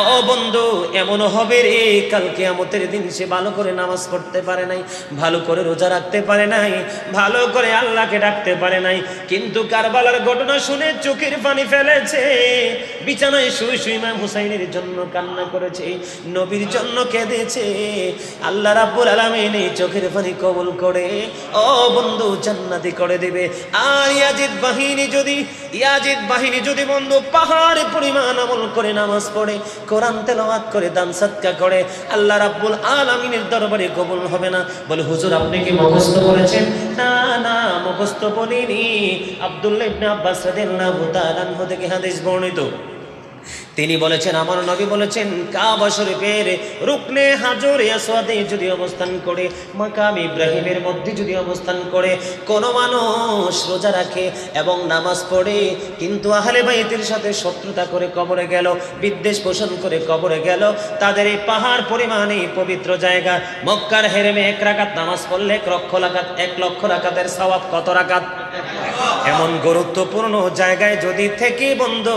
ও বন্ধু, এমনও হবে রে কাল কিয়ামতের দিন সে ভালো করে নামাজ পড়তে পারে নাই, ভালো করে রোজা রাখতে পারে নাই, ভালো করে আল্লাহকে ডাকতে পারে নাই, কিন্তু কারবালার ঘটনা শুনে চোখের পানি ফেলেছে, বিছানায় শুয়ে শুয়ে ইমাম হুসাইনের জন্য কান্না করেছে, নবীর জন্য কেঁদেছে। আল্লাহ রাব্বুল আলামিন এই চোখের পানি কবুল করে ও বন্ধু জান্নাতি করে দিবে। আর ইয়াজিদ বাহিনী যদি বন্ধু পাহাড় পরিমাণ আমল করে নামাজ পড়ে, কোরআন তেলাওয়াত করে, দান সাদকা করে, আল্লাহ রাব্বুল আলামিনের দরবারে কবুল হবে না। বলে হুজুর আপনি কি মুখস্থ করেছেন? না না, মুখস্থ বলিনি। আব্দুল্লাহ ইবনে আব্বাস রাদিয়াল্লাহু তাআলা আনহু থেকে হাদিস বর্ণিত, তিনি বলেছেন আমার নবী বলেছেন কাবা শরীফের রুকনে হাজরে আসওয়াদে যদি অবস্থান করে, মাকাম ইব্রাহিমের মধ্যে যদি অবস্থান করে কোন মানুষ রোজা রাখে এবং নামাজ পড়ে, কিন্তু আহলে বাইতের সাথে শত্রুতা করে কবরে গেল, বিদ্বেষ পোষণ করে কবরে গেল, তাদের এই পাহাড় পরিমাণে পবিত্র জায়গা মক্কার হেরেমে 1 রাকাত নামাজ পড়লে 1 লক্ষ রাকাতের সওয়াব। কত রাকাত? এমন গুরুত্বপূর্ণ জায়গায় যদি থেকে বন্ধু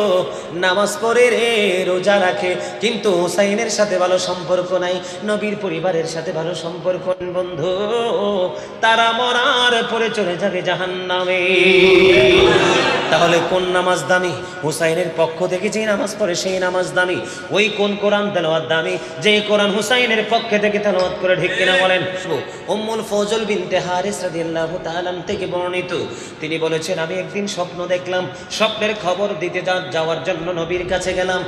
নামাজ পড়ে রে, রোজা রাখে, কিন্তু হুসাইনের সাথে ভালো সম্পর্ক নাই, নবীর পরিবারের সাথে ভালো সম্পর্ক বন্ধু, তারা মরার পরে চলে যাবে জাহান্নামে। তাহলে কোন নামাজ দামি? হুসাইনের পক্ষ থেকে যে নামাজ পড়ে সেই নামাজ দামি। ওই কোন কোরআন তেলাওয়াত দামি? যে কোরআন হুসাইনের পক্ষে থেকে তেলাওয়াত করে, ঠিক কিনা বলেন? উম্মুল ফজল বিনতে হারিস রাদিয়াল্লাহু তাআলা থেকে বর্ণিত, তিনি বলেছেন আমি একদিন স্বপ্ন দেখলাম, স্বপ্নের খবর দিতে যাওয়ার জন্য নবীর কাছে গেলাম,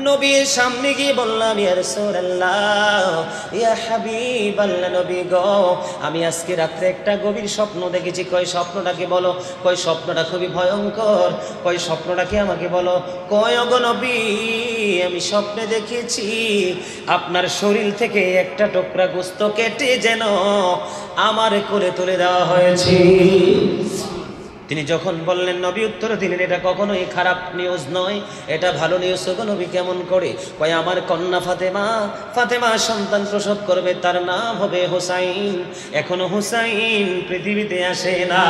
নবীর সামনে গিয়ে বললাম ইয়া রাসূলুল্লাহ, ইয়া হাবিবাল্লাহ, নবী গো আমি আজকে রাত্রে একটা গভীর স্বপ্ন দেখেছি। কয় স্বপ্নটাকে বলো? কয় স্বপ্নটা খুবই ভয়ঙ্কর। কয় স্বপ্নটাকে আমাকে বলো? কয় ওগো নবী আমি স্বপ্নে দেখেছি আপনার শরীর থেকে একটা টুকরা গোশত কেটে যেন আমার কোলে তুলে দেওয়া হয়েছে। তিনি যখন বললেন, নবী উত্তর দিলেন এটা কখনোই খারাপ নিউজ নয়, এটা ভালো নিউজ। গো নবী কেমন করে? কয় আমার কন্যা ফাতেমা সন্তান প্রসব করবে, তার নাম হবে হুসাইন। এখনো হুসাইন পৃথিবীতে আসে না,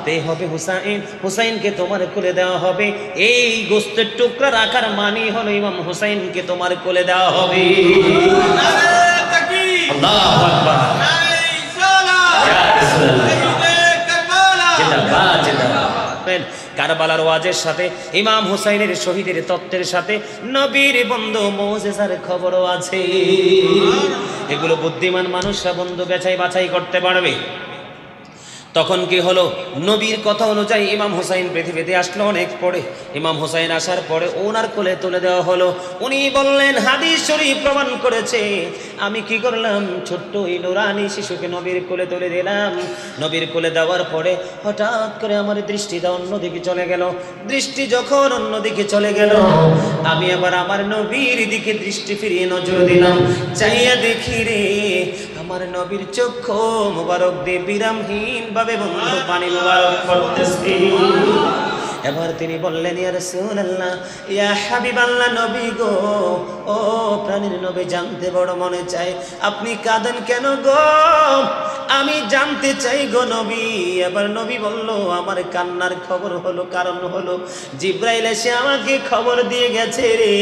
তে হবে হুসাইন, হুসাইনকে তোমার কোলে দেওয়া হবে। এই গোশতের টুকরা রাখার মানে হলো ইমাম হুসাইনকে তোমার কোলে দেওয়া হবে। আল্লাহু আকবার। কারবালার ওয়াজের সাথে ইমাম হুসাইনের শহীদের তত্ত্বের সাথে নবীর বন্ধু মুজিজার খবরও আছে। এগুলো বুদ্ধিমান মানুষরা বন্ধু বাছাই করতে পারবে। তখন কি হলো? নবীর কথা অনুযায়ী ইমাম হুসাইন পৃথিবীতে আসলো অনেক পরে। ইমাম হুসাইন আসার পরে ওনার কোলে তুলে দেওয়া হলো। উনি বললেন, হাদিস শরীফ প্রমাণ করেছে, আমি কি করলাম? ছোট্ট এই নুরানি শিশুকে নবীর কোলে তুলে দিলাম। নবীর কোলে দেওয়ার পরে হঠাৎ করে আমার দৃষ্টিটা অন্যদিকে চলে গেল। দৃষ্টি যখন অন্যদিকে চলে গেল, আমি আবার আমার নবীর দিকে দৃষ্টি ফিরিয়ে নজর দিলাম। চাইয়া দেখি রে, আমার নবীর চক্ষু মুবারক দিয়ে বিরামহীন ভাবে বন্ধু পানি মুবারক পড়তেছে। এবার তিনি বললেন, ইয়া রাসূলুল্লাহ, ইয়া হাবিবাল্লাহ, নবী গো, ও প্রাণের নবী, জানতে বড় মনে চায়, আপনি কাঁদেন কেন গো? আমি জানতে চাই গো নবী। এবার নবী বলল, আমার কান্নার খবর হলো, কারণ হলো জিব্রাইল এসে আমাকে খবর দিয়ে গেছে রে,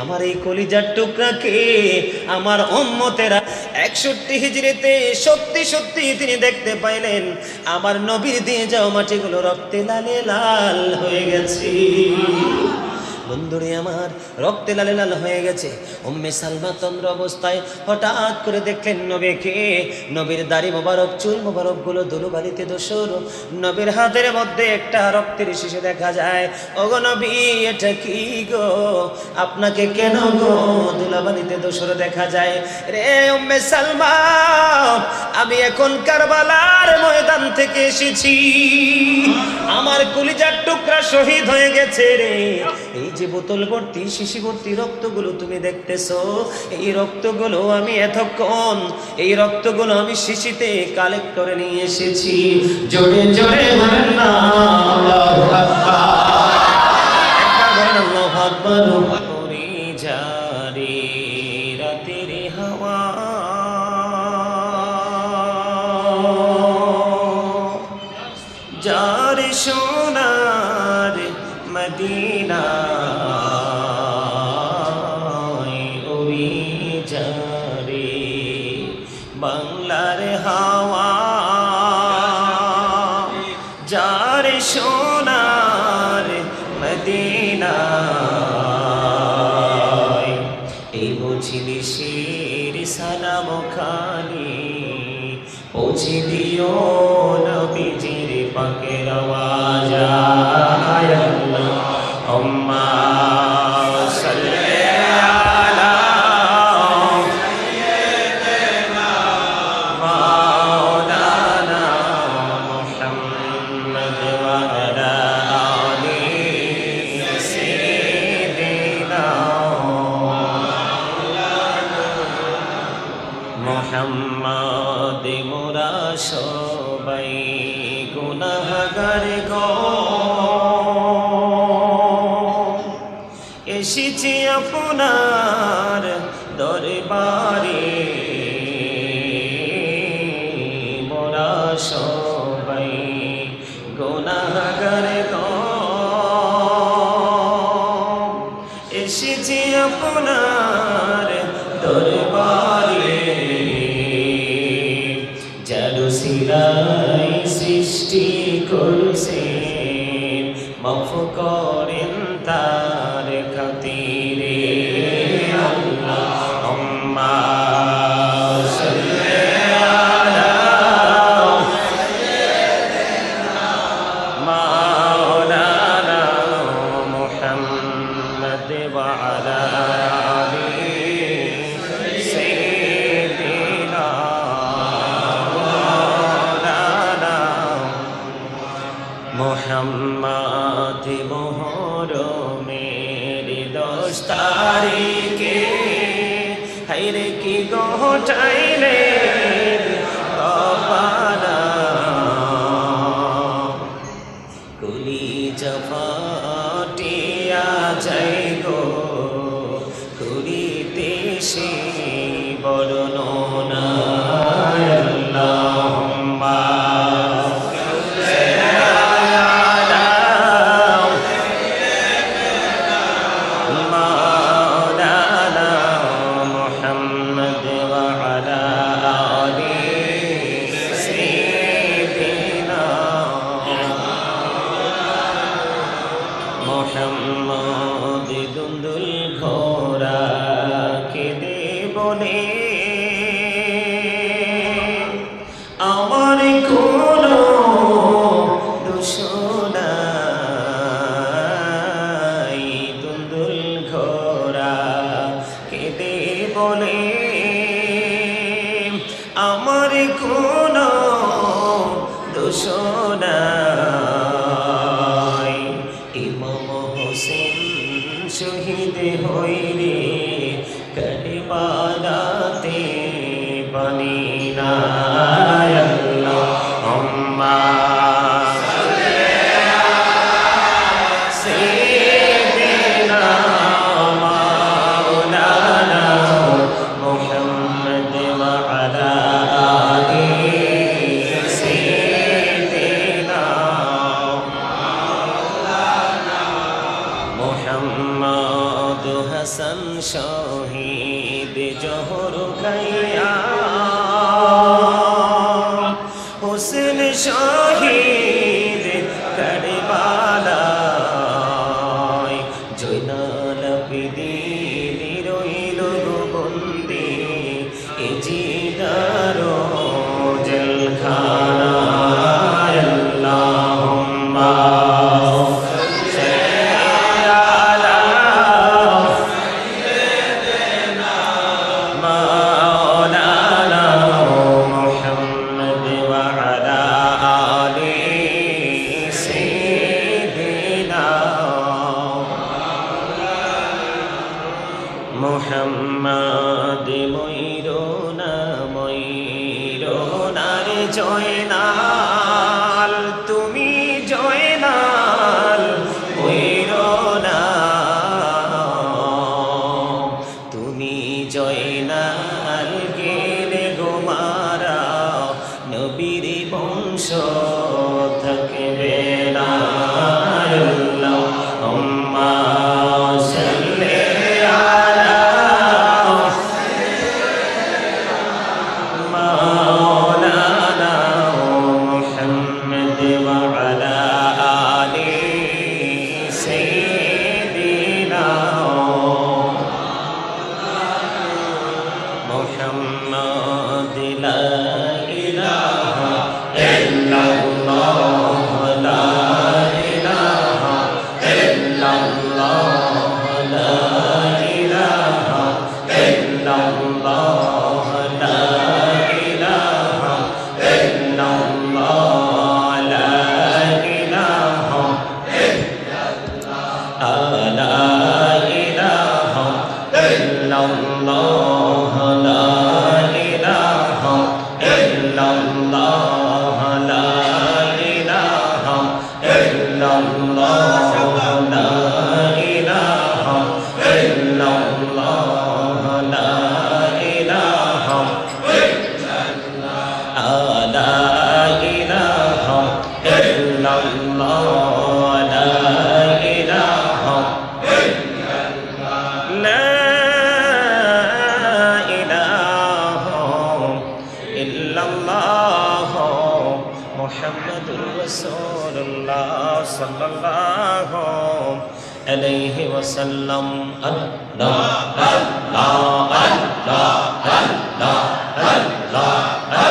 আমার এই কলিজার টুকরাকে আমার উম্মতেরা 61 হিজরিতে সত্যি তিনি দেখতে পাইলেন আমার নবীর দিয়ে যাও মাটিগুলো রক্তে লালে লাল হয়ে গেছে। বন্ধুরে আমার, রক্তে লালে লাল হয়ে গেছে। উম্মে সালমা তন্দ্র অবস্থায় হঠাৎ করে দেখলেন নবীকে। নবীর দাড়ি মোবারক, চুল মোবারক গুলো ধুলোবালিতে ধূসর। নবীর হাতের মধ্যে একটা রক্তের শিশু দেখা যায়। ওগো নবী, এটা কি গো? আপনাকে কেন গো ধুলোবালিতে ধূসর দেখা যায় রে উম্মে সালমা? আমি এখন কারবালার ময়দান থেকে এসেছি, আমার কলিজার টুকরা শহীদ হয়ে গেছে রে। এই যে বোতল ভর্তি, শিশি ভর্তি রক্তগুলো তুমি দেখতেছো, এই রক্তগুলো আমি এতক্ষণ, এই রক্তগুলো আমি শিশিতে কালেক্ট করে নিয়ে এসেছি। জোরে জোরে বলেন না আল্লাহু আকবার, একবার বলেন আল্লাহু আকবার। ওরে জারি রাতের হাওয়া, যার সোনার মদিনা, মজলিসের সালাম খানি পৌঁছে দিও নবীজির পাকের আওয়াজ আল্লাহুম্মা সাল্লি আলা সাইয়্যিদিনা মাওলানা মুহাম্মদ ওয়া আলা আলি সাইয়্যিদিনা মুহাম্মদ মোরা সবাই গুনাহগার গো এসেছি আপনার দরবারে মোরা সবাই গুনাহগার গো এসেছি আপনার দরবারে জাদু সিলাই সৃষ্টি করছেন মাফ করেন তার খাতিরে আল্লাহুম্মা সাল্লি আলা সাইয়্যিদিনা মাওলানা মুহাম্মদ ওয়া আলা আলি সাইয়্যিদিনা মোহাম্মদ মোহরমের 10 তারিখে হায়রে কি গোটাইলে বাবানা কলিজা ফাটিয়া যাই গো করিতে সে বর্ণনা আল্লাহুম্মা মোহাম্মদ দুন্দুল ঘোড়া কেঁদে বলে আমার কোনো দোষ নাই দুন্দুল ঘোড়া কেঁদে বলে আমার কোনো দোষ নাই ইমাম হোসেন শহীদ হইরে কারবালাতে বনি না আল্লাহুম্মা সাল্লি আলা সাইয়্যিদিনা মাওলানা মুহাম্মদ ওয়া আলা আলি সাইয়্যিদিনা মোহাম্মদ হাসান শহীদ জোহর খাইয়া হোসেন শহীদ কারবালায় জয়নাল আবেদীন রইল বন্দী এ জিদার জেলখানায় আল্লাহুম্মা মোহাম্মদ ময়ূরনার জয়নাল তুমি জয়নাল ময়ূরনা তুমি জয়নাল গেলে গোমারা নবীর বংশ থাকবে না আল্লাহুম্মা সাল্লি ইল্লাল্লাহ লা ইলাহা ইল্লাল্লাহ লা ইলাহা ইল্লাল্লাহ লা ইলাহা ইল্লাল্লাহ লা ইলাহা মুহাম্মাদুর রাসূলুল্লাহ সাল্লাল্লাহু আলাইহি ওয়াসাল্লাম আল্লাহ আল্লাহ আল্লাহ আল্লাহ আল্লাহ আল্লাহ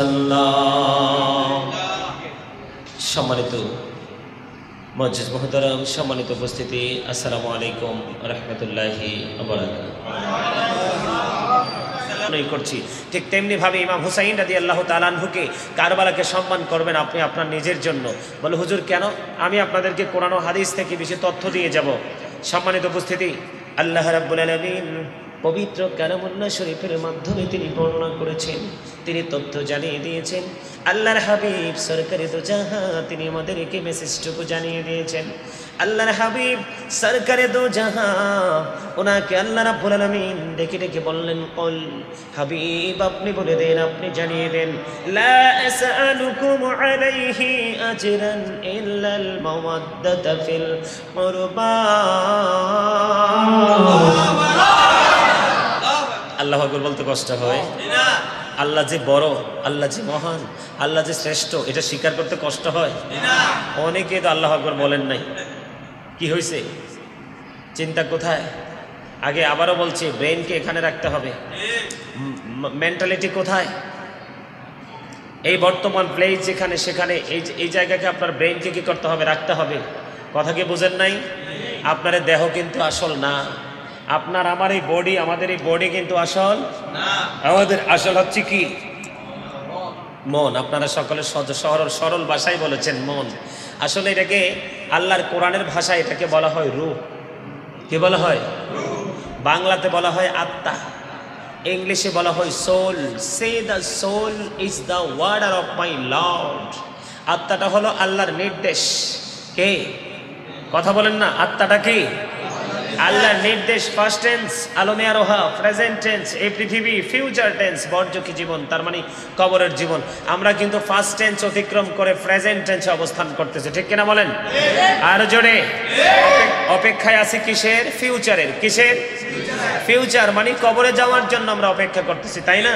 আল্লাহ সম্মানিত মুআজ্জিজ মুহতারাম, সম্মানিত উপস্থিতি, আসসালামু আলাইকুম রাহমাতুল্লাহি ওয়া বারাকাতুহু। করছি ঠিক তেমনি ভাবে ইমাম হুসাইন রাদিয়াল্লাহু তাআলা আনহুকে কারবালাকে সম্মান করবেন আপনি আপনার নিজের জন্য। বলে হুজুর কেন? আমি আপনাদেরকে কোরআন ও হাদিস থেকে বেশি তথ্য দিয়ে যাব। সম্মানিত উপস্থিতি, আল্লাহ রাব্বুল আলামিন পবিত্র কালামুল্লাহ শরীফের মাধ্যমে তিনি বর্ণনা করেছেন, তিনি তথ্য জানিয়ে দিয়েছেন। আল্লাহর হাবিব সরকারে দো জাহাঁ তিনি আমাদেরকে মেসেজটুকু জানিয়ে দিয়েছেন। আল্লাহর হাবিব সরকারে দো জাহাঁ, ওনাকে আল্লাহ রাব্বুল আলামিন ডেকে ডেকে বললেন, কুল হাবিব আপনি বলে দেন, আপনি জানিয়ে দেন, লা আসআলুকুম আলাইহি আজরান ইল্লাল মাওয়াদ্দাতা ফিল কুরবা। আল্লাহু আকবার বলতে কষ্ট হয়। আল্লাহ যে বড়, আল্লাহ যে মহান, আল্লাহ যে শ্রেষ্ঠ, এটা স্বীকার করতে কষ্ট হয়। অনেকে তো আল্লাহু আকবার বলেন নাই। কি হয়েছে? চিন্তা কোথায়? আগে আবারও বলছি, ব্রেনকে এখানে রাখতে হবে। মেন্টালিটি কোথায়? এই বর্তমান প্লেস যেখানে, সেখানে এই জায়গাকে আপনার ব্রেনকে কি করতে হবে? রাখতে হবে। কথা কি বুঝেন নাই? আপনার দেহ কিন্তু আসল না। আপনার আমার এই বডি, আমাদের এই বডি কিন্তু আসল না। আমাদের আসল হচ্ছে কি? মন। আপনারা সকলে সরল ভাষায় বলেছেন মন। আসলে এটাকে আল্লাহর কোরআনের ভাষায় এটাকে বলা হয় রূহ। কি বলা হয়? বাংলাতে বলা হয় আত্মা, ইংলিশে বলা হয় সোল। সে the soul is the order of my lord. আত্মাটা হলো আল্লাহর নির্দেশ। কে? কথা বলেন না, আত্মাটা কি? আল্লাহর নির্দেশ ফার্স্ট টেন্স, আলমে আরোহা প্রেজেন্ট টেন্স, এই পৃথিবী ফিউচার টেন্স, বর্জকি জীবন, তার মানে কবরের জীবন। আমরা কিন্তু ফার্স্ট টেন্স অতিক্রম করে প্রেজেন্ট টেন্সে অবস্থান করতেছি, ঠিক কিনা বলেন? আর জোরে অপেক্ষায় আছি কিসের? ফিউচারের। কিসের? ফিউচার মানে কবরে যাওয়ার জন্য আমরা অপেক্ষা করতেছি, তাই না?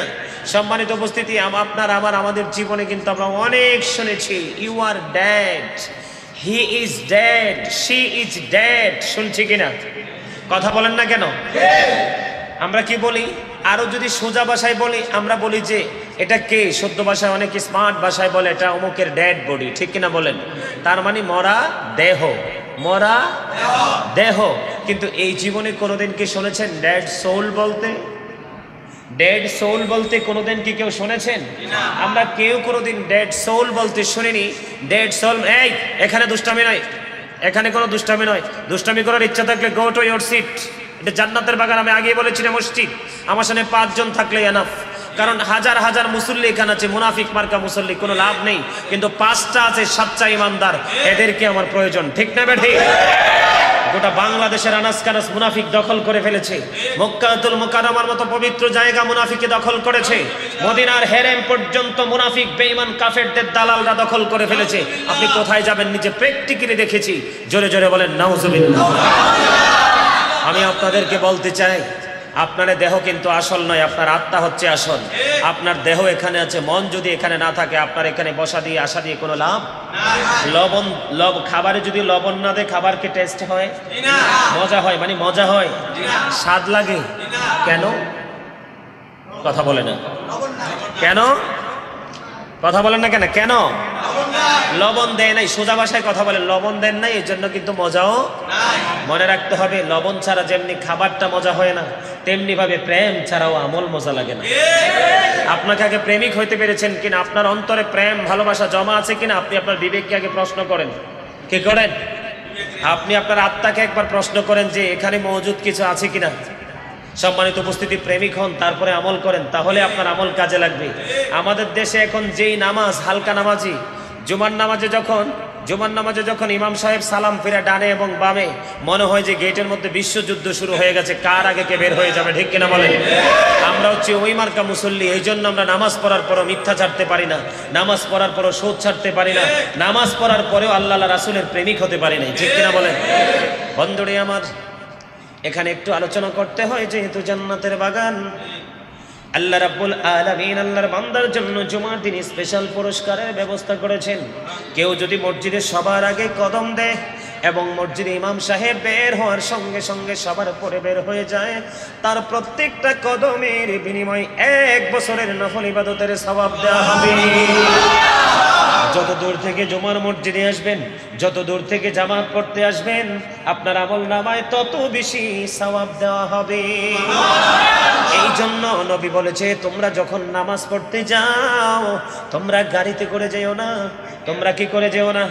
সম্মানিত উপস্থিতি, আপনার আমাদের জীবনে কিন্তু আমরা অনেক শুনেছি, you are dad, he is dad, she is dad. শুনছি কিনা? কথা বলেন না কেন? আমরা কি বলি? আরো যদি সোজা ভাষায় বলি, আমরা বলি যে এটা কে? শুদ্ধ ভাষায়, অনেক স্মার্ট ভাষায় বলে এটা অমুকের ড্যাড বডি, ঠিক কিনা বলেন? তার মানে মরা দেহ, মরা দেহ। কিন্তু এই জীবনে কোনোদিন কি শুনেছেন ড্যাড সোল বলতে? ডেড সোল বলতে কোনোদিন কি কেউ শুনেছেন? আমরা কেউ কোনোদিন ডেড সোল বলতে শুনিনি। ডেড সোল, এই এখানে দুষ্টামি নয়, এখানে কোনো দুষ্টামি নয়। দুষ্টামি করার ইচ্ছা থাকলে গো টু ইয়োর সিট। এটা জান্নাতের বাগান, আমি আগেই বলেছি না মসজিদ। আমার সামনে 5 জন থাকলে এনাফ, কারণ হাজার হাজার মুসল্লি এখানে আছে, মুনাফিক মার্কা মুসল্লি, কোনো লাভ নেই। কিন্তু 5টা আছে সাচ্চা ইমানদার, এদেরকে আমার প্রয়োজন, ঠিক না বেঠিক? গোটা বাংলাদেশের আনাস কানাস মুনাফিক দখল করে ফেলেছে। মক্কাতুল মুকাররমার মতো পবিত্র জায়গা মুনাফিকে দখল করেছে। মদিনার হেরেম পর্যন্ত মুনাফিক বেঈমান কাফেরদের দালালরা দখল করে ফেলেছে। আপনি কোথায় যাবেন নিজে প্র্যাকটিক্যালি দেখেছি। জোরে জোরে বলেন নাউজুবিল্লাহ। আমি আপনাদেরকে বলতে চাই, আপনার দেহ কিন্তু আসল নয়, আপনার আত্মা হচ্ছে আসল। আপনার দেহ এখানে আছে, মন যদি এখানে না থাকে, আপনার এখানে বসা দিয়ে আসা দিয়ে কোনো লাভ? খাবারে যদি লবণ না দেয়, খাবার কি টেস্ট হয়? মজা হয়? মানে মজা হয়, স্বাদ লাগে। কেন? কথা বলে না কেন? কথা বলেন না কেন? কেন লবণ দেয় নাই? সোজা ভাষায় কথা বলেন, লবণ দেন নাই, এর জন্য কিন্তু মজাও। মনে রাখতে হবে, লবণ ছাড়া যেমনি খাবারটা মজা হয় না, তেমনি ভাবে প্রেম ছাড়াও আমল মজা লাগে না। আপনাকে আগে প্রেমিক হইতে পেরেছেন কিনা, আপনার অন্তরে প্রেম ভালোবাসা জমা আছে কিনা, আপনি আপনার বিবেককে আগে প্রশ্ন করেন। কি করেন? আপনি আপনার আত্মাকে একবার প্রশ্ন করেন যে এখানে মজুদ কিছু আছে কিনা। সম্মানিত উপস্থিতি, প্রেমিক হন, তারপরে আমল করেন, তাহলে আপনার আমল কাজে লাগবে। আমাদের দেশে এখন যেই নামাজ, হালকা নামাজি, জুমার নামাজে যখন ইমাম সাহেব সালাম ফিরে ডানে এবং বামে, মনে হয় যে গেটের মধ্যে বিশ্বযুদ্ধ শুরু হয়ে গেছে, কার আগে কে বের হয়ে যাবে, ঠিক কিনা বলেন? আমরা হচ্ছে ওই মার্কা মুসল্লি, এই জন্য আমরা নামাজ পড়ার পরও মিথ্যা ছাড়তে পারি না, নামাজ পড়ার পরও সুদ ছাড়তে পারি না, নামাজ পড়ার পরেও আল্লাহ রাসূলের প্রেমিক হতে পারি না, ঠিক কিনা বলেন? বন্ধুরে আমার, এখানে একটু আলোচনা করতে হয়, যেহেতু জান্নাতের বাগান, আল্লাহ রাব্বুল আলামিন আল্লাহর বান্দার জন্য জুমার দিন স্পেশাল পুরস্কারের ব্যবস্থা করেছেন। কেউ যদি মসজিদে সবার আগে কদম দেয় এবং মসজিদে ইমাম সাহেব বের হওয়ার সঙ্গে সঙ্গে সবার পরে বের হয়ে যায়, তার প্রত্যেকটা কদমের বিনিময়ে 1 বছরের নফল ইবাদতের সওয়াব দেওয়া হবে। যত দূর থেকে জুমার মসজিদে আসবেন, যত দূর থেকে জামাত পড়তে আসবেন, আপনার আমল নামায় তত বেশি সওয়াব দেওয়া হবে। এই জন্য নবী বলেছে, তোমরা যখন নামাজ পড়তে যাও, তোমরা গাড়িতে করে যেও না। তোমরা কি করে যেও না?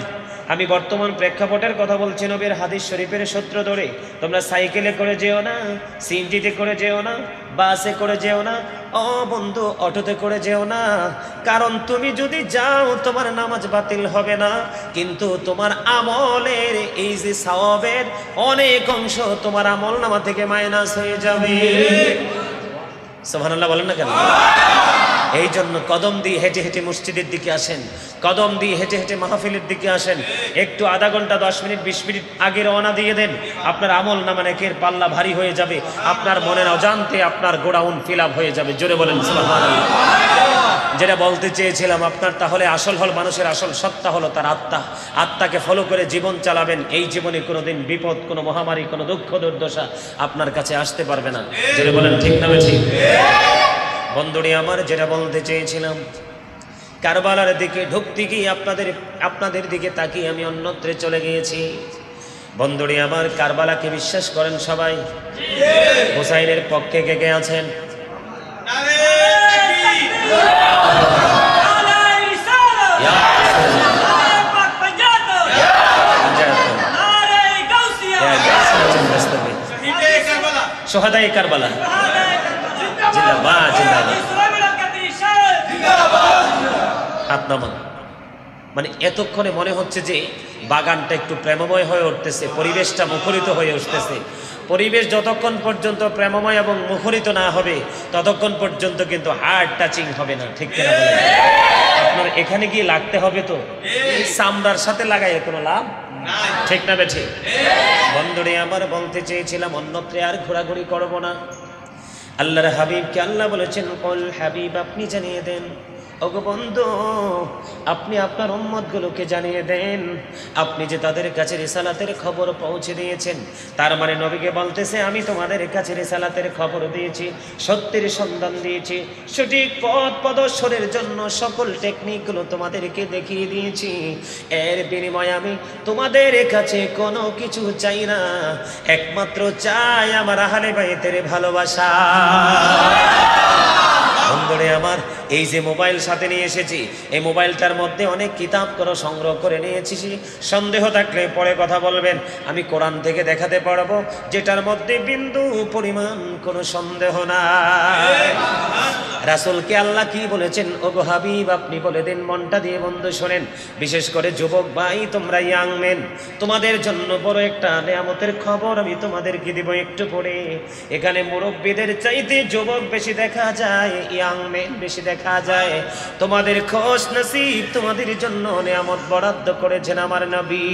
আমি বর্তমান প্রেক্ষাপটের কথা বলছি, নবীর হাদিস শরীফের সূত্র ধরে। তোমরা সাইকেলে করে যেও না, সিএনজিতে করে যেও না, বাসে করে যেও না, ও বন্ধু অটোতে করে যেও না। কারণ তুমি যদি যাও, তোমার নামাজ বাতিল হবে না, কিন্তু তোমার আমলের এই যে সওয়াবের অনেক অংশ তোমার আমল নামা থেকে মাইনাস হয়ে যাবে। সুবহানাল্লাহ বলেন না কেন? এই জন্য কদম দিয়ে হেঁটে হেঁটে মসজিদের দিকে আসেন, কদম দিয়ে হেঁটে হেঁটে মাহফিলের দিকে আসেন। একটু আধা ঘন্টা 10 মিনিট 20 মিনিট আগে রওনা দিয়ে দেন, আপনার আমল নামা নেকের পাল্লা ভারী হয়ে যাবে, আপনার মনের অজান্তে আপনার গোডাউন ফিল আপ হয়ে যাবে। জোরে বলেন সুবহানাল্লাহ। যেটা বলতে চেয়েছিলাম, আপনার তাহলে আসল হল, মানুষের আসল সত্তা হলো তার আত্মা। আত্মাকে ফলো করে জীবন চালাবেন, এই জীবনে কোনোদিন বিপদ, কোনো মহামারী, কোনো দুঃখ দুর্দশা আপনার কাছে আসতে পারবে না। যেটা বলেন ঠিক না ঠিক? বন্ধুরি আমার, যেটা বলতে চেয়েছিলাম, কারবালার দিকে ঢুকতে গিয়ে আপনাদের দিকে তাকিয়ে আমি অন্যত্রে চলে গিয়েছি। বন্ধুরি আমার, কারবালাকে বিশ্বাস করেন সবাই? হুসাইনের পক্ষে কে কে আছেন? সোহাদায়ে কারবালা জিন্দাবাদ, জিন্দাবাদ। হাত নামান। মানে এতক্ষণে মনে হচ্ছে যে বাগানটা একটু প্রেমময় হয়ে উঠতেছে, পরিবেশটা মুখরিত হয়ে উঠতেছে, পরিবেশ যতক্ষণ পর্যন্ত প্রেমময় এবং মুখরিত না হবে ততক্ষণ পর্যন্ত কিন্তু হার্ট টাচিং হবে না, ঠিক কিনা বলেন? আপনার এখানে গিয়ে লাগতে হবে তো, এই চামড়ার সাথে লাগাই কোনো লাভ, ঠিক না বেঠিক? বন্ধুরে আমার বলতে চেয়েছিলাম অন্যত্রে আর ঘোরাঘুরি করব না। আল্লাহর হাবিবকে আল্লাহ বলেছেন, কল হাবিব আপনি জানিয়ে দেন, ওগো বন্ধু আপনি আপনার উম্মতগুলোকে জানিয়ে দেন, আপনি যে তাদের কাছে রিসালাতের খবর পৌঁছে দিয়েছেন। তার মানে নবীকে বলতেছে, আমি তোমাদের কাছে রিসালাতের খবর দিয়েছি, সত্যের সন্ধান দিয়েছি, সঠিক পথ প্রদর্শনের জন্য সকল টেকনিকগুলো তোমাদেরকে দেখিয়ে দিয়েছি। এর বিনিময়ে আমি তোমাদের কাছে কোনো কিছু চাই না, একমাত্র চাই আমার আহলে বাইতের ভালোবাসা। বন্ধুরে আমার, এই যে মোবাইল সাথে নিয়ে এসেছি, এই মোবাইলটার মধ্যে অনেক কিতাব করে সংগ্রহ করে নিয়েছি। সন্দেহ থাকলে পরে কথা বলবেন, আমি কোরআন থেকে দেখাতে পারবো যেটার মধ্যে বিন্দু পরিমাণ কোনো সন্দেহ নাই। রাসূলকে আল্লাহ কি বলেছেন, ওগো হাবিব আপনি বলে দিন, মনটা দিয়ে বন্ধু শোনেন, বিশেষ করে যুবক ভাই তোমরা ইয়াং মেন, তোমাদের জন্য বড় একটা নেয়ামতের খবর আমি তোমাদেরকে দিব একটু পরে। এখানে মুরব্বীদের চাইতে যুবক বেশি দেখা যায়, ইয়াং মেন বেশি দেখা যায়। তোমাদের খোশ নসিব, তোমাদের জন্য নেয়ামত বরাদ্দ করেছেন আমার নবী।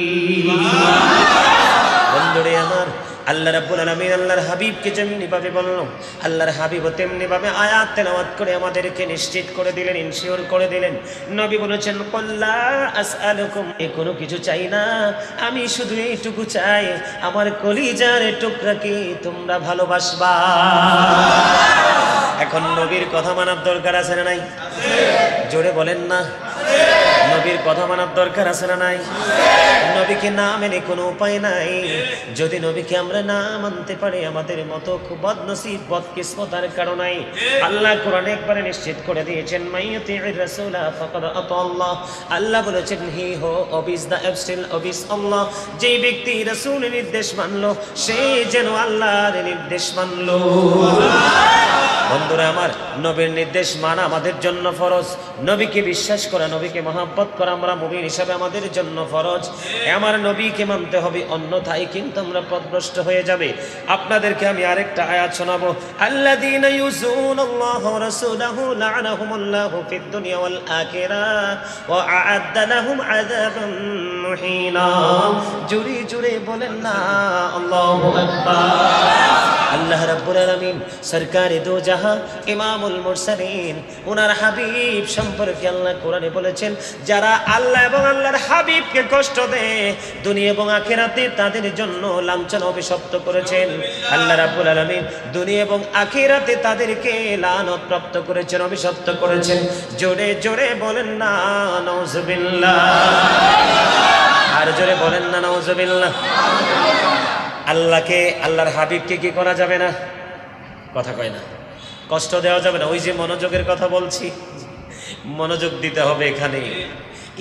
বন্ধুরে আমার, আল্লাহ রাব্বুল আলামিন আল্লাহর হাবিবকে যেমনি ভাবে বলল, আল্লাহর হাবিবও তেমনি ভাবে আয়াত তেলাওয়াত করে আমাদেরকে নিশ্চিত করে দিলেন, ইনশিওর করে দিলেন। নবী বলেছেন, কুল্লা আসআলুকুম, কোনো কিছু চাই না, আমি শুধু এইটুকু চাই, আমার কলিজার টুকরাকে তোমরা ভালোবাসবা। এখন নবীর কথা মানার দরকার আছে না নাই? জোরে বলেন না। নবীর কথা মানার দরকার আছে না নাই? নবীকে না মেনে কোনো উপায় নাই। যদি নবীকে আমরা না মানতে পারি, আমাদের মতো খুব বদনসিব বদকিসমতার কারণে আল্লাহ কোরআনে একবারে নিশ্চিত করে দিয়েছেন, মাইয়ুতির রাসূলা ফাকাদ আতাল্লাহ। আল্লাহ বলেছেন, হি হো অবিস দা অ্যাবস্টিল অবিস আল্লাহ, যে ব্যক্তি রাসূলের নির্দেশ মানলো সে যেন আল্লাহর নির্দেশ মানলো। বন্ধুরা আমার, নবীর নির্দেশ মানা আমাদের জন্য ফরজ, নবীকে বিশ্বাস করা, নবীকে মহব্বত করা আমরা মুমিন হিসাবে আমাদের জন্য ফরজ। আমার নবীকে মানতে হবে, অন্যথায় কিন্তু আমরা পথভ্রষ্ট হয়ে যাবে। আপনাদেরকে আমি আরেকটা আয়াত শোনাবো, আল্লাযীনা ইউযুনাল্লাহা ওয়া রাসূলাহু লা'নাহুমুল্লাহু ফিদ দুনিয়া ওয়াল আখিরাহ ওয়া আ'আদ্দা লাহুম আযাবান মুহিনা। জোরে জোরে বলেন না আল্লাহু আকবার। আল্লাহ রাব্বুল আলামিন সরকারে দো জাহান ইমামুল মুরসালিন, ওনার হাবিব সম্পর্কে আল্লাহ কোরআনে বলেছেন, যারা আল্লাহ এবং আল্লাহর হাবিবকে কষ্ট দেয় দুনিয়া এবং আখিরাতে তাদের জন্য লাঞ্ছনা অভিশপ্ত করেছেন। আল্লাহ রাব্বুল আলামিন দুনিয়া এবং আখিরাতে তাদেরকে লানত প্রাপ্ত করেছেন, অভিশপ্ত করেছেন। জোরে জোরে বলেন না নাউজুবিল্লাহ, আর জোরে বলেন না নাউজুবিল্লাহ। আল্লাহকে, আল্লাহর হাবিবকে কি করা যাবে না? কথা কয় না, কষ্ট দেওয়া যাবে না। ওই যে মনোযোগের কথা বলছি, মনোযোগ দিতে হবে এখানে।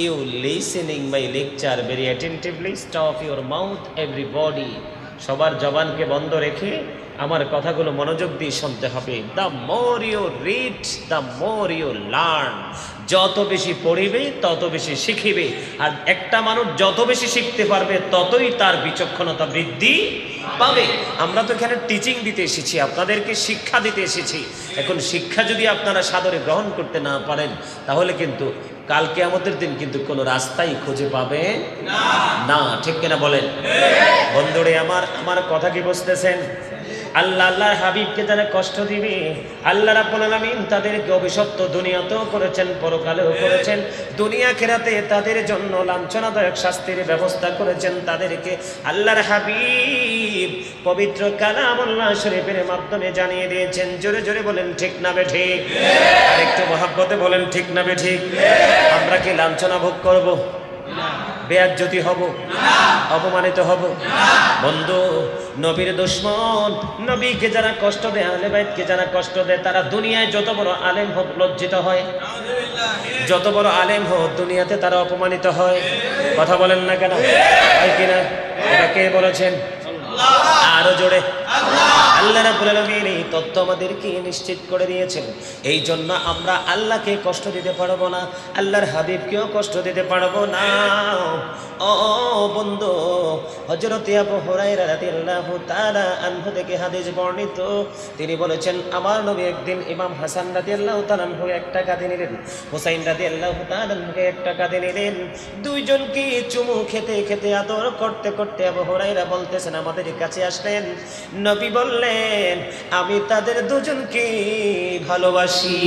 You listening my lecture very attentively, stop your mouth everybody. সবার জবানকে বন্ধ রেখে আমার কথাগুলো মনোযোগ দিয়ে শুনতে হবে। The more you read, the more you learn. যত বেশি পড়িবে তত বেশি শিখিবে, আর একটা মানুষ যত বেশি শিখতে পারবে ততই তার বিচক্ষণতা বৃদ্ধি পাবে। আমরা তো এখানে টিচিং দিতে এসেছি, আপনাদেরকে শিক্ষা দিতে এসেছি। এখন শিক্ষা যদি আপনারা সাদরে গ্রহণ করতে না পারেন, তাহলে কিন্তু কালকে আমাদের দিন কিন্তু কোনো রাস্তাই খুঁজে পাবে না, ঠিক কিনা বলেন? বন্ধুরে আমার, আমার কথা কি বুঝতেছেন? আল্লাহ আল্লাহর হাবিবকে যারা কষ্ট দিবে, আল্লাহ রাব্বুল আলামিন তাদেরকে অভিশপ্ত দুনিয়াতেও করেছেন, পরকালেও করেছেন। দুনিয়া আখিরাতে তাদের জন্য লাঞ্ছনাদায়ক শাস্তির ব্যবস্থা করেছেন। তাদেরকে আল্লাহর হাবিব পবিত্র কালামুল্লাহ শরীফের মাধ্যমে জানিয়ে দিয়েছেন। জোরে জোরে বলেন ঠিক না বেঠিক? আর একটু মহব্বতে বলেন ঠিক না বেঠিক? আমরা কি লাঞ্ছনা ভোগ করব? বেয়াজ্জতি হব? অপমানিত হব? বন্ধু, নবীর দুশমন, নবীকে যারা কষ্ট দেয়, আহলে বাইতকে যারা কষ্ট দেয়, তারা দুনিয়ায় যত বড় আলেম হোক লজ্জিত হয়, যত বড় আলেম হোক দুনিয়াতে তারা অপমানিত হয়। কথা বলেন না কেন? হয় কিনা? এটা কে বলেছেন? আরো জোরে। আল্লাহ রাব্বুল আলামিন এই তত্ত্ব আমাদেরকে নিশ্চিত করে দিয়েছেন। এই জন্য আমরা আল্লাহকে কষ্ট দিতে পারবো না, আল্লাহর হাবিবকেও কষ্ট দিতে পারবো না। ও বন্ধু, হযরত আবু হুরায়রা রাদিয়াল্লাহু তাআলা আনহু থেকে হাদিস বর্ণিত, তিনি বলেছেন আমার নবী একদিন ইমাম হাসান রাদিয়াল্লাহু তাআলা আনহু 1 টাকা দিয়ে নিলেন, হুসাইন রাদিয়াল্লাহু তাআলা আনহুকে 1 টাকা দিয়ে নিলেন। দুইজনকে চুমু খেতে খেতে আদর করতে করতে আবু হুরায়রা বলতেছেন আমাদের কাছে আসলেন, নবী বললেন আমি তাদের দুজনকে ভালোবাসি।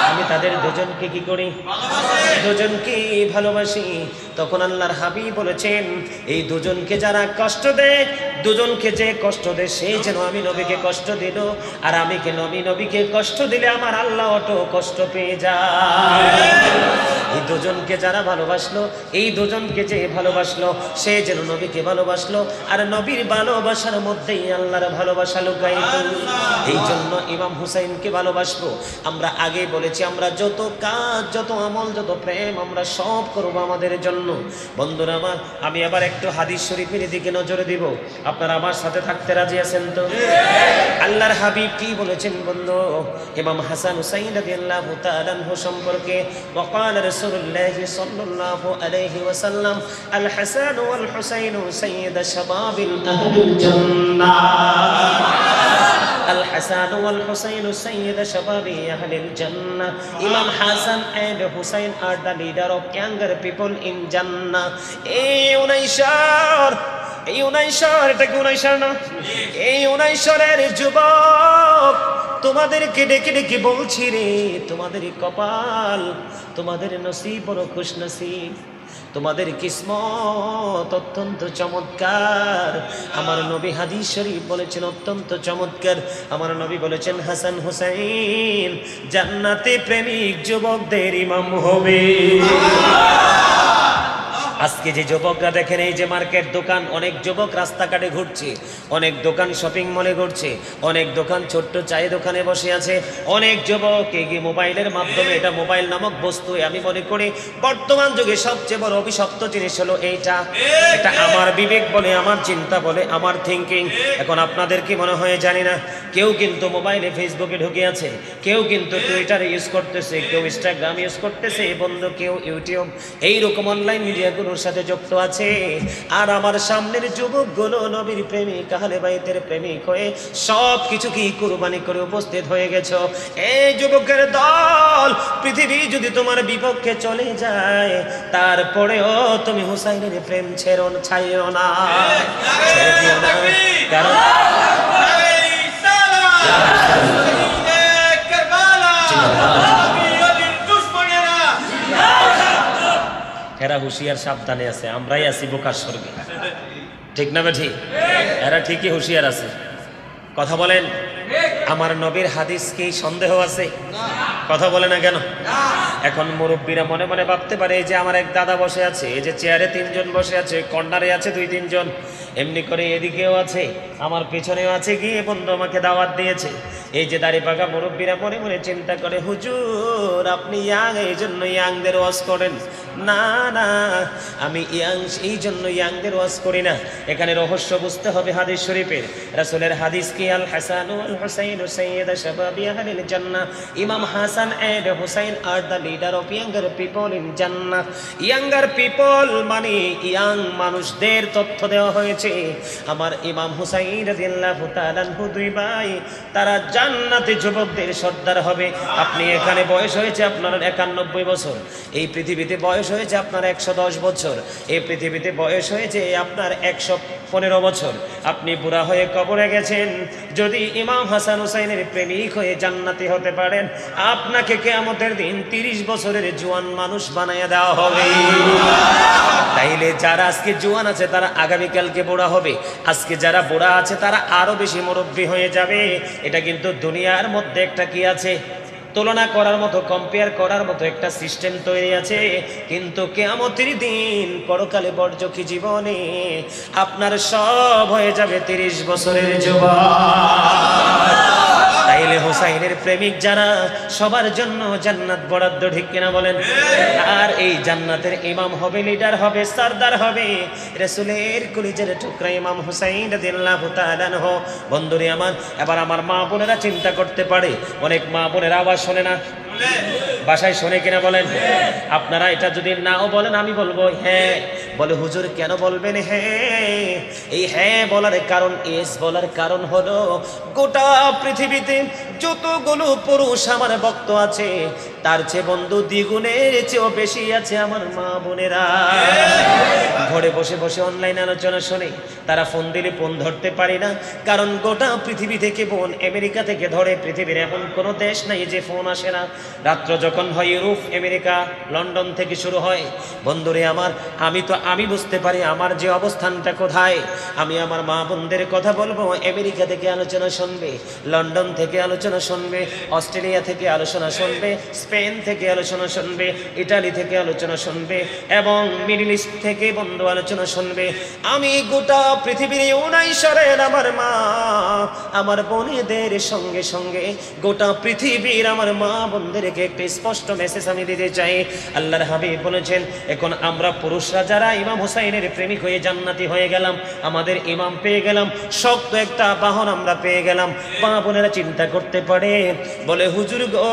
আমি তাদের দুজনকে কি করি? দুজনকে ভালোবাসি। তখন আল্লাহর হাবিব বলেছেন এই দুজনকে যারা কষ্ট দেয়, দুজনকে যে কষ্ট দেয় সে যেন আমি নবীকে কষ্ট দিল, আর আমি কেন আমি নবীকে কষ্ট দিলে আমার আল্লাহ অত কষ্ট পেয়ে যায়। এই দুজনকে যারা ভালোবাসলো, এই দুজনকে যে ভালোবাসলো সে যেন নবীকে ভালোবাসলো, আর নবীর ভালোবাসার মধ্যেই আল্লাহর ভালোবাসা লুকায়িত। এই জন্য ইমাম হুসাইনকে ভালোবাসবো। আমরা আগে বলেছি আমরা যত কাজ, যত আমল, যত প্রেম আমরা সব করবো আমাদের জন্য। বন্ধুরা আমার, আমি আবার একটু হাদিস শরীফের দিকে নজর দিব। আপনারা আমার সাথে থাকতে রাজি আছেন তো? আল্লাহর হাবিব কি বলেছেন বন্ধু? ইমাম হাসান হুসাইন রাদিয়াল্লাহু তাআলা আনহু সম্পর্কে وقال رسول الله صلى الله عليه وسلم الحسن والحسين سيد شباب أهل الجنة الحسن والحسين سيد شباب أهل الجنة Imam Hassan and Hussein are the leader of younger people in Jannah. এই উনাইশরের যুবক তোমাদেরকে ডেকে ডেকে বলছি রে, তোমাদের কপাল, তোমাদের নসিব বড় খুশ নসিব, তোমাদের কিসমত অত্যন্ত চমৎকার। আমার নবী হাদিস শরীফ বলেছেন অত্যন্ত চমৎকার। আমার নবী বলেছেন হাসান হুসাইন জান্নাতে প্রেমিক যুবকদের ইমাম হবে। আজকে যে যুবকরা দেখেন এই যে মার্কেট দোকান, অনেক যুবক রাস্তাঘাটে ঘুরছে, অনেক দোকান শপিং মলে ঘুরছে, অনেক দোকান ছোট্ট চায়ের দোকানে বসে আছে, অনেক যুবক এগিয়ে মোবাইলের মাধ্যমে, এটা মোবাইল নামক বস্তু আমি মনে করি বর্তমান যুগে সবচেয়ে বড় অভিশপ্ত জিনিস হলো এইটা। এটা আমার বিবেক বলে, আমার চিন্তা বলে, আমার থিঙ্কিং। এখন আপনাদের কি মনে হয় জানি না, কেউ কিন্তু মোবাইলে ফেসবুকে ঢুকে আছে, কেউ কিন্তু টুইটার ইউজ করতেছে, কেউ ইনস্টাগ্রাম ইউজ করতেছে, বন্ধু কেউ ইউটিউব, এইরকম অনলাইন মিডিয়াগুলোর সাথে যুক্ত আছে। আর আমার সামনের যুবকগুলো নবীর প্রেমিক, আহলে বাইতের প্রেমিক হয়ে সব কিছু কি কুরবানি করে উপস্থিত হয়ে গেছো। এই যুবকের দল, পৃথিবী যদি তোমার বিপক্ষে চলে যায় তারপরেও তুমি হুসাইনের প্রেম ছাইও না, ছেড়ে দিও না। কারণ এরা হুঁশিয়ার সাবধানে আছে, আমরাই আছি বোকার স্বর্গে। ঠিক না ঠিক? এরা ঠিকই হুঁশিয়ার আছে। কথা বলেন, আমার নবীর হাদিস কি সন্দেহ আছে? কথা বলে না কেন? এখন মুরব্বীরা মনে মনে ভাবতে পারে এই যে আমার এক দাদা বসে আছে, এই যে চেয়ারে 3 জন বসে আছে, কর্নারে আছে 2-3 জন, এমনি করে এদিকেও আছে, আমার পেছনেও আছে, গিয়ে বন্ধু আমাকে দাওয়াত দিয়েছে। এই যে দাড়ি পাকা মুরব্বীরা মনে মনে চিন্তা করে হুজুর আপনি ইয়াং, এই জন্য ইয়াংদের ওয়াজ করেন। না না, আমি ইয়াং এই জন্য ইয়াংদের ওয়াজ করি না। এখানে রহস্য বুঝতে হবে হাদিস শরীফের। রাসূলের হাদিস কি আল হাসান ওয়াল হুসাইন সাইয়্যিদা শাবাবি আহলিল জান্নাহ। Imam Hasan and Husain are the leader of younger people in Jannah. Younger people মানে ইয়াং মানুষদের তথ্য দেওয়া হয়েছে। আমার ইমাম হুসাইন রাদিয়াল্লাহু তাআলা আনহু 2 ভাই, তারা জান্নাতে যুবকদের সর্দার হবে। আপনি এখানে বয়স হয়েছে আপনার 91 বছর, এই পৃথিবীতে বয়স হয়েছে আপনার 110 বছর, এই পৃথিবীতে বয়স হয়েছে আপনার 115 বছর। আপনি বুড়া হয়ে কবরে গেছেন, যদি ইমাম হাসান হুসাইনের প্রেমিক হয়ে জান্নাতি হতে পারেন, আপনাকে কিয়ামতের দিন 30 বছরের জোয়ান মানুষ বানায়া দেওয়া হবে। তাইলে যারা আজকে জোয়ান আছে তারা আগামীকালকে বুড়া হবে, আজকে যারা বুড়া আছে তারা আরো বেশি মুরব্বী হয়ে যাবে। এটা কিন্তু দুনিয়ার মধ্যে একটা কি আছে, তুলনা করার মতো, কম্পেয়ার করার মতো একটা সিস্টেম তৈরি আছে। কিন্তু কিয়ামতের দিন পরকালে বর্জকি জীবনে আপনার সব হয়ে যাবে 30 বছরের যুবক। তাইলে হুসাইনের প্রেমিক যারা সবার জন্য জান্নাত বরাদ্দ, ঠিক কিনা বলেন? আর এই জান্নাতের ইমাম হবে, লিডার হবে, সরদার হবে রাসূলের কলিজার টুকরা ইমাম হুসাইন রাদিয়াল্লাহু তাআলা আনহু। বন্ধুরে আমার, এবার আমার মা বোনেরা চিন্তা করতে পারে, অনেক মা বোনের আওয়াজ শোনে না, বাসায় শোনে কিনা বলেন? আপনারা এটা যদি নাও বলেন আমি বলবো হ্যাঁ। বলে হুজুর কেন বলবেন হ্যাঁ? এই হ্যাঁ বলার কারণ, এস বলার কারণ হলো গোটা পৃথিবীতে যতগুলো পুরুষ আমার ভক্ত আছে তার চেয়ে বন্ধু দ্বিগুণের চেয়েও বেশি আছে আমার মা বোনেরা। ঘরে বসে বসে অনলাইন আলোচনা শোনে, তারা ফোন দিলে ফোন ধরতে পারি না, কারণ গোটা পৃথিবী থেকে বোন আমেরিকা থেকে ধরে। পৃথিবীর এমন কোনো দেশ নাই যে ফোন আসে না। রাত্র যখন হয় ইউরোপ, আমেরিকা, লন্ডন থেকে শুরু হয়। বন্ধুরে আমার, আমি বুঝতে পারি আমার যে অবস্থানটা কোথায়। আমি আমার মা বোনদের কথা বলবো, আমেরিকা থেকে আলোচনা শুনবে, লন্ডন থেকে আলোচনা শুনবে, অস্ট্রেলিয়া থেকে আলোচনা শুনবে, স্পেন থেকে আলোচনা শুনবে, ইটালি থেকে আলোচনা শুনবে, এবং মিডল ইস্ট থেকে বন্ধু আলোচনা শুনবে। আমি গোটা পৃথিবীর 19 শহরের আমার মা আমার বোনেদের সঙ্গে সঙ্গে গোটা পৃথিবীর আমার মা বোনদেরকে একটি স্পষ্ট মেসেজ আমি দিতে চাই। আল্লাহর হাবিব বলেছেন, এখন আমরা পুরুষরা যারা ইমাম হুসাইনের প্রেমিক হয়ে জান্নাতি হয়ে গেলাম, আমাদের ইমাম পেয়ে গেলাম, শক্ত একটা বাহন আমরা পেয়ে গেলাম। মা বোনেরা চিন্তা করতে পারে, বলে হুজুর গো,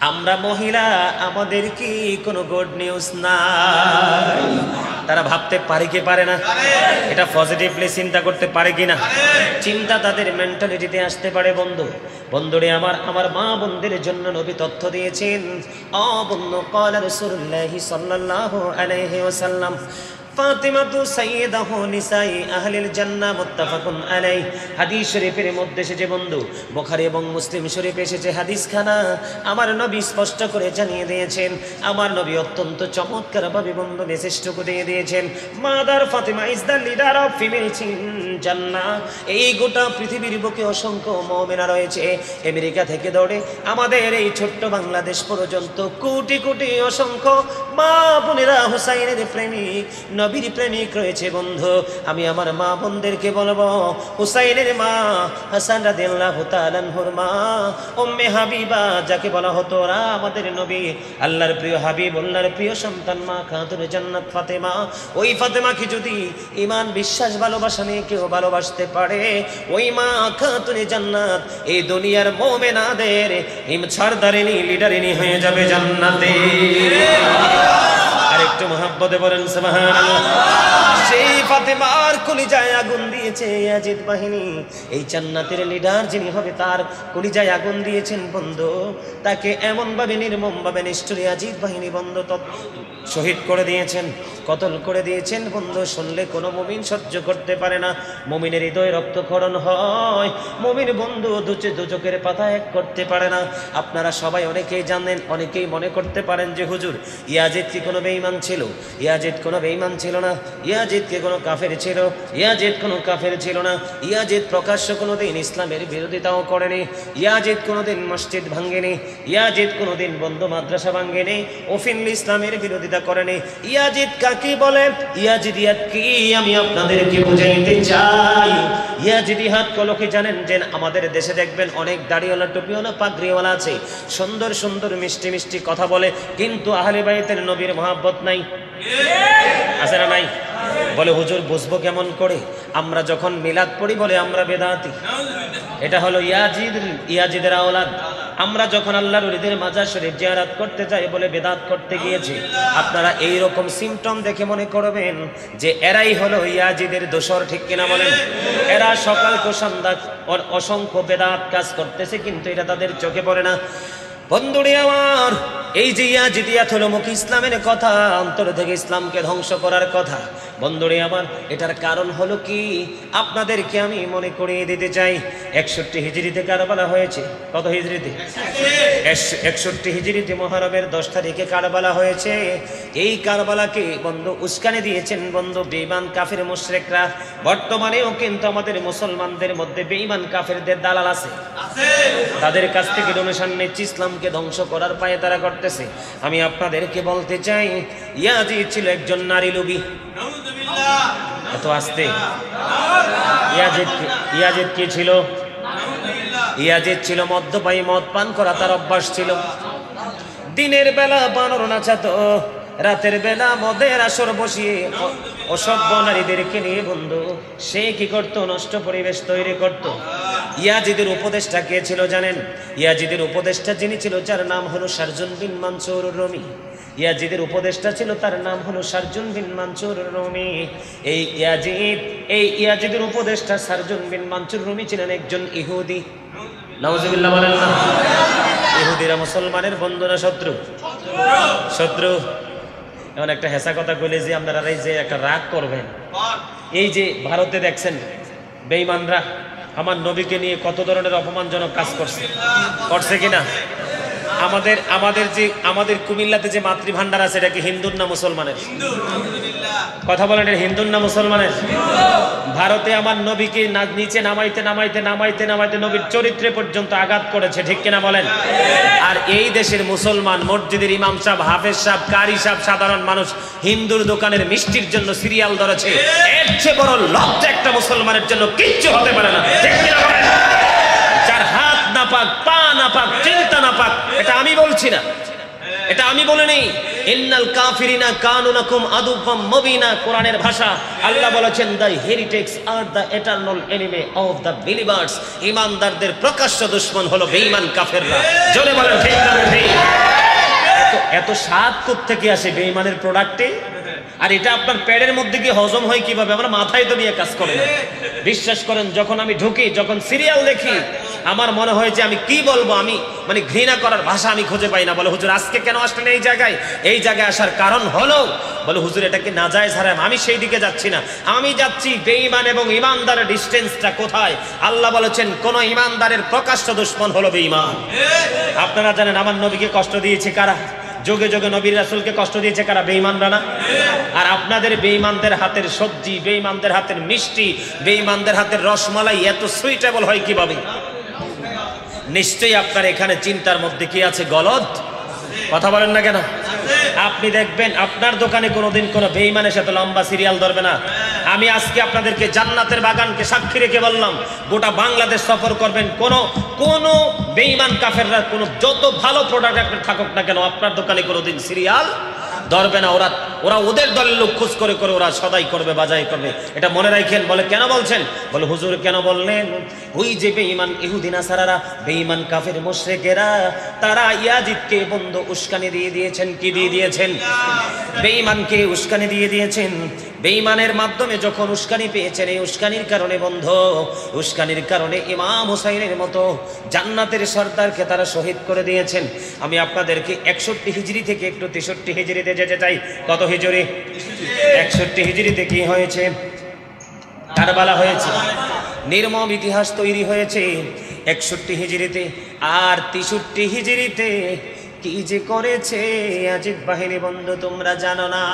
আমরা মহিলা, আমাদের কি কোনো গুড নিউজ নাই? তারা ভাবতে পারে কি পারে না? এটা পজিটিভলি চিন্তা করতে পারে কিনা? চিন্তা তাদের মেন্টালিটিতে আসতে পারে। বন্ধুরে আমার মা বোনদের জন্য নবী তথ্য দিয়েছেন। বন্ধু, ক্বালা রাসূলুল্লাহি সাল্লাল্লাহু আলাইহি ওয়াসাল্লাম, ফাতিমাতু সাইয়্যিদাতু নিসাই আহলিল জান্নাহ, মুত্তাফাকুন আলাইহি। হাদিস শরীফের মধ্যে এসেছে বন্ধু, বুখারী এবং মুসলিম শরীফে এসেছে হাদিসখানা। আমার নবী স্পষ্ট করে জানিয়ে দিয়েছেন, আমার নবী অত্যন্ত চমৎকারভাবে বন্ধু মেসেজটুকু দিয়ে দিয়েছেন। Mother Fatima is the leader of female জান্নাহ। এই গোটা পৃথিবীর বুকে অসংখ্য মুমিনা রয়েছে, আমেরিকা থেকে ধরে আমাদের এই ছোট্ট বাংলাদেশ পর্যন্ত কোটি কোটি অসংখ্য মা বোনেরা হুসাইনের প্রেমিক, নবীর প্রেমিক রয়েছে। বন্ধু, আমি আমার মা বোনদেরকে বলবো, হুসাইনের মা হাসান রাদিয়াল্লাহু তাআলা আনহুর মা উম্মে হাবিবা, যাকে বলা হতো আমাদের নবী আল্লাহর প্রিয় হাবিব, আল্লাহর প্রিয় সন্তান মা খাতুনে জান্নাত ফাতেমা। ওই ফাতেমাকে যদি ঈমান, বিশ্বাস, ভালোবাসা নিয়ে কেউ ভালোবাসতে পারে, ওই মা খাতুনে জান্নাত এই দুনিয়ার মুমিনাদের সরদারিনী, লিডারিনী হয়ে যাবে জান্নাতে। আরেকটু মহব্বতে বলেন সুবহানাল্লাহ। সেই ফাতেমার কলিজায় আগুন দিয়েছে ইয়াজিদ বাহিনী। এই জান্নাতের লিডার যিনি হবে, তার কলিজায় আগুন দিয়েছেন বন্ধু। তাকে এমন ভাবে নির্মম ভাবে নিষ্ঠুর ইয়াজিদ বাহিনী বন্ধু শহীদ করে দিয়েছেন, কতল করে দিয়েছেন বন্ধু। শুনলে কোনো মুমিন সহ্য করতে পারে না। মুমিনের হৃদয়ে রক্তক্ষরণ হয়, মুমিন বন্ধু দুচোখের পাতা এক করতে পারে না। আপনারা সবাই অনেকেই জানেন, অনেকেই মনে করতে পারেন যে হুজুর, ইয়াজিদ কি কোনো বেঈমান ছিল? ইয়াজিদ কোনো বেঈমান ছিল না। ইয়াজিদ কি কোনো কাফের ছিল? ইয়াজিদ কোনো কাফের ছিল না। ইয়াজিদ প্রকাশ্য কোনোদিন ইসলামের বিরোধিতাও করেনি। ইয়াজিদ কোনোদিন মসজিদ ভাঙ্গেনি। ইয়াজিদ কোনোদিন বন্ধু মাদ্রাসা ভাঙ্গেনি। ওফিনলি ইসলামের বিরোধিতা করেনি। ইয়াজিদ কাকে বলে? ইয়াজিদিয়াত কি আমি আপনাদেরকে বুঝাইতে চাই। ইয়াজিদিয়াত কলকে জানেন যে আমাদের দেশে দেখবেন অনেক দাড়িওয়ালা, টুপিওয়ালা, পাগড়িওয়ালা আছে, সুন্দর সুন্দর মিষ্টি মিষ্টি কথা বলে, কিন্তু আহলে বাইতের নবীর মহব্বত নাই। আছে না নাই? বলে হুজুর বুঝবো কেমন করে? আমরা যখন মিলাদ পড়ি বলে আমরা বেদাতি, এটা হলো ইয়াজিদের আওলাদ। আমরা যখন আল্লাহর ওলিদের মাজার শরীফ জিয়ারত করতে যাই বলে বেদাত করতে গিয়েছি। আপনারা এই রকম সিম্পটম দেখে মনে করবেন যে এরাই হলো ইয়াজিদের দোসর, ঠিক কিনা বলেন? এরা সকাল তো সন্ধ্যা অসংখ্য বেদাত কাজ করতেছে, কিন্তু এটা তাদের চোখে পড়ে না। বন্ধুরে আমার, এই যে ইয়াজিদিয়াত হলো মুখে ইসলামের কথা, অন্তর থেকে ইসলামকে ধ্বংস করার কথা। বন্ধুরে আমার, এটার কারণ হলো কি আপনাদেরকে আমি মনে করিয়ে দিতে চাই। 61 হিজরিতে কারবালা হয়েছে। কত হিজরিতে? 61 হিজরিতে মুহররমের 10 তারিখে কারবালা হয়েছে। এই কারবালাকে বন্ধু উস্কানি দিয়েছেন বন্ধু বেঈমান কাফের মুশরিকরা। বর্তমানেও কিন্তু আমাদের মুসলমানদের মধ্যে বেঈমান কাফেরদের দালাল আছে, তাদের কাছ থেকে ডোনেশন নিচ্ছে, ইসলামকে ধ্বংস করার পায়ে তারা করতেছে। আমি আপনাদেরকে বলতে চাই, ইয়াজিদ ছিল একজন নারী লোভী। এত আসতে, ইয়াজিদ কি ছিল? ইয়াজিদ ছিল মদ্যপায়ী, মদ পান করা তার অভ্যাস ছিল। দিনের বেলা বানর নাচাতো, রাতের বেলা মদের আসর বসিয়ে অসভ্য নারীদেরকে নিয়ে বন্ধু সে কি করতো, নষ্ট পরিবেশ তৈরি করত। ইয়াজিদের উপদেষ্টা কে ছিল জানেন? ইয়াজিদের উপদেষ্টা যিনি ছিল, যার নাম হলো শারজুন বিন মানসুর রুমি। ইয়াজিদের উপদেষ্টা ছিল, তার নাম হলো শারজুন বিন মানসুর রুমি। এই ইয়াজিদের উপদেষ্টা শারজুন বিন মানসুর রুমি ছিলেন একজন ইহুদি। নাউজুবিল্লাহ বলেন না। ইহুদিরা মুসলমানের বন্ধু না শত্রু? শত্রু। এমন একটা হেসা কথা কইলে যে আপনারা এই যে একটা রাগ করবেন। এই যে ভারতে দেখছেন বেঈমানরা আমার নবীকে নিয়ে কত ধরনের অপমানজনক কাজ করছে কিনা? আমাদের কুমিল্লাতে যে মাতৃভান্ডার আছে, এটা কি হিন্দুর না মুসলমানের? কথা বলেন, এটা হিন্দুর না মুসলমানের? ভারতে আমার নবীকে নিচে নামাইতে নবীর চরিত্রে পর্যন্ত আঘাত করেছে, ঠিক কিনা বলেন? আর এই দেশের মুসলমান মসজিদের ইমাম সাহেব, হাফেজ সাহেব, কারি সাহেব, সাধারণ মানুষ হিন্দুর দোকানের মিষ্টির জন্য সিরিয়াল ধরেছে। এর চেয়ে বড় লজ্জা একটা মুসলমানের জন্য কিচ্ছু হতে পারে না, ঠিক কিনা বলেন? যার হাত না পাক, পা না পাক, চিন্তা না পাক, এটা আমি বলছি না, এটা আমি বলিনি। ইন্নাল কাফিরিনা কানু লাকুম আদুওয়াম মুবিনা, কোরআনের ভাষা। আল্লাহ বলেছেন দ্য হেরিটেক্স আর the eternal enemy of the believers. ঈমানদারদের প্রকাশ্য দুশমন হলো বেঈমান কাফেররা। জোরে বলেন ঠিক না ঠিক? এত স্বাদ কোত্থেকে আসে বেঈমানের প্রোডাক্টে? আর এটা আপনার পেটের মধ্যে কি হজম হয় কিভাবে? আমরা মাথায় তো নিয়ে কাজ করে না। বিশ্বাস করেন, যখন আমি ঢুকি, যখন সিরিয়াল দেখি, আমার মনে হয় যে আমি কি বলবো, আমি মানে ঘৃণা করার ভাষা আমি খুঁজে পাই না। বলে হুজুর আজকে কেন আসলেন এই জায়গায়? এই জায়গায় আসার কারণ হলো, বলে হুজুর এটা কি নাজায়েজ হারাম? আমি সেই দিকে যাচ্ছি না, আমি যাচ্ছি বেঈমান এবং ঈমানদারের ডিসটেন্সটা কোথায়। আল্লাহ বলেছেন কোন ঈমানদারের প্রকাশ্য দুশমন হলো বেঈমান। আপনারা জানেন আমার নবীকে কষ্ট দিয়েছে কারা? যোগে যোগে নবীর রাসূলকে কষ্ট দিয়েছে কারা? বেঈমানরা না? আর আপনাদের বেঈমানদের হাতের সবজি, বেঈমানদের হাতের মিষ্টি, বেঈমানদের হাতের রসমালাই এত সুইটেবল হয় কিভাবে? নিশ্চয়ই আপনার এখানে চিন্তার মধ্যে কি আছে? গলদ। কথা বলেন না কেন? আপনি দেখবেন আপনার দোকানে কোনোদিন কোনো বেঈমানের সাথে লম্বা সিরিয়াল ধরবে না। আমি আজকে আপনাদেরকে জান্নাতের বাগানকে সাক্ষী রেখে বললাম, গোটা বাংলাদেশ সফর করবেন, কোনো বেঈমান কাফেররা কোনো যত ভালো প্রোডাক্ট আপনার থাকুক না কেন, আপনার দোকানে কোনোদিন সিরিয়াল ধরবে না। ওরা ওদের দলের লোক খোঁজ করে ওরা সদাই করবে, বাজাই করবে। এটা মনে রাখেন। বলে কেন বলছেন? বলে হুজুর কেন বললেন? ওই যে বেঈমান ইহুদি নাসারারা, বেঈমান কাফের মুশরিকেরা, তারা ইয়াজিদকে বন্ধু উস্কানি দিয়ে দিয়েছেন। কি দিয়ে দিয়েছেন? বেঈমানকে উস্কানি দিয়ে দিয়েছেন। বেঈমানের মাধ্যমে যখন উস্কানি পেয়েছেন, এই উস্কানির কারণে উস্কানির কারণে ইমাম হুসাইনের মতো জান্নাতের সর্দারকে তারা শহীদ করে দিয়েছেন। আমি আপনাদেরকে 61 হিজরি থেকে একটু 63 হিজরিতে যেতে চাই। কত হিজরি? 61 হিজরিতে কি হয়েছে? কারবালা হয়েছে, নির্মম ইতিহাস তৈরি হয়েছে 61 হিজরিতে। আর 63 হিজরিতে কি যে করেছে ইয়াজিদ বাহিনী, বন্ধু তোমরা জানো না।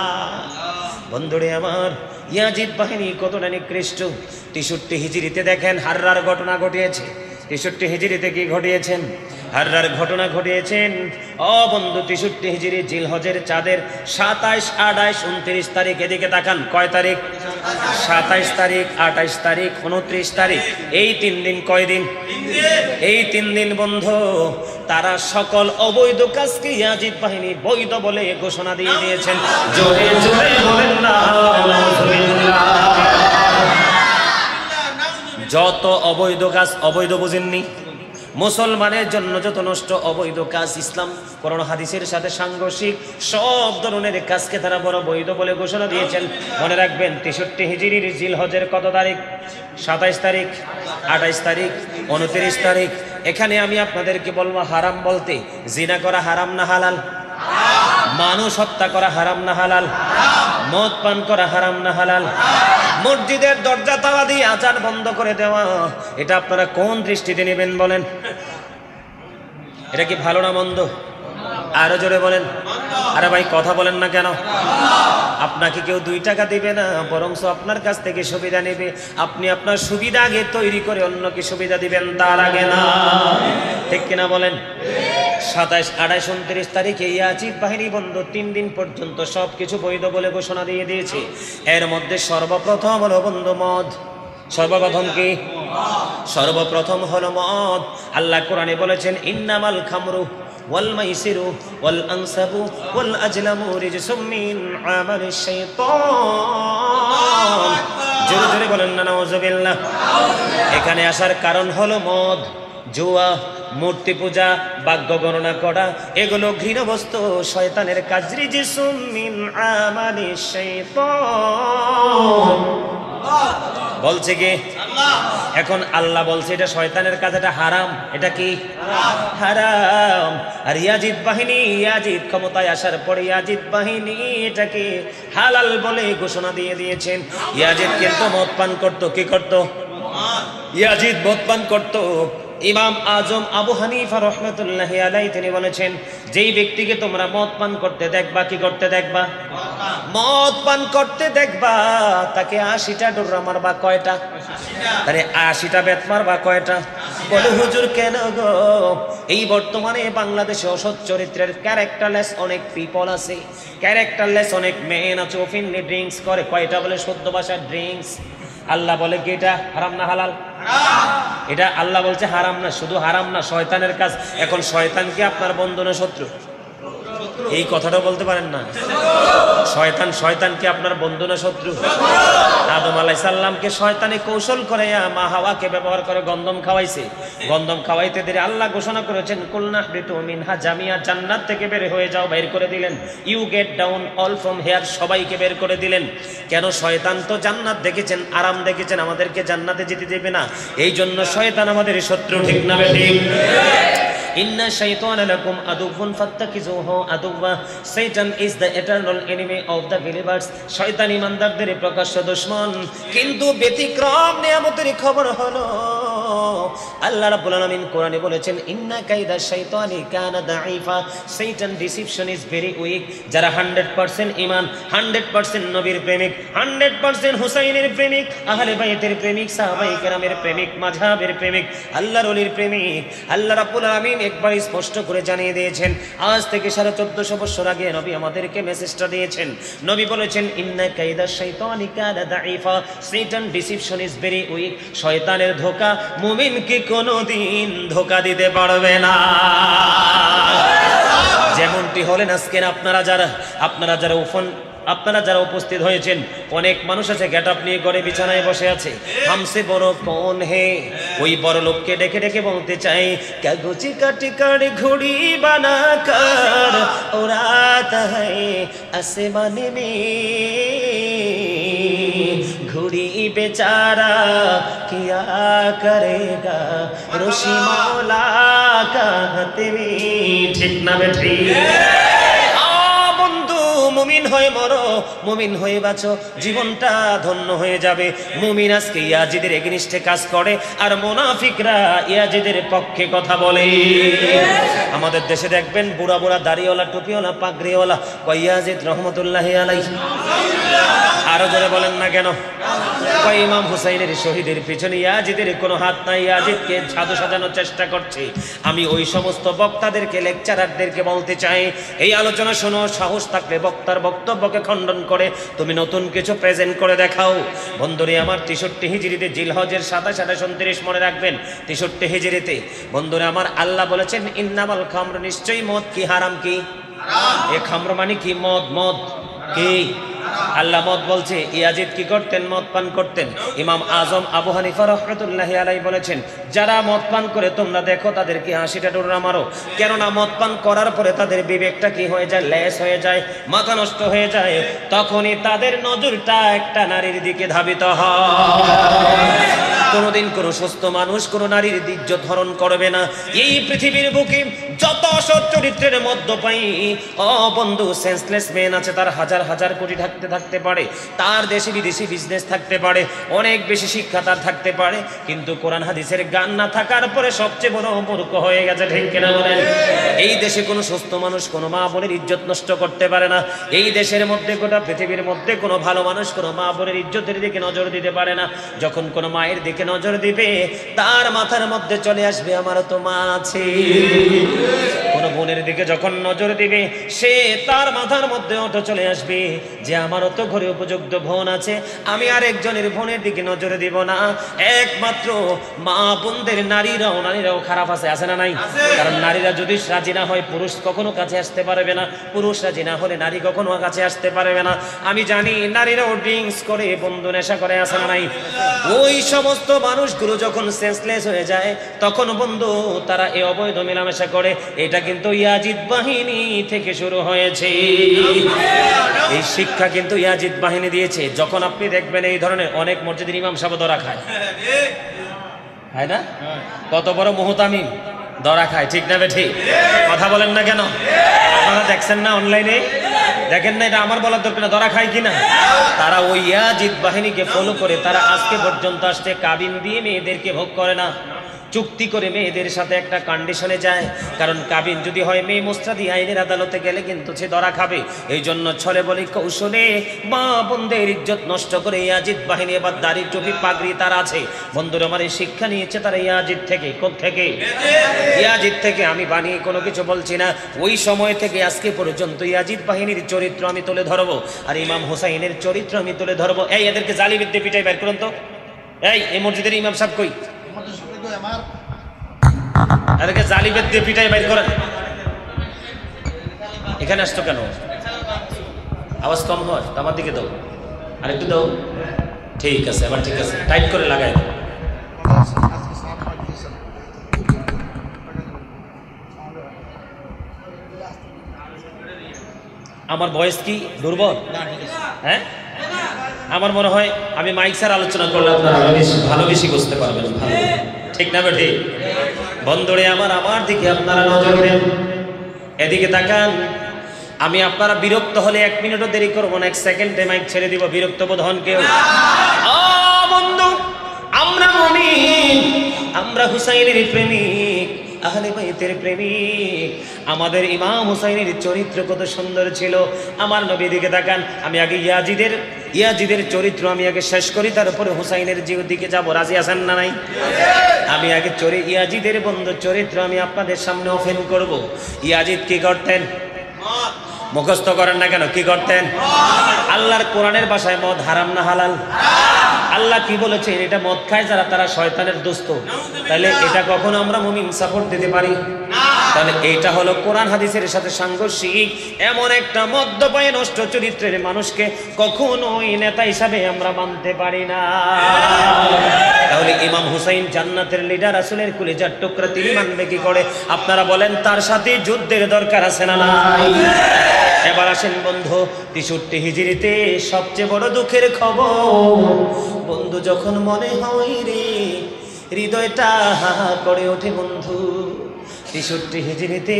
বন্ধুরে আমার, ইয়াজিদ বাহিনী কতটা নিকৃষ্ট। 63 হিজরিতে দেখেন হাররার ঘটনা ঘটিয়েছে। 63 হিজরিতে কি ঘটিয়েছেন? হাররার ঘটনা ঘটিয়েছেন। ও বন্ধু, 63 হিজরি জিলহজের চাঁদের 27, 28, 29 তারিখ, এদিকে তাকান। কয় তারিখ? 27 তারিখ, 28 তারিখ, 29 তারিখ। এই 3 দিন। কয় দিন? এই 3 দিন বন্ধু, তারা সকল অবৈধ কাজকে ইয়াজিদ বাহিনী বৈধ বলে ঘোষণা দিয়ে দিয়েছেন। জোরে জোরে বলেন না আলহামদুলিল্লাহ। যত অবৈধ কাজ, অবৈধ বুঝেননি? মুসলমানের জন্য যত নষ্ট অবৈধ কাজ, ইসলাম কোরআন হাদিসের সাথে সাংঘর্ষিক সব ধরনের কাজকে তারা বড় বৈধ বলে ঘোষণা দিয়েছেন। মনে রাখবেন 63 হিজরির জিলহজের কত তারিখ? 27 তারিখ, 28 তারিখ, 29 তারিখ। এখানে আমি আপনাদেরকে বলবো, হারাম বলতে জিনা করা হারাম না হালাল? মানুষ হত্যা করা হারাম না হালাল? মদ পান করা হারাম না হালাল? মসজিদের দরজা তালা দিয়ে আজান বন্ধ করে দেওয়া, এটা আপনারা কোন দৃষ্টিতে নেবেন বলেন? এটা কি ভালো না মন্দ? আরো জোরে বলেন। আরে ভাই কথা বলেন না কেন? আপনাকে কেউ 2 টাকা দিবে না, বরং আপনার কাছ থেকে সুবিধা নেবে। আপনি আপনার সুবিধা আগে তৈরি করে অন্যকে সুবিধা দিবেন, তার আগে না। ঠিক কিনা বলেন? 27, 28, 29 তারিখে ইয়াজিদ বাহিনী বন্ধু 3 দিন পর্যন্ত সবকিছু বৈধ বলে ঘোষণা দিয়ে দিয়েছে। এর মধ্যে সর্বপ্রথম হলো বন্ধু মদ। সর্বপ্রথম কি? সর্বপ্রথম হলো মদ। আল্লাহ কোরআনে বলেছেন ইন্নামাল খামরু ওয়াল মাইসিরু ওয়াল আনসাবু ওয়াল আজলামু রিজসুম মিন আমালিশ শাইতান। জোরে জোরে বলেন না নাউযুবিল্লাহ। এখানে আসার কারণ হলো মদ, জুয়া, মূর্তি পূজা, ভাগ্য গণনা করা, এগুলো ঘৃণা বস্তু, শয়তানের কাজ। রিজসুম মিন আমালিশ শাইতান বলছে কি? এখন আল্লাহ বলছে এটা শয়তানের কাজ, এটা হারাম। এটা কি? হারাম। আর ইয়াজিদ বাহিনী, ইয়াজিদ ক্ষমতায় আসার পরে ইয়াজিদ বাহিনী এটাকে হালাল বলে ঘোষণা দিয়ে দিয়েছেন। ইয়াজিদ কিন্তু মদ পান করতো। কি করতো? ইয়াজিদ মদ পান করতো। ইমাম আজম আবু হানিফা রহমাতুল্লাহি আলাইহি তিনি বলেছেন, যেই ব্যক্তিকে তোমরা মদ পান করতে দেখবা, কি করতে দেখবা? মদ পান করতে দেখবা, তাকে 80টা ডোরা মারবা। কয়টা? তাহলে 80টা বেত মারবা। কয়টা? বলে হুজুর কেন গো? এই বর্তমানে বাংলাদেশে অসৎ চরিত্রের ক্যারেক্টারলেস অনেক পিপল আছে, ক্যারেক্টারলেস অনেক মেন আছে, ওপেনলি ড্রিঙ্কস করে। কয়টা? বলে শুদ্ধ ভাষার ড্রিঙ্কস। আল্লাহ বলে কি এটা হারাম না হালাল? এটা আল্লাহ বলছে হারাম না, শুধু হারাম না, শয়তানের কাজ। এখন শয়তান কি আপনার বন্ধু না শত্রু? এই কথাটা বলতে পারেন না? শয়তান কি আপনার বন্ধু না শত্রু? আদম আলাইহিস সালামকে শয়তানে কৌশল করে মা হাওয়াকে ব্যবহার করে গন্ধম খাওয়াইছে। গন্ধম খাওয়াইতে দেরি আল্লাহ ঘোষণা করেছেন কুলনা বিতু মিনহা জামিয়া, জান্নাত থেকে বের হয়ে যাও, বের করে দিলেন। You get down all from here, সবাইকে বের করে দিলেন। কেন? শয়তান তো জান্নাত দেখেছেন, আরাম দেখেছেন, আমাদেরকে জান্নাতে যেতে দেবে না। এই জন্য শয়তান আমাদের শত্রু। ঠিক না বেঠিক? ইন্না শাইতানা লাকুম আদুউন ফাত্তাকিজুহু আদুওয়া। Shaitan is the eternal enemy of the believers. শয়তান ইমানদারদের প্রকাশ্য দুশমন। কিন্তু ব্যতিক্রম নিয়ামতের খবর হলো আল্লাহ রাব্বুল আলামিন কোরআনে বলেছেন ইন্না কাইদা শাইতানি কানা দাঈফা। শয়তান ডিসিপশন ইজ ভেরি উইক। যারা 100% ঈমান, 100% নবীর প্রেমিক, 100% হুসাইনের প্রেমিক, আহলে বাইতের প্রেমিক, সাহাবায়ে কেরামের প্রেমিক, মাযহাবের প্রেমিক, আল্লাহর ওলির প্রেমিক, আল্লাহ রাব্বুল আলামিন একবার স্পষ্ট করে জানিয়ে দিয়েছেন। আজ থেকে 1450 বছর আগে নবী আমাদেরকে মেসেজটা দিয়েছেন। নবী বলেছেন ইন্না কাইদা শাইতানি কানা দাঈফা। শয়তান ডিসিপশন ইজ ভেরি উইক। শয়তানের ধোঁকা মুমিনকে কোনোদিন ধোঁকা দিতে পারবে না। যেমনটি হলেন আজকের আপনারা যারা উপস্থিত হয়েছেন, অনেক মানুষ আছে গেট আপ নিয়ে ঘরে বিছানায় বসে আছে। হামসে বড় কোন হে? ওই বড় লোককে ডেকে ডেকে বলতে চাই কাগজি কাটি কাটি ঘুড়ি বানা কর উড়াতা হ্যায় আসমানে মে। ঘুড়ি বেচারা কিয়া করেগা রশি মৌলা কা হাতে মে। ঠিক না বেঠি? মুমিন হয়ে মরো, মুমিন হয়ে বাঁচো, জীবনটা ধন্য হয়ে যাবে। মুমিন আজকে ইয়াজিদের এগেইনস্টে কাজ করে, আর মুনাফিকরা ইয়াজিদের পক্ষে কথা বলে। আমাদের দেশে দেখবেন বুড়া বুড়া দাড়িওয়ালা, টুপিওয়ালা, পাগড়িওয়ালা কয় ইয়াজিদ রহমতুল্লাহি আলাইহি। আরো জোরে বলেন না কেন? কয় ইমাম হুসাইনের শহীদের পিছনে ইয়াজিদের কোনো হাত নাই, ইয়াজিদকে সাধু সাজানোর চেষ্টা করছে। আমি ওই সমস্ত বক্তাদেরকে, লেকচারারদেরকে বলতে চাই, এই আলোচনা শোনো, সাহস থাকলে বক্তার বক্তব্যকে খণ্ডন করে তুমি নতুন কিছু প্রেজেন্ট করে দেখাও। বন্ধুরে আমার 63 হিজরিতে জিলহজের 27, 28, 29 মনে রাখবেন। 63 হিজরিতে বন্ধুরে আমার আল্লাহ বলেছেন ইন্নামাল খামর, নিশ্চয়ই মদ কি হারাম। কি? এ খামর মানে কি? মদ। মদ কি? আল্লাহ মদ বলছে। ইয়াজিদ কি করতেন? মদ পান করতেন। ইমাম আজম আবু হানিফা রাহমাতুল্লাহি আলাইহি বলেছেন যারা মদ পান করে তোমরা দেখো তাদেরকে 80টা ডোরা মারো। কেননা মদ পান করার পরে তাদের বিবেকটা কি হয়ে যায়? লেস হয়ে যায়, মাথা নষ্ট হয়ে যায়। তখনই তাদের নজরটা একটা নারীর দিকে ধাবিত হয়। কোনোদিন কোনো সুস্থ মানুষ কোনো নারীর ইজ্জত হরণ করবে না। এই পৃথিবীর বুকে যত অসৎ চরিত্রের মদ্যপায়ী বন্ধু সেন্সলেস মেন আছে, তার হাজার হাজার কোটি থাকতে পারে, তার দেশে বিদেশি বিজনেস থাকতে পারে, অনেক বেশি শিক্ষা তার থাকতে পারে, কিন্তু কোরআন হাদিসের জ্ঞান না থাকার পরে সবচেয়ে বড় মূর্খ হয়ে গেছে। ঠিক কিনা বলেন? এই দেশে কোনো সুস্থ মানুষ কোনো মা বোনের ইজ্জত নষ্ট করতে পারে না। এই দেশের মধ্যে, গোটা পৃথিবীর মধ্যে কোনো ভালো মানুষ কোনো মা বোনের ইজ্জতের দিকে নজর দিতে পারে না। যখন কোনো মায়ের দিকে নজর দিবে তার মাথার মধ্যে চলে আসবে আমার তো মা আছে। কোনো বোনের দিকে যখন নজর দিবে, সে তার মাথার মধ্যে অটো চলে আসবে যে আমারও তো ঘরে উপযুক্ত বোন আছে, আমি আর একজনের বোনের দিকে নজর দিব না। একমাত্র মা বোনদের নারীরাও খারাপ আছে না নাই? কারণ নারীরা যদি রাজি না হয় পুরুষ কখনো কাছে আসতে পারবে না, পুরুষ রাজি না হলে নারী কখনো কাছে আসতে পারবে না। আমি জানি নারীরাও ড্রিঙ্কস করে, বন্ধু নেশা করে, আছে না নাই? ওই সমস্ত মানুষগুলো যখন সেন্সলেস হয়ে যায় তখন বন্ধু তারা এই অবৈধ মেলামেশা করে। এটা কিন্তু ইয়াজিদ বাহিনী থেকে শুরু হয়েছে। এই শিক্ষা কিন্তু ইয়াজিদ বাহিনী দিয়েছে। যখন আপনি দেখবেন এই ধরনের অনেক মসজিদের ইমাম সাহেব ধরা খায় না, কত বড় মুহতামিম ধরা খায়, ঠিক না ঠিক? কথা বলেন না কেন? আপনারা দেখছেন না অনলাইনে, দেখেন না? এটা আমার বলার দরকার না, ধরা খায় কিনা? তারা ওই ইয়াজিদ বাহিনীকে ফলো করে তারা আজকে পর্যন্ত আসছে, কাবিন দিয়ে মেয়েদেরকে ভোগ করে না, চুক্তি করে মেয়েদের সাথে একটা কন্ডিশনে যায়। কারণ কাবিন যদি হয় মেয়ে মুস্তাদি আইনের আদালতে গেলে কিন্তু সে ধরা খাবে। এই জন্য ছলে বলি কৌশলে মা বোনদের ইজ্জত নষ্ট করে ইয়াজিদ বাহিনী এবার দাড়ি টুপি পাগড়ি তার আছে। বন্ধুরা আমার এই শিক্ষা নিয়েছে তারা ইয়াজিদ থেকে। কোথা থেকে? ইয়াজিদ থেকে। আমি বানিয়ে কোনো কিছু বলছি না। ওই সময় থেকে আজকে পর্যন্ত ইয়াজিদ বাহিনীর চরিত্র আমি তুলে ধরবো, আর ইমাম হুসাইনের চরিত্র আমি তুলে ধরবো। এই এদেরকে জালিবিদ্যে পিটাই বের করুন তো। এই মসজিদের ইমাম সাহেব কই? এদেরকে জালিবেদ দিয়ে পিটাই বাইর করেন। এখানে আসতো কেন? আওয়াজ কম হয়, আমার দিকে দাও, আরেকটু দাও। ঠিক আছে, আবার ঠিক আছে, টাইট করে লাগাই দাও। আমার ভয়েস কি দুর্বল? হ্যাঁ, আমার মনে হয় আমি মাইক স্যার আলোচনা করলে আপনারা ভালো বেশি বুঝতে পারবেন, ভালো, ঠিক না বেঠি? বন্ধুরে আমার দিকে আপনারা নজর দেন, এদিকে তাকান। আমি আপনারা বিরক্ত হলে 1 মিনিটও দেরি করবো না, 1 সেকেন্ডে মাইক ছেড়ে দিব। বিরক্ত বোধ হন কেউ? বন্ধু, আমরা মুমিন, আমরা হুসাইনের প্রেমিক, আহলে বাইতের প্রেমিক। আমাদের ইমাম হুসাইনের চরিত্র কত সুন্দর ছিল। আমার নবী দিকে তাকান। আমি আগে ইয়াজিদের চরিত্র আমি আগে শেষ করি, তারপরে হুসাইনের দিকে যাব। রাজি আছেন না নাই? আমি আগে ইয়াজিদের বন্ধু চরিত্র আমি আপনাদের সামনে ওপেন করব। ইয়াজিদ কি করতেন? মুখস্থ করেন না কেন? কি করতেন? আল্লাহর কোরআনের ভাষায় মদ হারাম না হালাল? আল্লাহ কি বলেছেন? এটা মদ খায় যারা তারা শয়তানের দোস্ত। তাহলে এটা কখনো আমরা মুমিন সাপোর্ট দিতে পারি না। তাহলে এটা হলো কোরআন হাদিসের সাথে সাংঘর্ষিক। এমন একটা মদ্যপায়ে নষ্ট চরিত্রের মানুষকে কখনোই নেতা হিসাবে আমরা মানতে পারি না। তাহলে ইমাম হুসাইন জান্নাতের লিডার, রাসূলের কলিজার টুকরা, তিনি মানবে কি করে? আপনারা বলেন, তার সাথে যুদ্ধের দরকার আছে না নাই? এবার আসেন বন্ধু, 63 হিজরিতে সবচেয়ে বড় দুঃখের খবর বন্ধু, যখন মনে হয় রে হৃদয়টা হাহা করে ওঠে বন্ধু। 63 হিজরিতে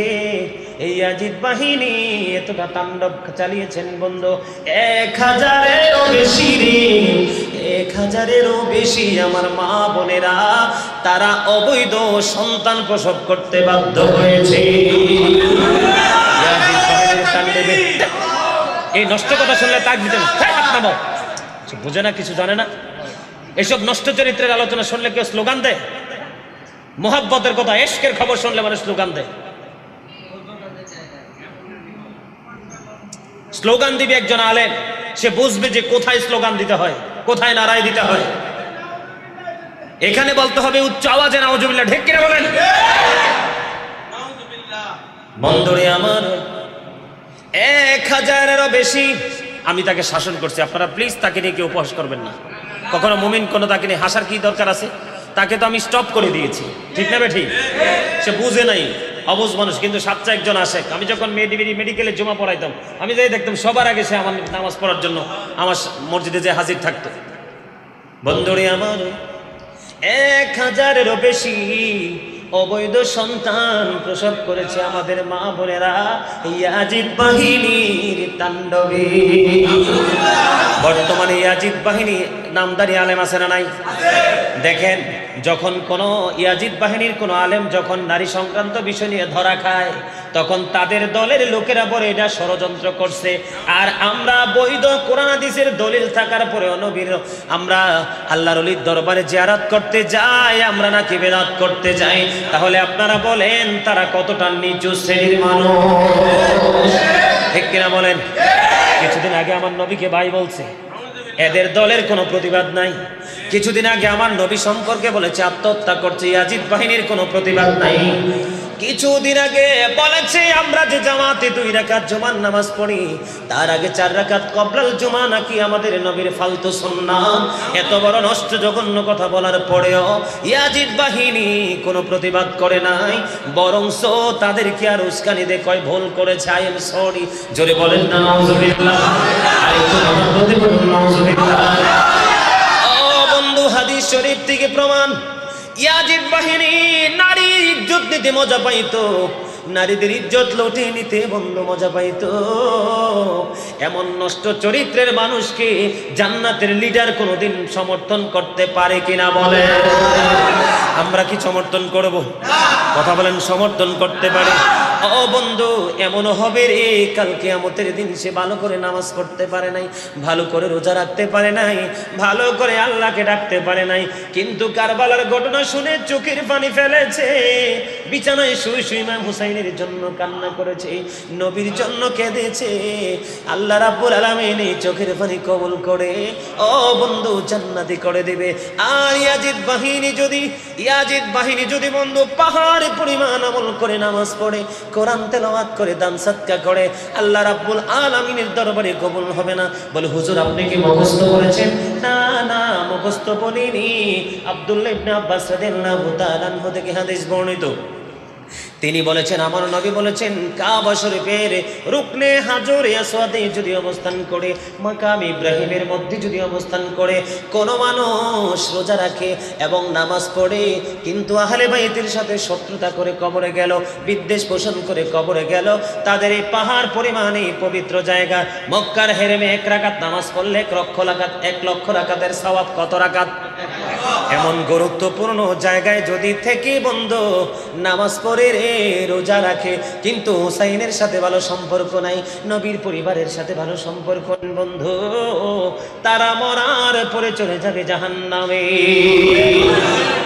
এই ইয়াজিদ বাহিনী এতটা তাণ্ডব চালিয়েছেন বন্ধু। 1000-এরও বেশি রে, 1000-এরও বেশি আমার মা বোনেরা তারা অবৈধ সন্তান প্রসব করতে বাধ্য হয়েছে। এই নষ্ট কথা শুনলে তাক দিতেন, বুঝে না, কিছু জানে না। এইসব নষ্ট চরিত্রের আলোচনা শুনলে কেউ স্লোগান দেয়? মোহাব্বতের কথা, ইশকের খবর শুনলে মানুষ স্লোগান দেয়। স্লোগান দিবে একজন আলেম, সে বুঝবে যে কোথায় স্লোগান দিতে হয়, কোথায় নারায় দিতে হয়। এখানে বলতে হবে উচ্চ আওয়াজে নাউজুবিল্লাহ, ঠিক কিনা বলেন? বন্ধুরে আমার, 1000-এরও বেশি আমি তাকে শাসন করছি। আপনারা প্লিজ তাকে নিয়ে কেউ উপহাস করবেন না। কখনো মুমিন কোনো তাকে নিয়ে হাসার কি দরকার আছে? তাকে তো আমি স্টপ করে দিয়েছি, ঠিক না ঠিক? সে বুঝে নাই, অবুঝ মানুষ। কিন্তু সাচ্চা একজন আসে। আমি যখন মেডিকেলে জমা পড়াইতাম, আমি যাই দেখতাম সবার আগে সে আমার নামাজ পড়ার জন্য আমার মসজিদে যে হাজির থাকতো। বন্ধুরে আমার, 1000-এরও বেশি অবৈধ সন্তান প্রসব করেছে আমাদের মা বোনেরা ইয়াজিদ বাহিনীর তাণ্ডবে। বর্তমানে ইয়াজিদ বাহিনী নামদারি আলেম আছে না নাই? দেখেন, যখন কোনো ইয়াজিদ বাহিনীর কোনো আলেম যখন নারী সংক্রান্ত বিষয় নিয়ে ধরা খায়, তখন তাদের দলের লোকেরা বলে এটা ষড়যন্ত্র করছে। আর আমরা বৈধ কোরআন হাদিসের দলিল থাকার পরেও নবীর আমরা আল্লাহর ওলির দরবারে জিয়ারত করতে যাই, আমরা নাকি বেদাত করতে যাই। তাহলে আপনারা বলেন তারা কতটা নিচু শ্রেণীর মানুষ, ঠিক কিনা বলেন? কিছুদিন আগে আমার নবীকে ভাই বলছে, এদের দলের কোনো প্রতিবাদ নাই। কিছুদিন আগে আমার নবী সম্পর্কে বলেছে আত্মহত্যা করছে, ইয়াজিদ বাহিনীর কোনো প্রতিবাদ নাই। কিছুদিন আগে বলেছে আমরা যে জামাতে 2 রাকাত জুমার নামাজ পড়ি, তার আগে 4 রাকাত কবলাল জুমা নাকি আমাদের নবীর ফালতু সুন্নাত। এত বড় নষ্ট জঘন্য কথা বলার পরেও ইয়াজিদ বাহিনী কোনো প্রতিবাদ করে নাই, বরংস তাদেরকে আর উস্কানি দিয়ে কয় ভুল করেছে, আই এম সরি। জোরে বলেন না নাউজুবিল্লাহ, আরেকটু বলতে বলুন নাউজুবিল্লাহ। ও বন্ধু, হাদিস শরীফ থেকে প্রমাণ, ইয়াজিদ বাহিনী নারীর ইজ্জত নিতে মজা পাইতো, নারীদের ইজ্জত লুটে নিতে বন্ধু মজা পাইতো। এমন নষ্ট চরিত্রের মানুষকে জান্নাতের লিডার কোনোদিন সমর্থন করতে পারে কিনা বলে? আমরা কি সমর্থন করব? কথা বলেন, সমর্থন করতে পারে? ও বন্ধু, এমনও হবে রে কাল কিয়ামতের দিন সে ভালো করে নামাজ পড়তে পারে নাই, ভালো করে রোজা রাখতে পারে নাই, ভালো করে আল্লাহকে ডাকতে পারে নাই, কিন্তু কারবালার ঘটনা শুনে চোখের পানি ফেলেছে, বিছানায় শুয়ে শুয়ে ইমাম হুসাইনের জন্য কান্না করেছে, নবীর জন্য কেঁদেছে। আল্লাহ রাব্বুল আলামিন এই চোখের পানি কবুল করে ও বন্ধু জান্নাতি করে দিবে। আর ইয়াজিদ বাহিনী যদি বন্ধু পাহাড় পরিমাণ আমল করে, নামাজ পড়ে, কোরআন তেলাওয়াত করে, দান সাদকা করে, আল্লাহ রাব্বুল আলামিনের দরবারে কবুল হবে না। বলে হুজুর আপনি কি মুখস্থ করেছেন? না না, মুখস্থ বলিনি। আব্দুল্লাহ ইবনে আব্বাস রাদিয়াল্লাহু তাআলা আনহু থেকে হাদিস বর্ণিত, তিনি বলেছেন আমার নবী বলেছেন কাবা শরীফের রুকনে হাজরে আসওয়াদে যদি অবস্থান করে, মাকাম ইব্রাহিমের মধ্যে যদি অবস্থান করে কোন মানুষ রোজা রাখে এবং নামাজ পড়ে, কিন্তু আহলে বাইতের সাথে শত্রুতা করে কবরে গেল, বিদ্বেষ পোষণ করে কবরে গেল, তাদের এই পাহাড় পরিমাণে পবিত্র জায়গা মক্কার হেরেমে 1 রাকাত নামাজ পড়লে 1 লক্ষ রাকাতের সওয়াব। কত রাকাত? এমন গুরুত্বপূর্ণ জায়গায় যদি থেকে বন্ধু নামাজ পড়ে রে, রোজা রাখে, কিন্তু হুসাইনের সাথে ভালো সম্পর্ক নাই, নবীর পরিবারের সাথে ভালো সম্পর্ক বন্ধু, তারা মরার পরে চলে যাবে জাহান্নামে।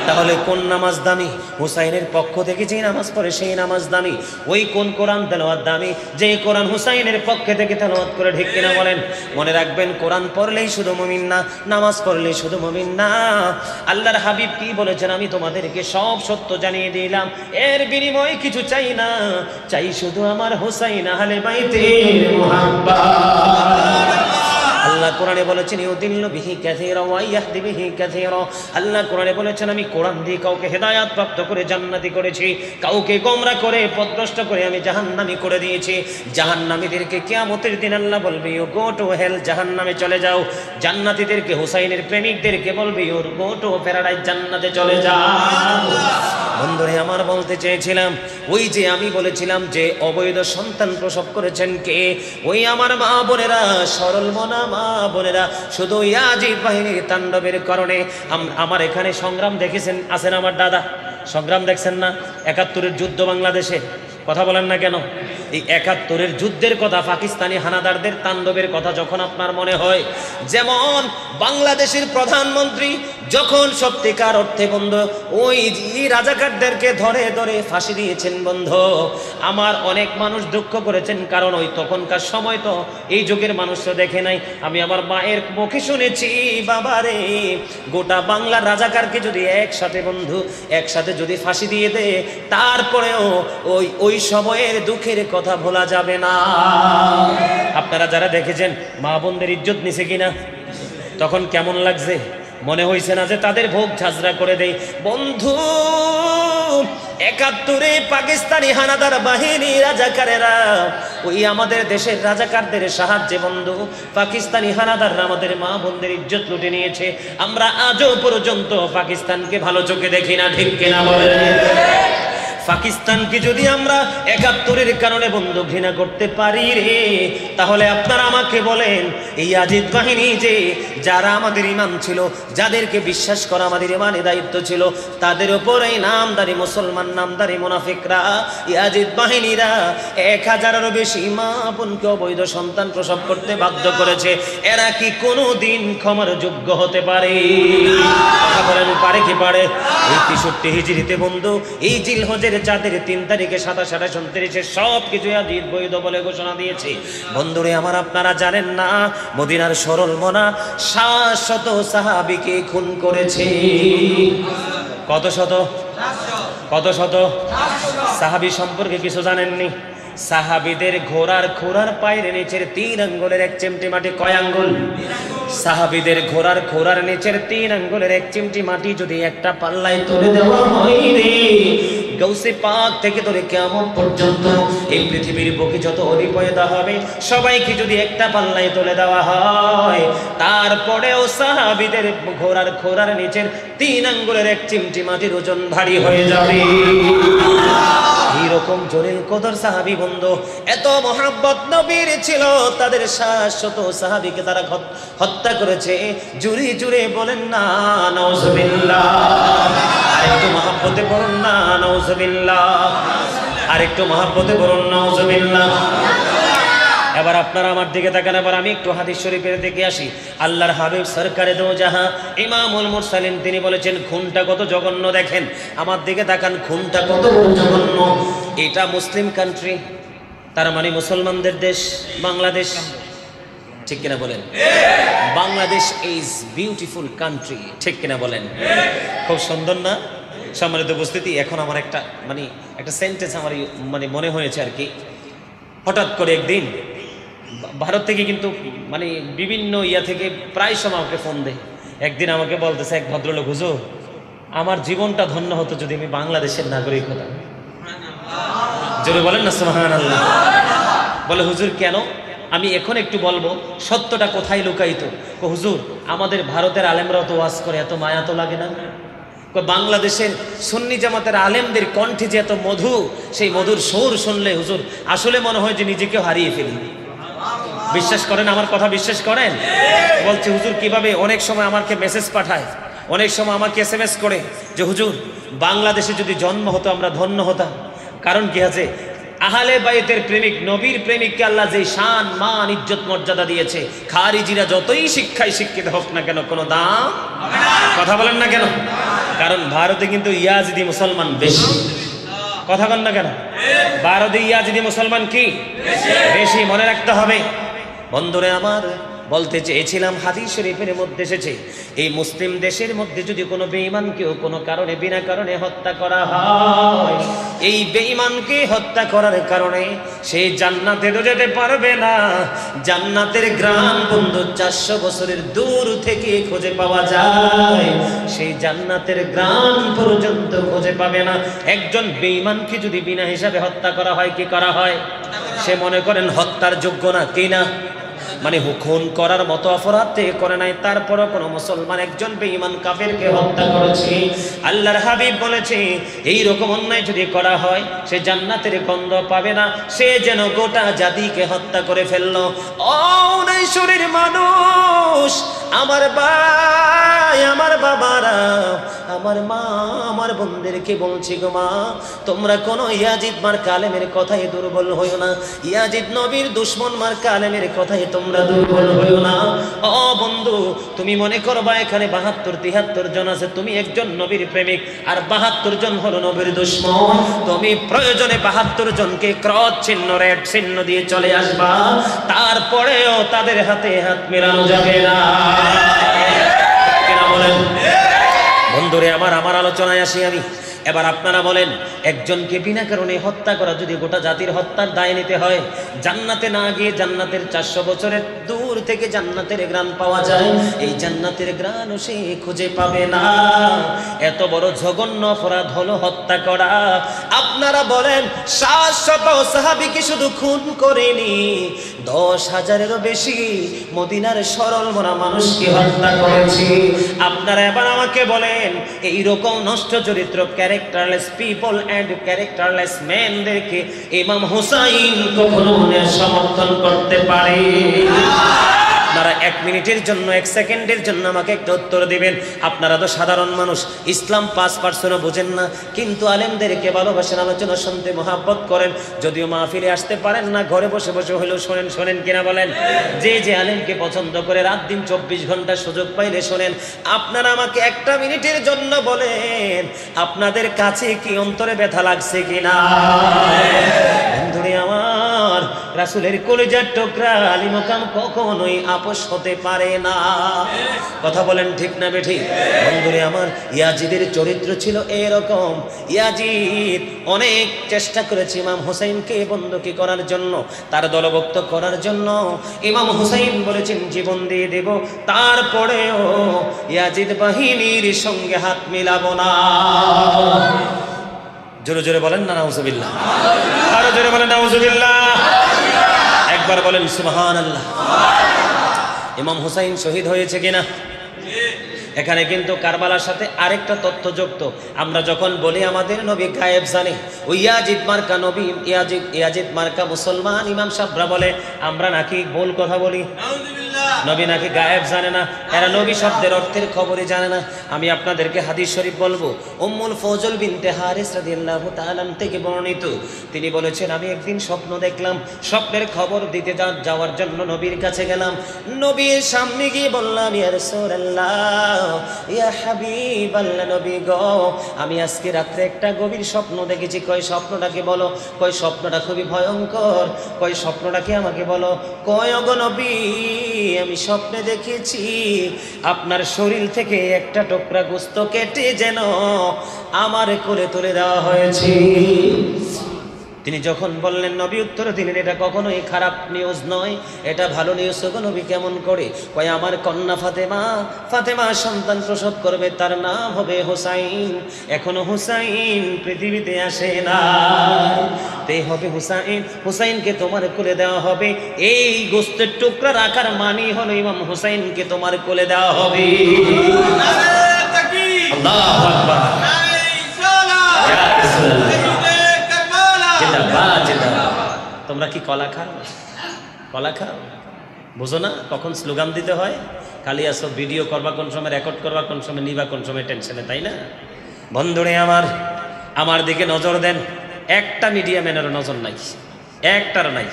তাহলে কোন নামাজ দামি? হুসাইনের পক্ষ থেকে যে নামাজ পড়ে সেই নামাজ দামি। ওই কোন কোরআন তেলাওয়াত দামি? যে কোরআন হুসাইনের পক্ষে থেকে তেলাওয়াত করে, ঠিক কিনা বলেন? মনে রাখবেন, কোরআন পড়লেই শুধু মুমিন না, নামাজ পড়লেই শুধু মুমিন না। আল্লাহর হাবিব কি বলেছেন? আমি তোমাদেরকে সব সত্য জানিয়ে দিলাম, এর বিনিময়ে কিছু চাই না, চাই শুধু আমার হুসাইন আহলে বাইতের মুহাব্বত। আল্লাহ কোরআনে বলেছেন ইউদিল্লু বিহি কাসীরা ওয়া ইয়াহদি বিহি কাসীরা। আল্লাহ কোরআনে বলেছেন আমি কোরআন দিয়ে কাউকে হেদায়েত প্রাপ্ত করে জান্নাতি করেছি, কাউকে গোমরাহ করে পথভ্রষ্ট করে আমি জাহান্নামী করে দিয়েছি। জাহান্নামীদেরকে কিয়ামতের দিন আল্লাহ বলবে ইউ গো টু হেল, জাহান্নামে চলে যাও। জান্নাতীদেরকে, হুসাইনের প্রেমিকদেরকে বলবে ইউ গো টু প্যারাডাইস, জান্নাতে চলে যাও। বন্ধুরে আমার, বলতে চেয়েছিলাম, ওই যে আমি বলেছিলাম যে অবৈধ সন্তান প্রসব করেছেন কে? ওই আমার মা বোনেরা, সরল মনা মা বোনেরা, শুধু ইয়াজিদ বাহিনীর তাণ্ডবের কারণে। আমার এখানে সংগ্রাম দেখেছেন, আছেন আমার দাদা, সংগ্রাম দেখছেন না? 71-এর যুদ্ধ বাংলাদেশে, কথা বলেন না কেন? এই 71-এর যুদ্ধের কথা, পাকিস্তানি হানাদারদের তাণ্ডবের কথা যখন আপনার মনে হয়, যেমন বাংলাদেশের প্রধানমন্ত্রী যখন সত্যিকার অর্থে বন্ধু ওই রাজাকারদেরকে ধরে ধরে ফাঁসি দিয়েছেন বন্ধু, আমার অনেক মানুষ দুঃখ করেছেন, কারণ ওই তখনকার সময় তো এই যুগের মানুষরা দেখে নাই। আমি আমার মায়ের মুখে শুনেছি, বাবারে, গোটা বাংলার রাজাকারকে যদি একসাথে যদি ফাঁসি দিয়ে দেয়, তারপরেও ওই সময়ের দুঃখের কথা ভোলা যাবে না। আপনারা যারা দেখেছেন মা বোনদের ইজ্জত নিছে কিনা, তখন কেমন লাগছে? মনে হয়েছে না যে তাদের ভোগ ঝাঁঝরা করে দেয়? বন্ধু, 71-এ পাকিস্তানি হানাদার বাহিনী রাজাকারেরা ওই আমাদের দেশের রাজাকারদের সাহায্যে বন্ধু পাকিস্তানি হানাদাররা আমাদের মা বোনদের ইজ্জত লুটে নিয়েছে। আমরা আজও পর্যন্ত পাকিস্তানকে ভালো চোখে দেখি না, ঠিক কিনা বলেন? পাকিস্তানকে যদি আমরা ৭১-এর কারণে বন্ধু ঘৃণা করতে পারি রে, তাহলে আপনারা আমাকে বলেন এই ইয়াজিদ বাহিনী যে যারা আমাদের ইমাম ছিল, যাদেরকে বিশ্বাস করা আমাদের ইমানের দায়িত্ব ছিল, তাদের উপর এই নামদারি মুসলমান নামদারি মুনাফিকরা ইয়াজিদ বাহিনীরা ১,০০০-এরও বেশি মা বোনকে অবৈধ সন্তান প্রসব করতে বাধ্য করেছে। এরা কি কোনোদিন ক্ষমার যোগ্য হতে পারে? কথা বলেন, পারে কি পারে? এই ৬৩ হিজরিতে বন্ধু এই জিলহজের চাঁদের ৩ তারিখে ২৭, ২৮, ২৯ সব কিছু ইয়াজিদ বৈধ বলে ঘোষণা দিয়েছে। বন্ধুরে আমার, আপনারা জানেন না মদিনার সরল মনা ৭০০ সাহাবীকে খুন করেছে। কত শত? কত শত? সাহাবী সম্পর্কে কিছু জানেননি? সাহাবীদের ঘোড়ার খোরার পায়ের নিচের ৩ আঙ্গুলের ১ চিমটি মাটি কয় আঙ্গুল? সাহাবীদের ঘোড়ার খোরার নিচের ৩ আঙ্গুলের ১ চিমটি মাটি যদি একটা পাল্লায় তুলে দেওয়া হয় রে, গৌসে পাক থেকে ধরে কিয়ামত পর্যন্ত এই পৃথিবীর বুকে যত অলি পয়দা হবে সবাইকে যদি একটা পাল্লায় তুলে দেওয়া হয়, তারপরেও সাহাবীদের ঘোড়ার খোরার নিচের ৩ আঙ্গুলের ১ চিমটি মাটির ওজন ভারী হয়ে যাবে। এইরকম জলিল কদর সাহাবী বন্ধু, এত মহাব্বত নবীর ছিল, তাদের ৭০০ সাহাবীকে তারা হত্যা করেছে। জুড়ে জুড়ে বলেন না নাউজুবিল্লাহ। আরেকটু মহাব্বতে বলুন না নাউজুবিল্লাহ। আরেকটু মহাব্বতে বলুন নাউজুবিল্লাহ। এবার আপনারা আমার দিকে তাকান। এবার আমি একটু হাদিস শরীফের দিকে আসি। আল্লাহর হাবিব সরকারে দো জাহা ইমামুল মুরসালিন তিনি বলেছেন খুনটা কত জঘন্য। দেখেন আমার দিকে তাকান, খুনটা কত জঘন্য। এটা মুসলিম কান্ট্রি, তার মানে মুসলমানদের দেশ বাংলাদেশ, ঠিক কিনা বলেন? বাংলাদেশ ইজ বিউটিফুল কান্ট্রি, ঠিক কিনা বলেন? খুব সুন্দর না? সম্মানিত উপস্থিতি, এখন আমার একটা সেন্টেন্স আমার মনে হয়েছে আর কি। হঠাৎ করে একদিন ভারত থেকে কিন্তু বিভিন্ন থেকে প্রায় সময় আমাকে ফোন দেয়। একদিন আমাকে বলতেছে এক ভদ্রলোক, হুজুর আমার জীবনটা ধন্য হতো যদি আমি বাংলাদেশের নাগরিক হতাম। জোরে বলেন না সুবহানাল্লাহ। বলে হুজুর কেন? আমি এখন একটু বলবো সত্যটা কোথায় লুকায়িত। হুজুর আমাদের ভারতের আলেমরাও তো ওয়াজ করে, এত মায়া তো লাগে না? বাংলাদেশের সুন্নি জামাতের আলেমদের কণ্ঠে যে এত মধু, সেই মধুর সুর শুনলে হুজুর আসলে মনে হয় যে নিজেকেও হারিয়ে ফেলি। বিশ্বাস করেন আমার কথা? বিশ্বাস করেন? বলছে হুজুর কিভাবে? অনেক সময় আমাকে মেসেজ পাঠায়, অনেক সময় আমাকে SMS করে যে হুজুর বাংলাদেশে যদি জন্ম হতো আমরা ধন্য হতাম। কারণ কি আছে? আহলে বাইতের প্রেমিক নবীর প্রেমিককে আল্লাহ যে শান মান ইজ্জত মর্যাদা দিয়েছে, খারিজিরা যতই শিক্ষায় শিক্ষিত হোক না কেন কোনো দাম। কথা বলেন না কেন? কারণ ভারতে কিন্তু ইয়াজিদি মুসলমান বেশি। কথা বলেন না কেন? ভারতে ইয়াজিদি মুসলমান কি বেশি, মনে রাখতে হবে। বন্ধুরে আমার, বলতে চেয়েছিলাম হাদিস শরীফের মধ্যে এসেছে এই মুসলিম দেশের মধ্যে যদি কোনো বেঈমানকেও কোনো কারণে বিনা কারণে হত্যা করা হয়, এই বেঈমানকে হত্যা করার কারণে সে জান্নাতে তো যেতে পারবে না। জান্নাতের গ্রাম বন্ধু ৪০০ বছরের দূর থেকে খুঁজে পাওয়া যায়, সেই জান্নাতের গ্রাম পর্যন্ত খুঁজে পাবে না। একজন বেঈমানকে যদি বিনা হিসাবে হত্যা করা হয়, কি করা হয়? সে মনে করেন হত্যার যোগ্য না, কি না? খুন করার মতো অপরাধ করে নাই, তারপরও কোন মুসলমান একজন বেঈমান কাফেরকে হত্যা করেছে। আল্লাহর হাবিব বলেছে এই রকম অন্যায় যদি করা হয় সে জান্নাতের গন্ধ পাবে না, সে যেন গোটা জাতিকে হত্যা করে ফেললো। ও শরীর মানুষ, আমার ভাই, আমার বাবারা, আমার মা, আমার বোনদেরকে বলছি গো মা, তোমরা কোন ইয়াজিদ মার্কা আলেমের কথায় দুর্বল হইও না। ইয়াজিদ নবীর দুশমন মার্কা আলেমের কথায় তোমরা দুর্বল হইও না। ও বন্ধু, তুমি মনে করবা এখানে ৭২-৭৩ জন আছে, তুমি একজন নবীর প্রেমিক আর ৭২ জন হলো নবীর দুশমন। তুমি প্রয়োজনে ৭২ জনকে ক্রস চিহ্ন রেড চিহ্ন দিয়ে চলে আসবা, তারপরেও তাদের হাতে হাত মেলানো যাবে না। কেন বলেন? বন্ধুরে আমার আলোচনায় আসি আমি। এবার আপনারা বলেন, একজনকে বিনা কারণে হত্যা করা যদি গোটা জাতির হত্যার দায় নিতে হয়, জান্নাতে না গিয়ে জান্নাতের ৪০০ বছরের দূর থেকে জান্নাতের ঘ্রাণ পাওয়া যায়, এই জান্নাতের ঘ্রাণ সে খুঁজে পাবে না। এত বড় জঘন্য অপরাধ হলো হত্যা করা। আপনারা বলেন 700 সাহাবী কি শুধু খুন করেনি, 10,000-এরও বেশি মদিনার সরল মনা মানুষকে হত্যা করেছে। আপনারা এবার আমাকে বলেন, এইরকম নষ্ট চরিত্র, ক্যারেক্টারলেস পিপল অ্যান্ড ক্যারেক্টারলেস ম্যানদেরকে ইমাম হুসাইন কখনো সমর্থন করতে পারে? আপনারা 1 মিনিটের জন্য 1 সেকেন্ডের জন্য আমাকে একটা উত্তর দিবেন। আপনারা তো সাধারণ মানুষ, ইসলাম 5% বোঝেন না, কিন্তু আলেমদেরকে ভালোবাসেন, আলোচনা শুনতে মহাব্বত করেন। যদিও মাহফিলে আসতে পারেন না, ঘরে বসে বসে হলেও শোনেন। শোনেন কিনা বলেন? যে যে আলেমকে পছন্দ করে রাত দিন 24 ঘন্টা সুযোগ পাইলে শোনেন। আপনারা আমাকে 1 মিনিটের জন্য বলেন, আপনাদের কাছে কি অন্তরে ব্যথা লাগছে কিনা? বন্ধুরে আমার, রাসূলের কলিজার টুকরা আলী মুকাম কখনোই আপোষ হতে পারে না। কথা বলেন ঠিক না বেঠিক? বন্ধুরে আমার, ইয়াজিদের চরিত্র ছিল এরকম। ইয়াজিদ অনেক চেষ্টা করেছে ইমাম হুসাইনকে বন্দী করার জন্য, তার দলভুক্ত করার জন্য। ইমাম হুসাইন বলেছেন জীবন দিয়ে দেব, তারপরেও ইয়াজিদ বাহিনীর সঙ্গে হাত মিলাবো না। জোরে জোরে বলেন না নাউজুবিল্লাহ। আরো জোরে বলেন নাউজুবিল্লাহ। একবার বলেন সুবহানাল্লাহ। ইমাম হুসাইন শহীদ হয়েছে কিনা? এখানে কিন্তু কারবালার সাথে আরেকটা তথ্য যুক্ত। আমরা যখন বলি আমাদের নবী গায়েব জানে, ওই ইয়াজিদ মার্কা নবী, ইয়াজিদ মার্কা মুসলমান ইমাম সাহেবরা বলে আমরা নাকি ভুল কথা বলি, নবী নাকি গায়েব জানে না, এরা নবী শব্দের অর্থের খবরই জানে না। আমি আপনাদেরকে হাদিস শরীফ বলবো। উম্মুল ফজল বিনতে হারিস রাদিয়াল্লাহু তাআলা থেকে বর্ণিত, তিনি বলেছেন আমি একদিন স্বপ্ন দেখলাম, স্বপ্নের খবর দিতে যাওয়ার জন্য নবীর কাছে গেলাম। নবীর সামনে গিয়ে বললাম ইয়া রাসূলুল্লাহ, ইয়া হাবিবাল্লাহ, নবী গো, আমি আজকে রাত্রে একটা গভীর স্বপ্ন দেখেছি। কয় স্বপ্নটাকে বলো? কয় স্বপ্নটা খুবই ভয়ঙ্কর। কয় স্বপ্নটা কি আমাকে বলো? কয় ওগো নবী, আমি স্বপ্নে দেখেছি আপনার শরীর থেকে একটা টুকরা গোশত কেটে যেন আমার কোলে তুলে দেওয়া হয়েছে। তিনি যখন বললেন, নবী উত্তর দিলেন এটা কখনোই খারাপ নিউজ নয়, এটা ভালো নিউজ। গো নবী কেমন করে? কয় আমার কন্যা ফাতেমা সন্তান প্রসব করবে, তার নাম হবে হুসাইন। এখনো হুসাইন পৃথিবীতে আসে না, তাই হবে হুসাইন, হুসাইনকে তোমার কোলে দেওয়া হবে। এই গোশতের টুকরা রাখার মানে হলো ইমাম হুসাইনকে তোমার কোলে দেওয়া হবে। আল্লাহু আকবার। তোমরা কি কলা খাও? কলা খাও? বুঝো না কখন স্লোগান দিতে হয়? খালি আসো ভিডিও করবা কোন সময়, রেকর্ড করবা কোন সময়, নিবা কোন সময়, টেনশনে, তাই না? বন্ধুরে আমার দিকে নজর দেন। একটা মিডিয়া ম্যানেরও নজর নাই, একটারও নাই।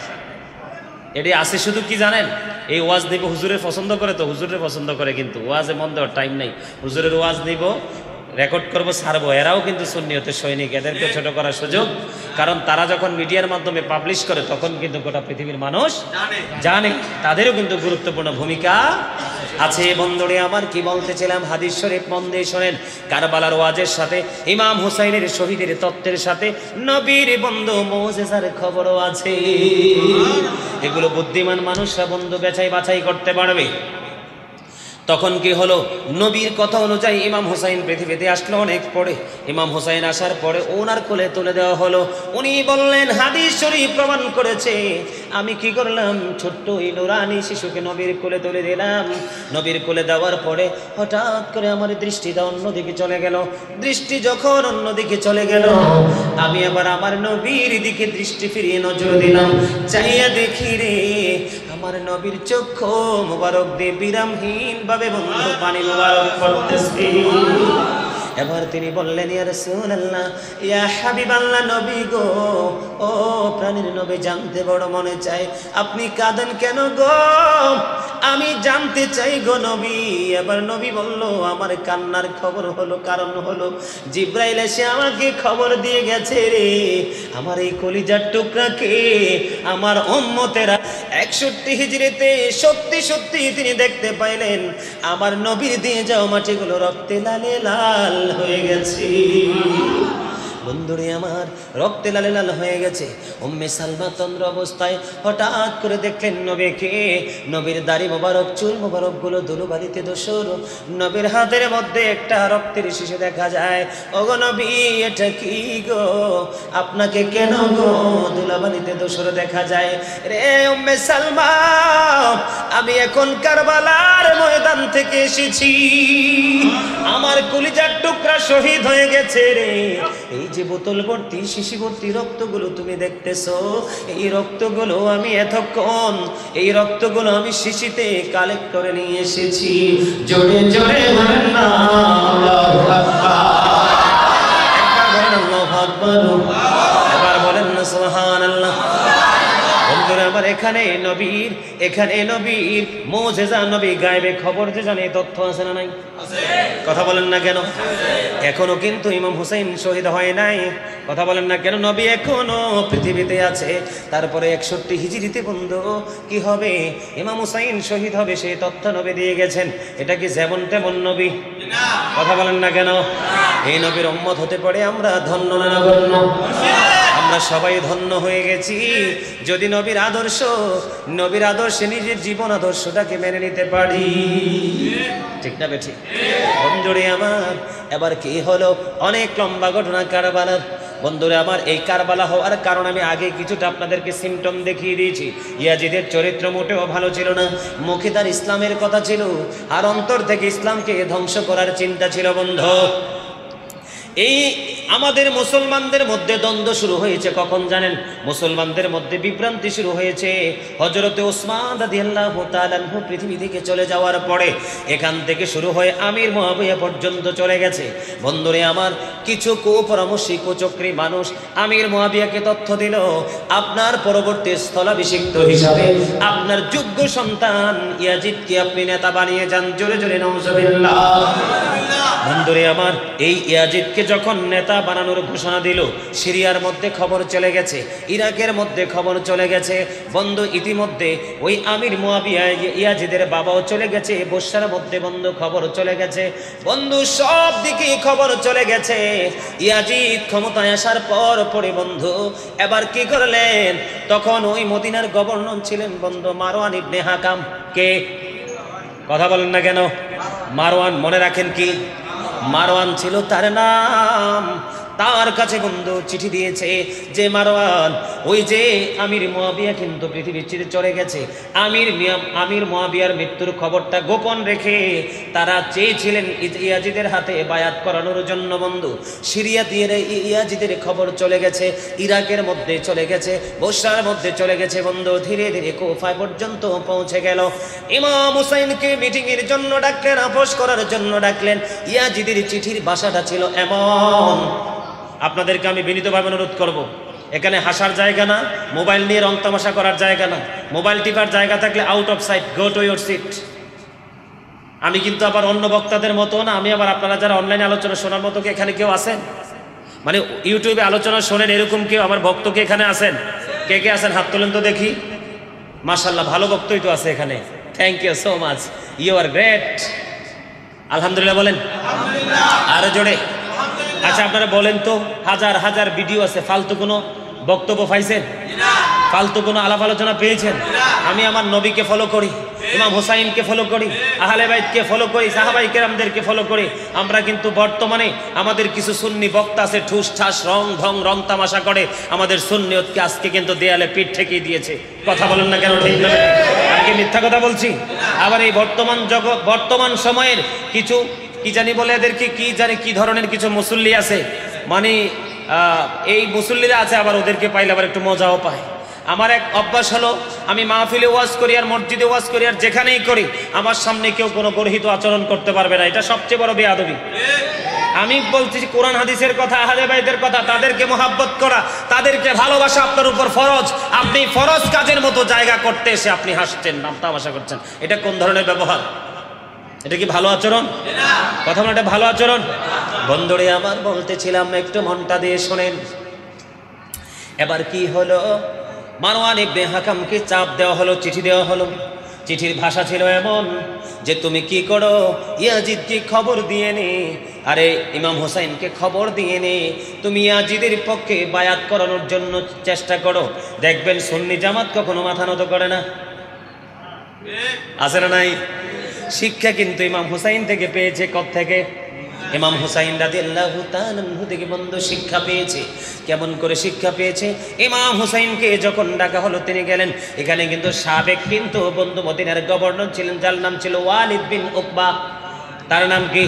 এটি আছে শুধু কি জানেন? এই ওয়াজ নিব, হুজুরের পছন্দ করে তো, হুজুরের পছন্দ করে, কিন্তু ওয়াজে মন দেওয়ার টাইম নাই। হুজুরের ওয়াজ নিব, রেকর্ড করবো, ছাড়বো। এরাও কিন্তু সুন্নিয়তের সৈনিক, এদেরকে ছোট করার সুযোগ। কারণ তারা যখন মিডিয়ার মাধ্যমে পাবলিশ করে তখন কিন্তু গোটা পৃথিবীর মানুষ জানে, তাদেরও কিন্তু গুরুত্বপূর্ণ ভূমিকা আছে। বন্ধুরে আমার, কি বলতেছিলাম? হাদিস শরীফ মন দিয়ে শোনেন। কারবালার ওয়াজের সাথে ইমাম হুসাইনের শহীদের তত্ত্বের সাথে নবীর বন্ধু মুজিজার খবরও আছে। এগুলো বুদ্ধিমান মানুষরা বন্ধু বাছাই করতে পারবে। তখন কি হলো? নবীর কথা অনুযায়ী ইমাম হুসাইন পৃথিবীতে আসলো অনেক পরে। ইমাম হুসাইন আসার পরে ওনার কোলে তুলে দেওয়া হলো। উনি বললেন, হাদিস শরীফ প্রমাণ করেছে, আমি কি করলাম? ছোট্ট এই নুরানি শিশুকে নবীর কোলে তুলে দিলাম। নবীর কোলে দেওয়ার পরে হঠাৎ করে আমার দৃষ্টিটা অন্যদিকে চলে গেল। দৃষ্টি যখন অন্যদিকে চলে গেল, আমি আবার আমার নবীর দিকে দৃষ্টি ফিরিয়ে নজর দিলাম। চাইয়া দেখি রে, আমার নবীর চক্ষু মুবারক দিয়ে বিরামহীন ভাবে বন্ধু পানি মুবারক পড়তেছে। এবার তিনি বললেন, ইয়া রাসূলুল্লাহ, ইয়া হাবিবাল্লাহ, নবী গো, ও প্রাণের নবী, জানতে বড় মনে চায়, আপনি কাঁদেন কেন গো? আমি জানতে চাই গো নবী। এবার নবী বলল, আমার কান্নার খবর হলো, কারণ হলো জিব্রাইল এসে আমাকে খবর দিয়ে গেছে রে, আমার এই কলিজার টুকরাকে আমার উম্মতেরা 61 হিজরিতে সত্যি তিনি দেখতে পাইলেন আমার নবীর দিয়ে যাও মাটিগুলো রক্তে লালে লাল হয়ে গেছে। বন্ধুরে আমার রক্তে লাল লাল হয়ে গেছে। উম্মে সালমা তন্দ্র অবস্থায় হঠাৎ করে দেখলেন নবীকে, নবীর দাড়ি মোবারক, চুল মোবারক গুলো ধুলোবালিতে ধূসর, নবীর হাতের মধ্যে একটা রক্তের শিশু দেখা যায়। ওগো নবী, এটা কি গো, আপনাকে কেন গো ধুলোবালিতে ধূসর দেখা যায়? রে উম্মে সালমা, আমি এখন কারবালার ময়দান থেকে এসেছি, আমার কলিজার টুকরা শহীদ হয়ে গেছে রে। এই যে বোতল ভর্তি, শিশি ভর্তি রক্তগুলো তুমি দেখতেছো, এই রক্তগুলো আমি এতক্ষণ, এই রক্তগুলো আমি শিশিতে কালেক্ট করে নিয়ে এসেছি। জোরে জোরে বলেন না আল্লাহু আকবার, একবার বলেন আল্লাহু আকবার, এবার বলেন না সুবহানাল্লাহ। বন্ধুরা আমার, এখানে নবীর মুজিজা, নবী গায়েবে খবর যে জানে, তথ্য আছে না নাই? কথা বলেন না কেন? এখনো কিন্তু ইমাম হুসাইন শহীদ হয় নাই। কথা বলেন না কেন? নবী এখনো পৃথিবীতে আছে। তারপরে 61 হিজরিতে বন্ধু কি হবে? ইমাম হুসাইন শহীদ হবে, সেই তথ্য নবী দিয়ে গেছেন। এটা কি যেমন তেমন নবী? কথা বলেন না কেন? এই নবীর উম্মত হতে পারে আমরা ধন্য না গণ্য? আমরা সবাই ধন্য হয়ে গেছি যদি নবীর আদর্শে নিজের জীবন আদর্শটাকে মেনে নিতে পারি। ঠিক না বেঠিক? বন্ধুরে আমার, এবার কি হলো? অনেক লম্বা ঘটনা কারবালার। বন্ধুরা আমার, এই কারবালা হওয়ার কারণ আমি আগে কিছুটা আপনাদেরকে সিমটম দেখিয়ে দিয়েছি। ইয়াজিদের চরিত্র মোটেও ভালো ছিল না। মুখে তার ইসলামের কথা ছিল, আর অন্তর থেকে ইসলামকে ধ্বংস করার চিন্তা ছিল। বন্ধু, এই আমাদের মুসলমানদের মধ্যে দ্বন্দ্ব শুরু হয়েছে কখন জানেন? মুসলমানদের মধ্যে বিভ্রান্তি শুরু হয়েছে হযরতে ওসমান রাদিয়াল্লাহু তাআলা আনহু পৃথিবী থেকে চলে যাওয়ার পরে। এখান থেকে শুরু হয়ে আমির মুআবিয়া পর্যন্ত চলে গেছে। বন্ধুরে আমার, কিছু কুপরামর্শী কুচক্রী মানুষ আমির মুআবিয়াকে তথ্য দিল, আপনার পরবর্তী স্থলাভিষিক্ত হিসাবে আপনার যোগ্য সন্তান ইয়াজিদকে আপনি নেতা বানিয়ে যান। জোরে জোরে নাউজুবিল্লাহ। বন্ধুরে আমার, এই ইয়াজিদকে যখন নেতা বানানোর ঘোষণা দিল, সিরিয়ার মধ্যে খবর চলে গেছে, ইরাকের মধ্যে খবর চলে গেছে। বন্ধু, ইতিমধ্যে ওই আমির মুআবিয়া ইয়াজিদের বাবাও চলে গেছে, বসরার মধ্যে বন্ধু খবর চলে গেছে। বন্ধু, সব দিকে খবর চলে গেছে। ইয়াজিদ ক্ষমতায় আসার পরে বন্ধু এবার কি করলেন? তখন ওই মদিনার গভর্নর ছিলেন বন্ধু মারওয়ান ইবনে হাকাম। কে? কথা বলেন না কেন? মারওয়ান, মনে রাখেন কি মারওয়ান ছিল তার নাম। তার কাছে বন্ধু চিঠি দিয়েছে যে মারওয়ান, ওই যে আমির মুআবিয়া কিন্তু পৃথিবী ছেড়ে চলে গেছে। আমির মুআবিয়ার মৃত্যুর খবরটা গোপন রেখে তারা চেয়েছিলেন ইয়াজিদের হাতে বায়াত করানোর জন্য। বন্ধু, সিরিয়া দিয়ে ইয়াজিদের খবর চলে গেছে, ইরাকের মধ্যে চলে গেছে, বসরার মধ্যে চলে গেছে। বন্ধু, ধীরে ধীরে কুফায় পর্যন্ত পৌঁছে গেল। ইমাম হুসাইনকে মিটিং এর জন্য ডাকলেন, আপোষ করার জন্য ডাকলেন। ইয়াজিদের চিঠির ভাষাটা ছিল এমন। আপনাদেরকে আমি বিনীতভাবে অনুরোধ করব, এখানে হাসার জায়গা না, মোবাইল নিয়ে রং তামাশা করার জায়গা না। মোবাইল টিপার জায়গা থাকলে out of sight, go to your seat. আমি কিন্তু আবার অন্য বক্তাদের মতো না, আমি আবার আপনারা যারা অনলাইনে আলোচনা শোনার মতো কি এখানে কেউ আছেন? মানে ইউটিউবে আলোচনা শোনেন এরকম কেউ আমার ভক্ত কি এখানে আছেন? কে কে আছেন হাত তোলেন তো দেখি। মাশাআল্লাহ, ভালো ভক্তই তো আছে এখানে। Thank you so much, you are great. আলহামদুলিল্লাহ বলেন, আরো জোরে। আচ্ছা, আপনারা বলেন তো, হাজার হাজার ভিডিও আছে, ফালতু কোনো বক্তব্য পাইছেন? ফালতু কোনো আলাপ আলোচনা পেয়েছেন? আমি আমার নবীকে ফলো করি, ইমাম হুসাইনকে ফলো করি, আহলে বাইতকে ফলো করি, সাহাবায়ে কেরামদেরকে ফলো করি। আমরা কিন্তু বর্তমানে আমাদের কিছু সুন্নি বক্তা আছে, ঠুস ঠাস রং তামাশা করে আমাদের সুন্নিয়তকে আজকে কিন্তু দেয়ালে পিঠ ঠেকিয়ে দিয়েছে। কথা বলেন না কেন? ঠিক না? আমি কি মিথ্যা কথা বলছি? আবার এই বর্তমান সময়ের কিছু কি জানি বলে এদেরকে কি ধরনের কিছু মুসল্লি আছে, মানে এই মুসল্লিরা আছে, আবার ওদেরকে পাইলে আবার একটু মজাও পায়। আমার এক অভ্যাস হলো, আমি মাহফিলে ওয়াজ করি আর মসজিদে ওয়াজ করি আর যেখানেই করি, আমার সামনে কেউ কোনো গর্হিত আচরণ করতে পারবে না। এটা সবচেয়ে বড় বেয়াদবি। আমি বলছি কোরআন হাদিসের কথা, আহলে বাইতের কথা, তাদেরকে মহাব্বত করা, তাদেরকে ভালোবাসা আপনার উপর ফরজ। আপনি ফরজ কাজের মতো জায়গা করতে এসে আপনি হাসছেন, নাম তামাশা করছেন, এটা কোন ধরনের ব্যবহার? এটা কি ভালো আচরণ? কথা বলে এটা ভালো আচরণ? বন্ধুরে আমার, বলতেছিলাম, একটু মনটা দিয়ে শোনেন। এবার কি হলো? মারওয়ান ইবনে হাকামকে চাপ দেওয়া হলো, চিঠি দেওয়া হলো। চিঠির ভাষা ছিল এমন যে তুমি কি করো, ইয়াজিদকে খবর দিয়ে নে, আরে ইমাম হুসাইনকে খবর দিয়ে নে, তুমি ইয়াজিদের পক্ষে বায়াত করানোর জন্য চেষ্টা করো। দেখবেন সুন্নি জামাত কখনো মাথা নত করে না, আছে না নাই? শিক্ষা কিন্তু ইমাম হুসাইন থেকে পেয়েছে। থেকে ইমাম হুসাইন রাদিয়াল্লাহু তাআলা আনহু থেকে বন্ধু শিক্ষা পেয়েছে। কেমন করে শিক্ষা পেয়েছে? ইমাম হুসাইনকে যখন ডাকা হলো তিনি গেলেন। এখানে কিন্তু সাবেক কিন্তু বন্ধু মদিনার গভর্নর ছিলেন, যার নাম ছিল ওয়ালিদ বিন উকবা। তার নাম কি?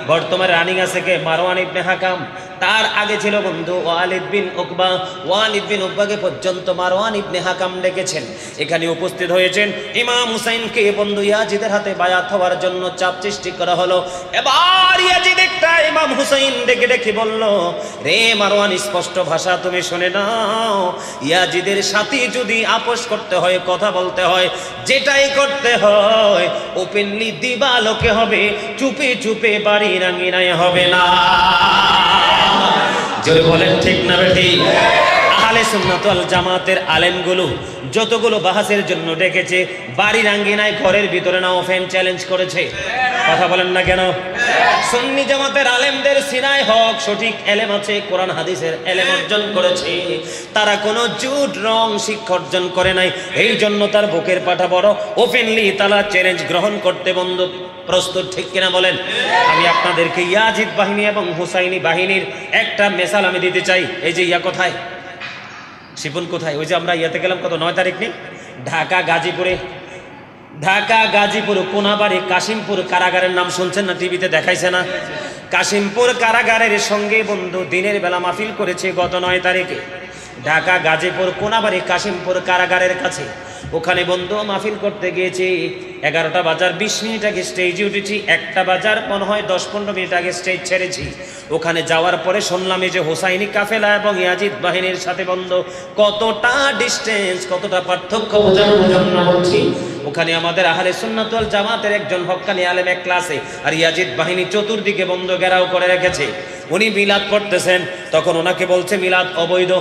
বর্তমানে রানিং আছে কে? মারওয়ান ইবনে হাকাম। তার আগে ছিল বন্ধু ওয়ালিদ বিন উকবা। ওয়ালিদ বিন উকবাকে পর্যন্ত মারওয়ান ইবনে হাকাম ডেকেছেন। এখানে উপস্থিত হয়েছেন ইমাম হুসাইনকে বন্ধু ইয়াজিদের হাতে বায়াত হওয়ার জন্য চাপ সৃষ্টি করা হলো। এবার ইয়াজিদ একটা ইমাম হুসাইন ডেকে ডেকে বলল, রে মারওয়ান, স্পষ্ট ভাষা তুমি শুনে নাও, ইয়াজিদের সাথে যদি আপোষ করতে হয়, কথা বলতে হয়, যেটাই করতে হয় ওপেনলি দিবালোকে হবে, চুপে চুপে বাড়ি রাঙ্গিনায় হবে না। জোরে বলেন ঠিক না বেঠি? আহলে সুন্নাত ওয়াল জামাতের আলেমগুলো যতগুলো বাহাসের জন্য ডেকেছে, বাড়ির আঙ্গিনায় ঘরের ভিতরে না ওপেন চ্যালেঞ্জ করেছে। কথা বলেন না কেন? সুন্নি জামাতের আলেমদের সিনায় হক সঠিক এলেম আছে, কোরআন হাদিসের এলেম অর্জন করেছে। তারা কোনো জুট রং শিক্ষা অর্জন করে নাই, এই জন্য তার বুকের পাটা বড়। ওপেনলি তারা চ্যালেঞ্জ গ্রহণ করতে বন্ধু প্রস্তুত, ঠিক কিনা বলেন? আমি আপনাদেরকে ইয়াজিদ বাহিনী এবং হুসাইনি বাহিনীর একটা মেসাল আমি দিতে চাই। এই যে ইয়া কোথায়, শিপন কোথায়? ওই যে আমরা ইয়াতে গেলাম কত 9 তারিখ নেই, ঢাকা গাজীপুরে, ঢাকা গাজীপুর কোনাবাড়ি কাশিমপুর কারাগারের নাম শুনছেন না? টিভিতে দেখাইছে না? কাশিমপুর কারাগারের সঙ্গে বন্ধু দিনের বেলা মাহফিল করেছে গত 9 তারিখে। ঢাকা গাজীপুর কোনাবাড়ি কাশিমপুর কারাগারের কাছে ওখানে বন্ধু মাহফিল করতে গিয়েছি। 11টা বাজার 20 মিনিট আগে স্টেজে উঠেছি, 1টা বাজার মনে হয় 10-15 মিনিট আগে স্টেজ ছেড়েছি। ওখানে যাওয়ার পরে শুনলাম এই যে হোসাইনি কাফেলা এবং ইয়াজিদ বাহিনীর সাথে বন্ধু কতটা ডিস্টেন্স, কতটা পার্থক্য বোঝানোর জন্য বলছি। ওখানে আমাদের আহলে সুন্নাত ওয়াল জামাতের একজন হক্কানি আলেম এক ক্লাসে, আর ইয়াজিদ বাহিনী চতুর্দিকে বন্ধ ঘেরাও করে রেখেছে। উনি মিলাদ পড়তেছেন, তখন ওনাকে বলছে মিলাদ অবৈধ।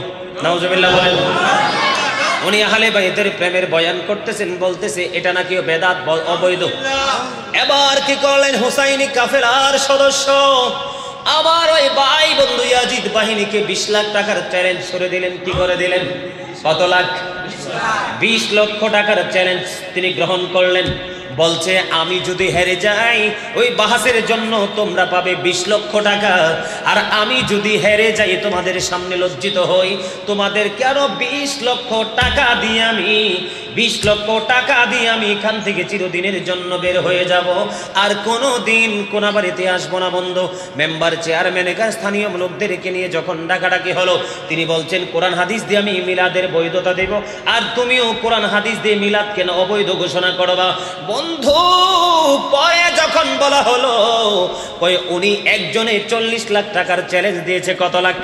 নাউজুবিল্লাহ বলেন। উনি আহলে বাইতের প্রেমের বয়ান করতেছেন, বলতেছে এটা নাকি বেদাত, অবৈধ। এবার কি করলেন হুসাইনি কাফেলার সদস্য আমার ওই ভাই বন্ধু ইয়াজিদ বাহিনীকে 20 লাখ টাকার চ্যালেঞ্জ করে দিলেন। কি করে দিলেন? কত লাখ? 20 লক্ষ টাকার চ্যালেঞ্জ তিনি গ্রহণ করলেন। বলছে আমি যদি হেরে যাই ওই বাহাসের জন্য তোমরা পাবে 20 লক্ষ টাকা, আর আমি যদি হেরে যাই তোমাদের সামনে লজ্জিত হই, তোমাদেরকে আরো 20 লক্ষ টাকা দিয়ে আমি 20 লক্ষ টাকা দিয়ে আমি এখান থেকে চিরদিনের জন্য বের হয়ে যাব, আর কোনো দিন কোনা বাড়িতে আসবো না। বন্ধু মেম্বার চেয়ারম্যান এখানে স্থানীয় লোকদেরকে নিয়ে যখন ডাকাডাকি হলো, তিনি বলছেন কোরআন হাদিস দিয়ে আমি মিলাদের বৈধতা দেব, আর তুমিও কোরআন হাদিস দিয়ে মিলাদ কেন অবৈধ ঘোষণা করবা? বন্ধু পরে যখন বলা হলো উনি একজনে 40 লাখ টাকার চ্যালেঞ্জ দিয়েছে। কত লাখ?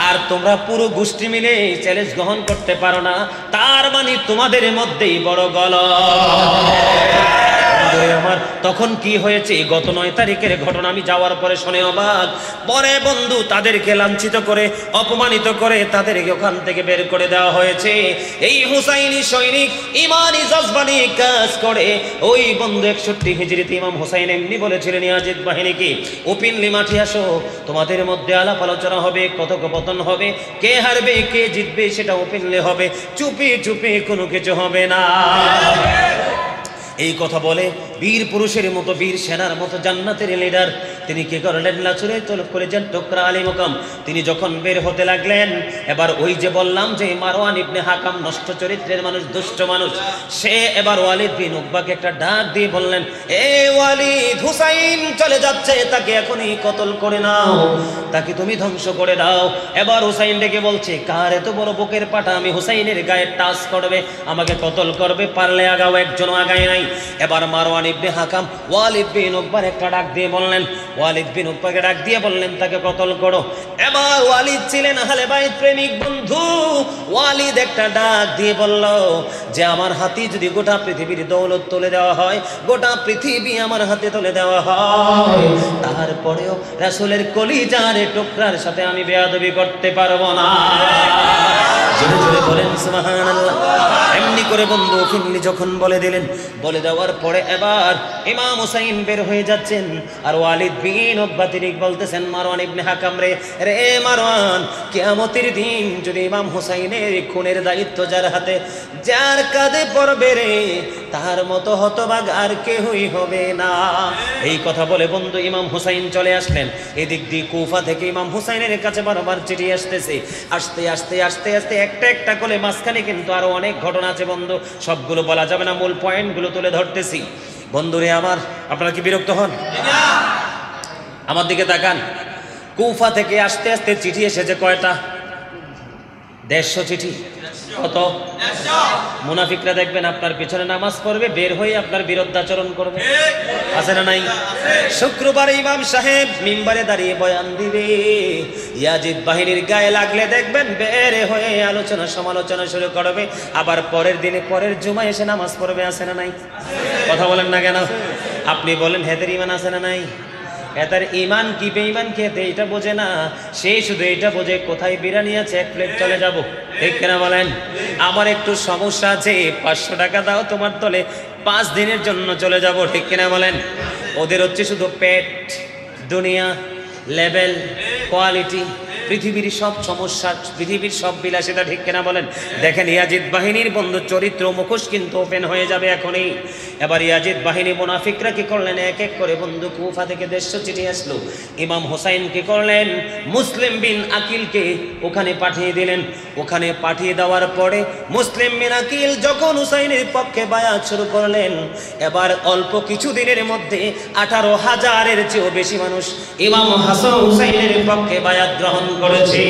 আর তোমরা পুরো গোষ্ঠী মিলে চ্যালেঞ্জ গ্রহণ করতে পারো না, তার মানে তোমাদের মধ্যেই বড় গলদ। আমার তখন কি হয়েছে গত 9 তারিখের ঘটনা আমি যাওয়ার পরে শুনে অবাক। পরে বন্ধু তাদেরকে লাঞ্ছিত করে অপমানিত করে তাদেরকে ওখান থেকে বের করে দেওয়া হয়েছে। এই হুসাইনি সৈনিক ইমানি জজবানি কাজ করে ওই বন্ধু 61 হিজরিতে ইমাম হুসাইন এমনি বলেছিলেন ইয়াজিদ বাহিনীকে, ওপেনলি মাঠে আসো, তোমাদের মধ্যে আলাপ আলোচনা হবে, কথোপকথন হবে, কে হারবে কে জিতবে সেটা ওপেনলি হবে, চুপে চুপে কোনো কিছু হবে না। এই কথা বলে বীর পুরুষের মতো, বীর সেনার মতো জান্নাতের লিডার তিনি কি করলেন? লাচুরে তলব করেছেন টুকরা আলী মুকাম। তিনি যখন বের হতে লাগলেন, এবার ওই যে বললাম যে মারওয়ান ইবনে হাকাম নষ্ট চরিত্রের মানুষ, দুষ্ট মানুষ, সে এবার ওয়ালিদ বিন উকবাকে একটা ডাক দিয়ে বললেন, এ ওয়ালিদ, হুসাইন চলে যাচ্ছে, তাকে এখনই কতল করে নাও, তাকে তুমি ধ্বংস করে দাও। এবার হুসাইন ডেকে বলছে, কার এত বড় বুকের পাটা আমি হুসাইনের গায়ে টাচ করবে, আমাকে কতল করবে, পারলে আগাও, একজনও আগায় নাই। এবার মারওয়ান ইবনে হাকাম ওয়ালিদ বিন উকবার একটা ডাক দিয়ে বললেন, ওয়ালিদ বিন উকবাকে ডাক দিয়ে বললেন তাকে কতল করো। এবার ওয়ালিদ ছিলেন আহলে বাইত প্রেমিক বন্ধু, ওয়ালিদ একটা ডাক দিয়ে বলল যে আমার হাতে যদি গোটা পৃথিবীর দৌলত তুলে দেওয়া হয়, গোটা পৃথিবী আমার হাতে তুলে দেওয়া হয়, তারপরেও রাসূলের কলিজার টুকরার সাথে আমি বেয়াদবি করতে পারবো না। জোরে জোরে বলেন সুবহানাল্লাহ। এমনি করে বন্ধু ফিনলি যখন বলে দিলেন, বলে দেওয়ার পরে এবার ইমাম হুসাইন বের হয়ে যাচ্ছেন, আর ওয়ালিদ বিন উকবা তিনি বলতেছেন মারওয়ান ইবনে হাকাম রে, রে মারওয়ান, কিয়ামতের দিন যদি ইমাম হুসাইনের খুনের দায়িত্ব যার হাতে, যার কাঁধে পড়বে রে, তার মতো হতভাগ আর কেউই হবে না। এই কথা বলে বন্ধু ইমাম হুসাইন চলে আসলেন। এদিক দিয়ে কুফা থেকে ইমাম হুসাইনের কাছে বারবার চিঠি আসতেছে, আস্তে আস্তে আস্তে আস্তে একটা একটা করে, মাঝখানে কিন্তু আরো অনেক ঘটনা আছে বন্ধু, সবগুলো বলা যাবে না, মূল পয়েন্টগুলো তুলে ধরতেছি। বন্ধুরে আমার, আপনারা কি বিরক্ত হন? আমার দিকে তাকান। কুফা থেকে আস্তে আস্তে চিঠি এসেছে কয়টা? 150 চিঠি। কত? মুনাফিকরা দেখবেন আপনার পিছনে নামাজ পড়বে, বের হয়ে আপনার বিরুদ্ধাচরণ করবে, আছে না নাই? শুক্রবার ইমাম সাহেব মিম্বারে দাঁড়িয়ে বয়ান দিবে, ইয়াজিদ বাহিনীর গায়ে লাগলে দেখবেন বের হয়ে আলোচনা সমালোচনা শুরু করবে, আবার পরের দিনে পরের জুমায় এসে নামাজ পড়বে, আছে না নাই? কথা বলেন না কেন? আপনি বলেন হেদের ইমান আছে না নাই? এটার ইমান কি বেঈমান কি এটা বোঝে না, সে শুধু এটা বোঝে কোথায় বিরিয়ানি আছে 1 প্লেট চলে যাব, ঠিক কিনা বলেন? আমার একটু সমস্যা আছে, 500 টাকা দাও, তোমার দলে 5 দিনের জন্য চলে যাব, ঠিক কিনা বলেন? ওদের হচ্ছে শুধু পেট, দুনিয়া, লেভেল, কোয়ালিটি, পৃথিবীর সব সমস্যা, পৃথিবীর সব বিলাসিতা, ঠিক কিনা বলেন? দেখেন ইয়াজিদ বাহিনীর বন্ধু চরিত্র মুখোশ কিন্তু ওপেন হয়ে যাবে এখনই। এবার ইয়াজিদ বাহিনী মুনাফিকরা কি করলেন, এক এক করে বন্ধু কুফা থেকে 150 চিঠি আসলো, ইমাম হুসাইন কি করলেন, মুসলিম বিন আকিলকে ওখানে পাঠিয়ে দিলেন। ওখানে পাঠিয়ে দেওয়ার পরে মুসলিম বিন আকিল যখন হুসাইনের পক্ষে বায়াত শুরু করলেন, এবার অল্প কিছু দিনের মধ্যে 18,000-এর চেয়েও বেশি মানুষ ইমাম হাসান হুসাইনের পক্ষে বায়াত গ্রহণ করেছে।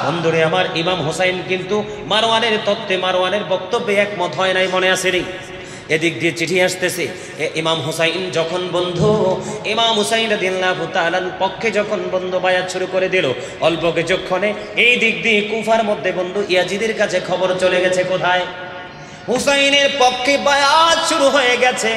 বন্ধুরে আমার, ইমাম হুসাইন কিন্তু মারওয়ানের তত্ত্বে, মারওয়ানের বক্তব্যে একমত হয় নাই, মনে আছে রে? এদিক দিয়ে চিঠি আসতেছে, ইমাম হুসাইন যখন বন্ধু, ইমাম হুসাইন রাদিয়াল্লাহু তাআলার পক্ষে যখন বন্ধু বায়াত শুরু করে দিল, অল্প কিছুক্ষণে এই দিক দিয়ে কুফার মধ্যে বন্ধু ইয়াজিদের কাছে খবর চলে গেছে, কোথায়? হুসাইনের পক্ষে বায়াত শুরু হয়ে গেছে।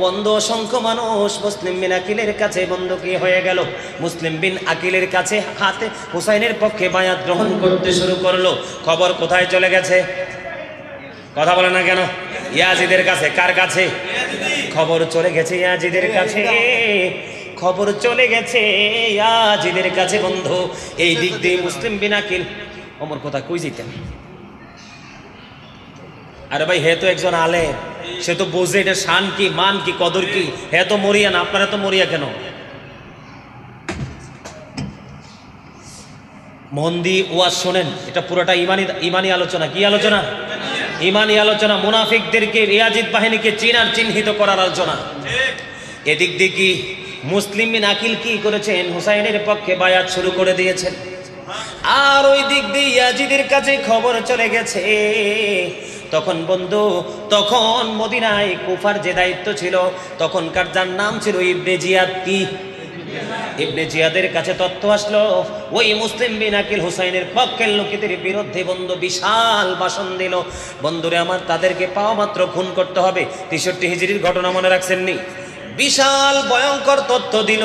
বন্ধু অসংখ্য মানুষ মুসলিম বিন আকিলের কাছে বন্ধু কি হয়ে গেল, মুসলিম বিন আকিলের কাছে হাতে হুসাইনের পক্ষে বায়াত গ্রহণ করতে শুরু করলো। খবর কোথায় চলে গেছে? কথা বলে না কেন? ইয়াজিদের কাছে। কার কাছে? খবর চলে গেছে ইয়াজিদের কাছে, খবর চলে গেছে ইয়াজিদের কাছে বন্ধু। এই দিক দিয়ে মুসলিম বিন আকিল, ওমর কথা কই যেতেন? আরে ভাই, হে তো একজন আলেম, সে তো বোঝে এটা শান কি, মান কি, কদর কি। হে তো মরিয়া না, আপনারা তো মরিয়া কেন? মন দিয়ে ওয়াজ শোনেন, এটা পুরোটা ইমানি আলোচনা। কি আলোচনা? ইমানি আলোচনা। মুনাফিকদেরকে, ইয়াজিদ বাহিনীকে চিনার, চিহ্নিত করার আলোচনা। এদিক দিয়ে কি মুসলিম বিন আকিল কি করেছেন, হুসাইনের পক্ষে বায়াত শুরু করে দিয়েছেন। আর ওই দিক দিয়ে ইয়াজিদের কাছে খবর চলে গেছে। তখন বন্ধু, তখন মদিনায় কুফার যে দায়িত্ব ছিল, তখনকার যার নাম ছিল ইবনে জিয়াদ, কি ইবনে জিয়াদের কাছে তথ্য আসলো, ওই মুসলিম বিন আকিল হুসাইনের পক্ষের লোকেদের বিরুদ্ধে বন্ধু বিশাল ভাষণ দিল। বন্ধুরে আমার, তাদেরকে পাওয়া মাত্র খুন করতে হবে। 63 হিজরির ঘটনা মনে রাখছেননি? বিশাল ভয়ঙ্কর তথ্য দিল।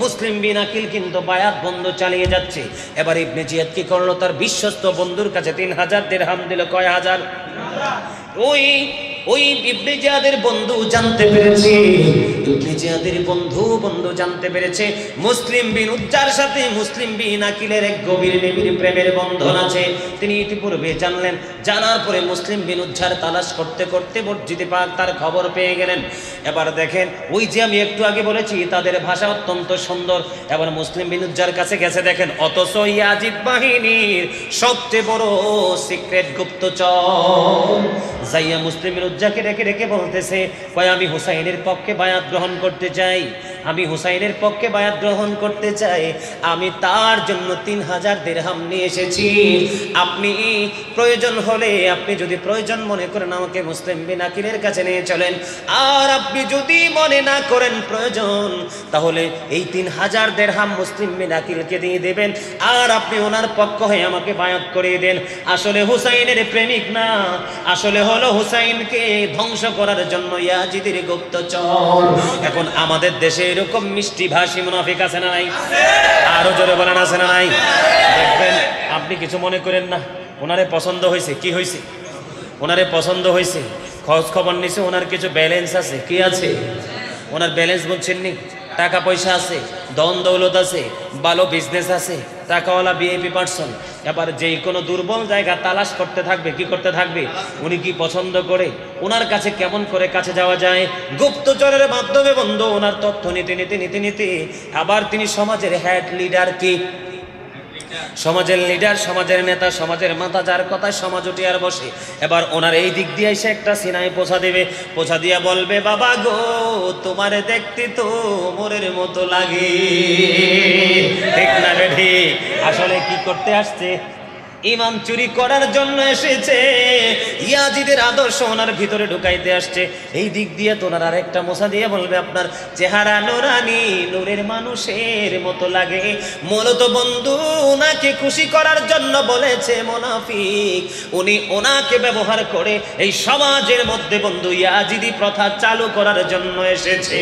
মুসলিম বিন আকিল কিন্তু বায়াত বন্ধ চালিয়ে যাচ্ছে। এবার ইবনে জিয়াদ কি করলো, তার বিশ্বস্ত বন্ধুর কাছে 3000 দিরহাম দিল। কয় হাজার? ওই ইবনে জিয়াদের বন্ধু জানতে পেরেছে, ইবনে জিয়াদের বন্ধু জানতে পেরেছে মুসলিম বিন উজ্জার সাথে মুসলিম বিন আকিলের এক গভীর নিবিড় প্রেমের বন্ধন আছে। তিনি ইতিপূর্বে জানলেন। জানার পরে মুসলিম বিন উজ্জার তালাশ করতে করতে মসজিদে পাক তার খবর পেয়ে গেলেন। এবার দেখেন, ওই যে আমি একটু আগে বলেছি তাদের ভাষা অত্যন্ত সুন্দর, এবার মুসলিম বিন উজ্জার কাছে গেছে। দেখেন, অথচ ইয়াজিদ বাহিনীর সবচেয়ে বড় সিক্রেট গুপ্তচর যাইয়া মুসলিম বিন উজ্জাকে রেখে রেখে বলতেছে, কয় আমি হুসাইনের পক্ষে বায়াত গ্রহণ করতে চাই, আমি হুসাইনের পক্ষে বায়াত গ্রহণ করতে চাই, আমি তার জন্য 3000 দিরহাম নিয়ে এসেছি। আপনি প্রয়োজন হলে, আপনি যদি প্রয়োজন মনে করেন আমাকে মুসলিম বিন আকিলের কাছে নিয়ে চলেন, আর আপনি যদি মনে না করেন প্রয়োজন, তাহলে এই 3000 দিরহাম মুসলিম বিন আকিলকে দিয়ে দেবেন, আর আপনি ওনার পক্ষ হয়ে আমাকে বায়াত করিয়ে দেন। আসলে হুসাইনের প্রেমিক না, আসলে হলো হুসাইনকে ধ্বংস করার জন্য ইয়াজিদের গুপ্তচর। এখন আমাদের দেশে এরকম মিষ্টি ভাষী মুনাফিক আছে না নাই? আরো জোরে বলেন, আছে না নাই? দেখবেন, আপনি কিছু মনে করেন না, ওনারে পছন্দ হয়েছে। কি হয়েছে? ওনারে পছন্দ হয়েছে, খোঁজ খবর নিছে, ওনার কিছু ব্যালেন্স আছে, কি আছে ওনার ব্যালেন্স বুঝছেন নি, টাকা পয়সা আছে, ধন দৌলত আছে, ভালো বিজনেস আছে, টাকাওয়ালা ভিআইপি পার্সন। এবার যেই কোনো দুর্বল জায়গা তালাশ করতে থাকবে, কি করতে থাকবে, উনি কি পছন্দ করে, ওনার কাছে কেমন করে কাছে যাওয়া যায়, গুপ্তচরের মাধ্যমে বন্ধু ওনার তথ্য নিতে নিতে নিতে নিতে আবার তিনি সমাজের হেড লিডার, কি সমাজের লিডার, সমাজের নেতা, সমাজের মাথা, যার কথায় সমাজ উঠে আর বসে। এবার ওনার এই দিক দিয়ে এসে একটা সিনায় পোছা দেবে, পোছা দিয়া বলবে, বাবা গো তোমারে দেখতে তো মোরের মতো লাগে। ঠিক না রে ঠিক? আসলে কি করতে আসছে, ইমান চুরি করার জন্য এসেছে, ইয়াজিদের আদর্শ ওনার ভিতরে ঢুকাইতে আসছে। এই দিক দিয়ে তোনার আরেকটা মোছা দিয়ে বলবে, আপনার চেহারা নুরানি, নূরের মানুষের মতো লাগে। মূলত বন্ধু ওনাকে খুশি করার জন্য বলেছে মুনাফিক, উনি ওনাকে ব্যবহার করে এই সমাজের মধ্যে বন্ধু ইয়াজিদি প্রথা চালু করার জন্য এসেছে।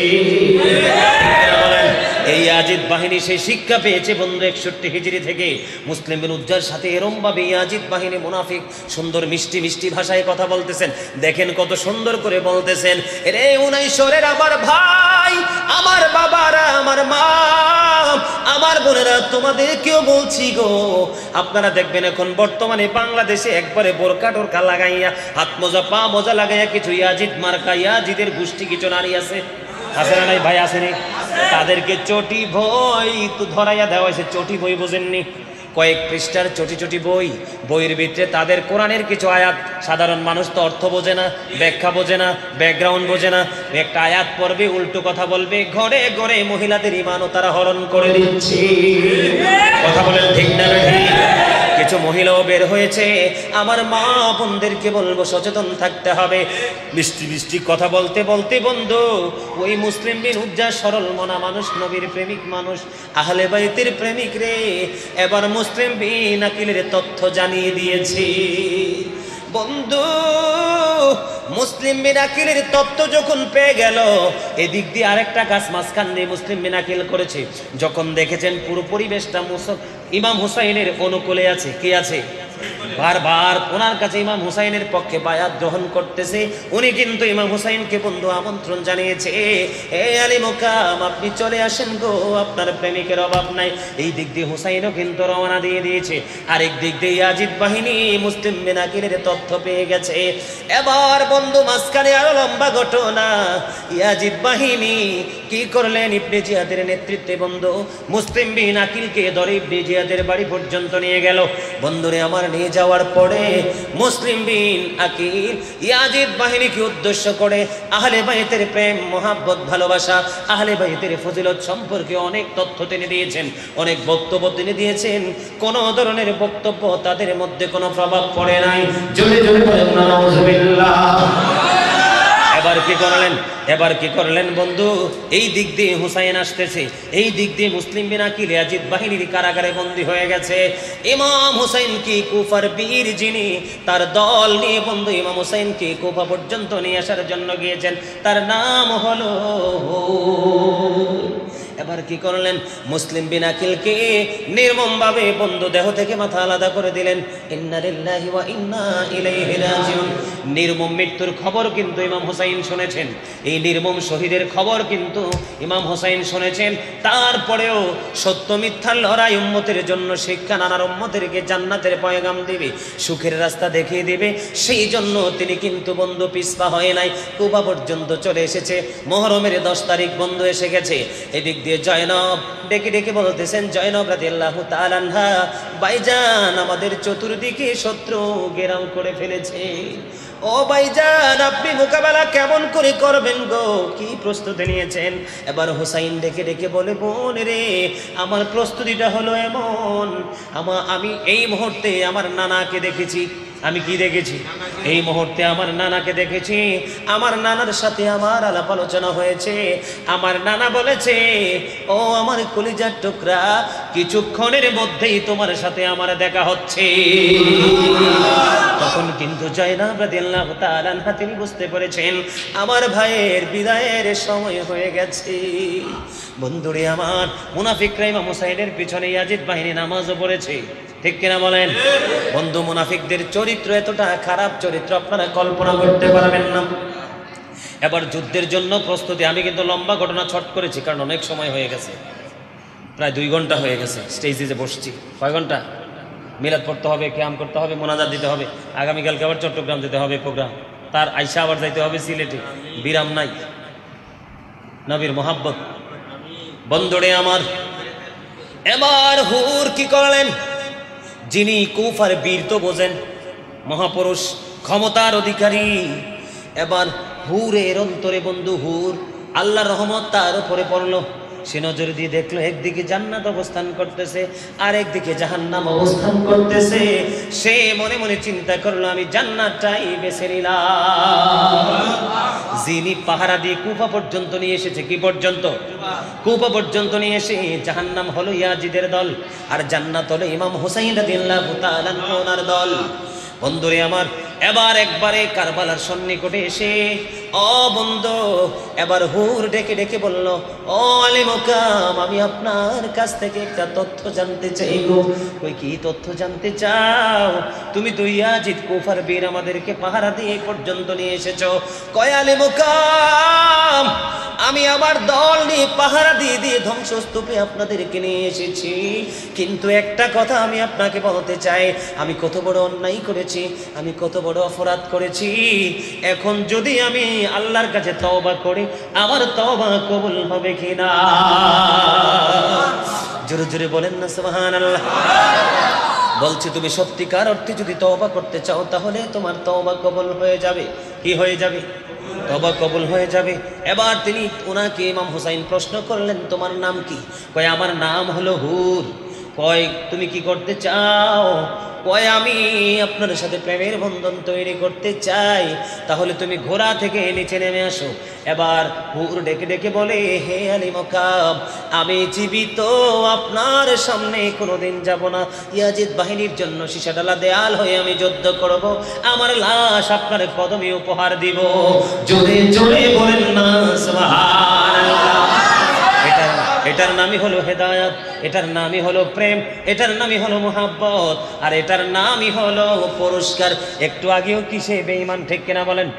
এই ইয়াজিদ বাহিনী সেই শিক্ষা পেয়েছে বন্ধু 61 হিজরি থেকে। মুসলিম বিন উজ্জার সাথে এরম ভাবে ইয়াজিদ বাহিনী মুনাফিক সুন্দর মিষ্টি মিষ্টি ভাষায় কথা বলতেছেন। দেখেন কত সুন্দর করে বলতেছেন, রে উনাইশরের আমার ভাই, আমার বাবারা, আমার মা, আমার বোনেরা, তোমাদের কেউ বলছি গো, আপনারা দেখবেন এখন বর্তমানে বাংলাদেশে একবারে বোরকা টোরকা লাগাইয়া, হাত মোজা পা মোজা লাগাইয়া কিছু ইয়াজিদ মার্কা ইয়াজিদের গোষ্ঠী কিছু নারী আছে, আছে না নাই ভাই, আসেনি? তাদেরকে চটি বই তো ধরাইয়া দেওয়া হয়েছে। চটি বই বোঝেননি? কয়েক পৃষ্ঠার চটি চটি বই, বইয়ের ভিতরে তাদের কোরআনের কিছু আয়াত, সাধারণ মানুষ তো অর্থ বোঝে না, ব্যাখ্যা বোঝে না, ব্যাকগ্রাউন্ড বোঝে না, একটা আয়াত পড়বে উল্টো কথা বলবে, ঘরে ঘরে মহিলাদের ইমানও তারা হরণ করে দিচ্ছে। কথা বলেন ঠিক না ঠিক? কিছু মহিলাও বের হয়েছে। আমার মা বোনদেরকে বলবো সচেতন থাকতে হবে। মিষ্টি মিষ্টি কথা বলতে বলতে বন্ধু ওই মুসলিম বিন উজ্জা সরল মনা মানুষ, নবীর প্রেমিক মানুষ, আহলে বাইতের প্রেমিক রে, এবার মুসলিম বিন আকিলের তথ্য জানিয়ে দিয়েছি বন্ধু। মুসলিম বিন আকিলের তত্ত্ব যখন পেয়ে গেল, এদিক দিয়ে আরেকটা গাছ মাঝখান দিয়ে মুসলিম বিন আকিল করেছে। যখন দেখেছেন পুরো পরিবেশটা ইমাম হুসাইনের অনুকূলে আছে, কে আছে, বারবার ওনার কাছে ইমাম হুসাইনের পক্ষে বায়াত গ্রহণ করতেছে। উনি কিন্তু ইমাম হুসাইনকে বন্ধু আমন্ত্রণ জানিয়েছে, এ আলী মুকাম আপনি চলে আসেন গো, আপনার প্রেমিকের অভাব নাই। এই দিক দিয়ে হুসাইনও কিন্তু রওনা দিয়ে দিয়েছে। আরেক দিক দিয়ে ইয়াজিদ বাহিনী মুসলিম বিন আকিলের তথ্য পেয়ে গেছে। এবার বন্ধু মাঝখানে আরো লম্বা ঘটনা। ইয়াজিদ বাহিনী কি করলেন, ইবনে জিয়াদের নেতৃত্বে বন্ধু মুসলিম বিন আকিলকে ধরে ইবনে জিয়াদের বাড়ি পর্যন্ত নিয়ে গেল। বন্ধুরে আমার, নিয়ে যাওয়ার পরে মুসলিম বিন আকিল ইয়াজিদ বাহিনীকে উদ্দেশ্য করে আহলে বাইতের প্রেম মোহাব্বত ভালোবাসা, আহলে বাইতের ফজিলত সম্পর্কে অনেক তথ্য তিনি দিয়েছেন, অনেক বক্তব্য তিনি দিয়েছেন। কোন ধরনের বক্তব্য তাদের মধ্যে কোনো প্রভাব পড়ে নাই। জোরে জোরে বলেন নাউজুবিল্লাহ। এবার কি করলেন বন্ধু, এই দিক দিয়ে হুসাইন আসতেছে, এই দিক দিয়ে মুসলিম বিন আকিল ইয়াজিদ বাহিনীর কারাগারে বন্দী হয়ে গেছে। ইমাম হুসাইন কি কুফার বীর যিনি, তার দল নিয়ে বন্ধু ইমাম হুসাইন কি কুফা পর্যন্ত নিয়ে আসার জন্য গিয়েছেন, তার নাম হলো। এবার কি করলেন, মুসলিম বিন আকিলকে নির্মম ভাবে বন্ধু দেহ থেকে মাথা আলাদা করে দিলেন। ইন্না লিল্লাহি ওয়া ইন্না ইলাইহি রাজিউন। নির্মম মৃত্যুর খবর কিন্তু ইমাম হুসাইন শুনেছেন, এই নির্মম শহীদের খবর কিন্তু ইমাম হুসাইন শুনেছেন। তারপরেও সত্য মিথ্যার লড়াই উম্মতের জন্য শিক্ষা, নানার উম্মতেরকে জান্নাতের পয়গাম দিবে, সুখের রাস্তা দেখিয়ে দিবে, সেই জন্য তিনি কিন্তু বন্ধু পিছপা হয় নাই, কুবা পর্যন্ত চলে এসেছে। মুহররমের 10 তারিখ বন্ধু এসে গেছে। এদিক দিয়ে জয়নব ডেকে ডেকে বলতেছেন, জয়নব রাদিয়াল্লাহু তাআলা আনহা, ভাইজান আমাদের চতুর্দিকে শত্রু ঘেরাও করে ফেলেছে। ও ভাইজান আপনি মোকাবেলা কেমন করে করবেন গো, কি প্রস্তুতি নিয়েছেন? এবার হুসাইন ডেকে ডেকে বলে, বোন রে, আমার প্রস্তুতিটা হলো এমন, আমি এই মুহূর্তে আমার নানাকে দেখেছি। আমি কি দেখেছি? এই মুহূর্তে আমার নানাকে দেখেছি। আমার নানার সাথে আমার আলাপ আলোচনা হয়েছে। আমার নানা বলেছে, ও আমার কলিজার টুকরা, কিছুক্ষণের মধ্যেই তোমার সাথে আমার দেখা হচ্ছে। তখন কিন্তু জয়নব রাদিয়াল্লাহু তাআলা আনহা তিনি বুঝতে পেরেছেন আমার ভাইয়ের বিদায়ের সময় হয়ে গেছে। বন্ধুরে আমার, মুনাফিকরা ইমাম হুসাইনের পিছনে ইয়াজিদ বাহিনী নামাজও পড়েছে, ঠিক কিনা বলেন বন্ধু? মুনাফিকদের চরিত্র চরিত্র এতটা খারাপ চরিত্র আপনারা কল্পনা করতে পারবেন না। এবার যুদ্ধের জন্য প্রস্তুতি। আমি কিন্তু লম্বা ঘটনা ছট করেছি, কারণ অনেক সময় হয়ে গেছে, প্রায় 2 ঘন্টা হয়ে গেছে স্টেজে যে বসছি। কয় ঘন্টা? মিলাদ পড়তে হবে, কিয়াম করতে হবে, মোনাজাত দিতে হবে, আগামীকালকে আবার চট্টগ্রাম যেতে হবে প্রোগ্রাম, তার আইসা আবার যাইতে হবে সিলেটে, বিরাম নাই। নবীর মোহাব্বত বন্ধুরে আমার, এবার হুর কি করলেন? যিনি কুফার বীর তো বোঝেন, মহাপুরুষ, ক্ষমতার অধিকারী। এবার হুরের অন্তরে বন্ধু হুর, আল্লাহর রহমত তার উপরে পড়লো। সে নজর দিয়ে দেখলো একদিকে জান্নাত অবস্থান করতেছে, আর একদিকে জাহান্নাম অবস্থান করতেছে। সে মনে মনে চিন্তা করলো আমি জান্নাতটাই বেছে নিলাম। যিনি পাহারা দিয়ে কুফা পর্যন্ত নিয়ে এসেছে, কি পর্যন্ত? কুফা পর্যন্ত নিয়ে এসে জাহান্নাম হলো ইয়াজিদের দল, আর জান্নাত হলো ইমাম হুসাইন রাদিয়াল্লাহু তাআলা ওনার দল। বন্ধুরে আমার, এবার একবারে কারবালার সন্নিকটে এসে ও বন্ধু, এবার হুর ডেকে ডেকে বলল, ও আলী মুকাম, আমি আপনার কাছ থেকে একটা তথ্য জানতে চাই গো। কই কি তথ্য জানতে চাও? তুমি তো ইয়াজিদ কুফার বীর, আমাদেরকে পাহারা দিয়ে পর্যন্ত নিয়ে এসেছো। কয় আলী মুকাম, আমি আমার দল নিয়ে পাহারা দিয়ে দিয়ে ধ্বংসস্তূপে আপনাদেরকে নিয়ে এসেছি, কিন্তু একটা কথা আমি আপনাকে বলতে চাই, আমি কত বড় অন্যায় করেছি, আমি কত বড় অপরাধ করেছি। এখন যদি আমি আল্লাহর কাছে তওবা করি, আমার তওবা কবুল হবে কিনা? জোরে জোরে বলেন না সুবহানাল্লাহ। বলছি তুমি সত্যিকার অর্থে যদি তওবা করতে চাও, তাহলে তোমার তওবা কবুল হয়ে যাবে। কি হয়ে যাবে? তওবা কবুল হয়ে যাবে। এবার তিনি ওনাকে ইমাম হুসাইন প্রশ্ন করলেন, তোমার নাম কি? কয় আমার নাম হলো হুর। কয় তুমি কি করতে চাও? কয় আমি আপনার সাথে প্রেমের বন্ধন তৈরি করতে চাই। তাহলে তুমি ঘোড়া থেকে নিচে নেমে আসো। এবার হুর ডেকে ডেকে বলে, হে আলী মুকাম, আমি জীবিত আপনার সামনে কোনোদিন যাব না। ইয়াজিদ বাহিনীর জন্য সীসাডালা দেয়াল হয়ে আমি যুদ্ধ করব, আমার লাশ আপনার কদমে উপহার দিব। জোরে জোরে বলেন না সুবহানাল্লাহ। এটার নামই হলো হেদায়েত, এটার নামই হলো প্রেম, এটার নামই হলো মুহাব্বত, আর এটার নামই হলো পুরস্কার। একটু আগেও কি সে বেঈমান, ঠিক কিনা বলেন?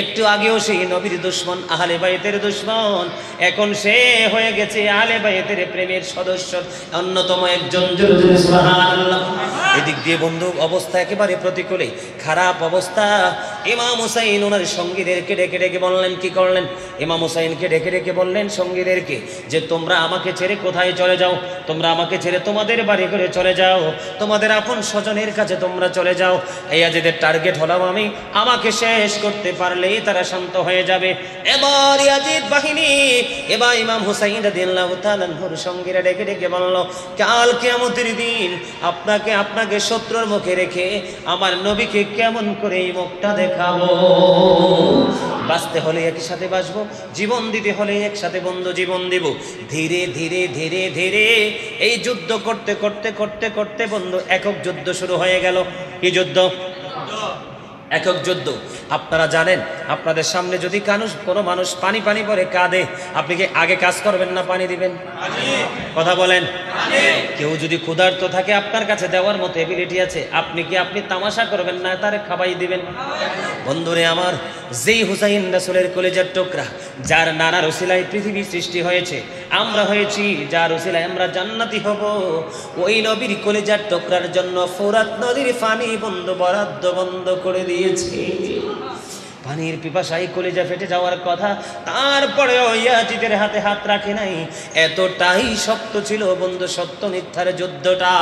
একটু আগেও সেই নবীর দুশমন, আহলে বাইতের দুশমন, এখন সে হয়ে গেছে আহলে বাইতের প্রেমের সদস্য অন্যতম একজন। সুবহানাল্লাহ। এদিক দিয়ে বন্ধু অবস্থা একেবারে প্রতিকূলে, খারাপ অবস্থা। ইমাম হুসাইন ওনার সঙ্গীদেরকে ডেকে ডেকে বললেন, কি করলেন? ইমাম হুসাইনকে ডেকে ডেকে বললেন সঙ্গীদেরকে যে তোমরা আমাকে ছেড়ে কোথায় চলে যাও, তোমরা আমাকে ছেড়ে তোমাদের বাড়ি করে চলে যাও, তোমাদের আপন স্বজনের কাছে তোমরা চলে যাও। ইয়াজিদের টার্গেট হলাম আমি, আমাকে শেষ করতে পারলেই তারা শান্ত হয়ে যাবে। এবার ইয়াজিদ বাহিনী, এবার ইমাম হুসাইন রাদিয়াল্লাহু তাআলা আনহুর সঙ্গীরা ডেকে ডেকে বলল, কাল কিয়ামতের দিন আপনাকে শত্রুর মুখে রেখে আমার নবীকে কেমন করে এই মুখটা দেখাবো? বাঁচতে হলে একসাথে বাঁচবো, জীবন দিতে হলে একসাথে বন্ধু জীবন দেব। ধীরে ধীরে ধীরে ধীরে এই যুদ্ধ করতে করতে করতে করতে বন্ধু একক যুদ্ধ শুরু হয়ে গেল। কি যুদ্ধ? একক যুদ্ধ। আপনারা জানেন, আপনাদের সামনে যদি কোনো মানুষ পানি পানি পরে কাঁদে, আপনি কি আগে কাজ করবেন না পানি দিবেন? কথা বলেন। কেউ যদি ক্ষুধার্ত থাকে, আপনার কাছে দেওয়ার মতো এবিলিটি আছে, আপনি তামাশা করবেন না, তারে খাবাই দিবেন। বন্ধুরে আমার, যেই হুসাইন রাসূলের কলিজার টুকরা, যার নানার উসিলায় পৃথিবী সৃষ্টি হয়েছে, আমরা হয়েছি, যার উসিলায় আমরা জান্নাতি হব, ওই নবীর কলিজার টুকরার জন্য ফোরাত নদীর পানি বরাদ্দ বন্ধ করে দিয়েছে। পানির পিপাসায় কলিজা ফেটে যাওয়ার কথা, তারপরেও ইয়াজিদের হাতে হাত রাখে নাই। এতটাই শক্ত ছিল বন্ধু সত্য মিথ্যার যুদ্ধটা।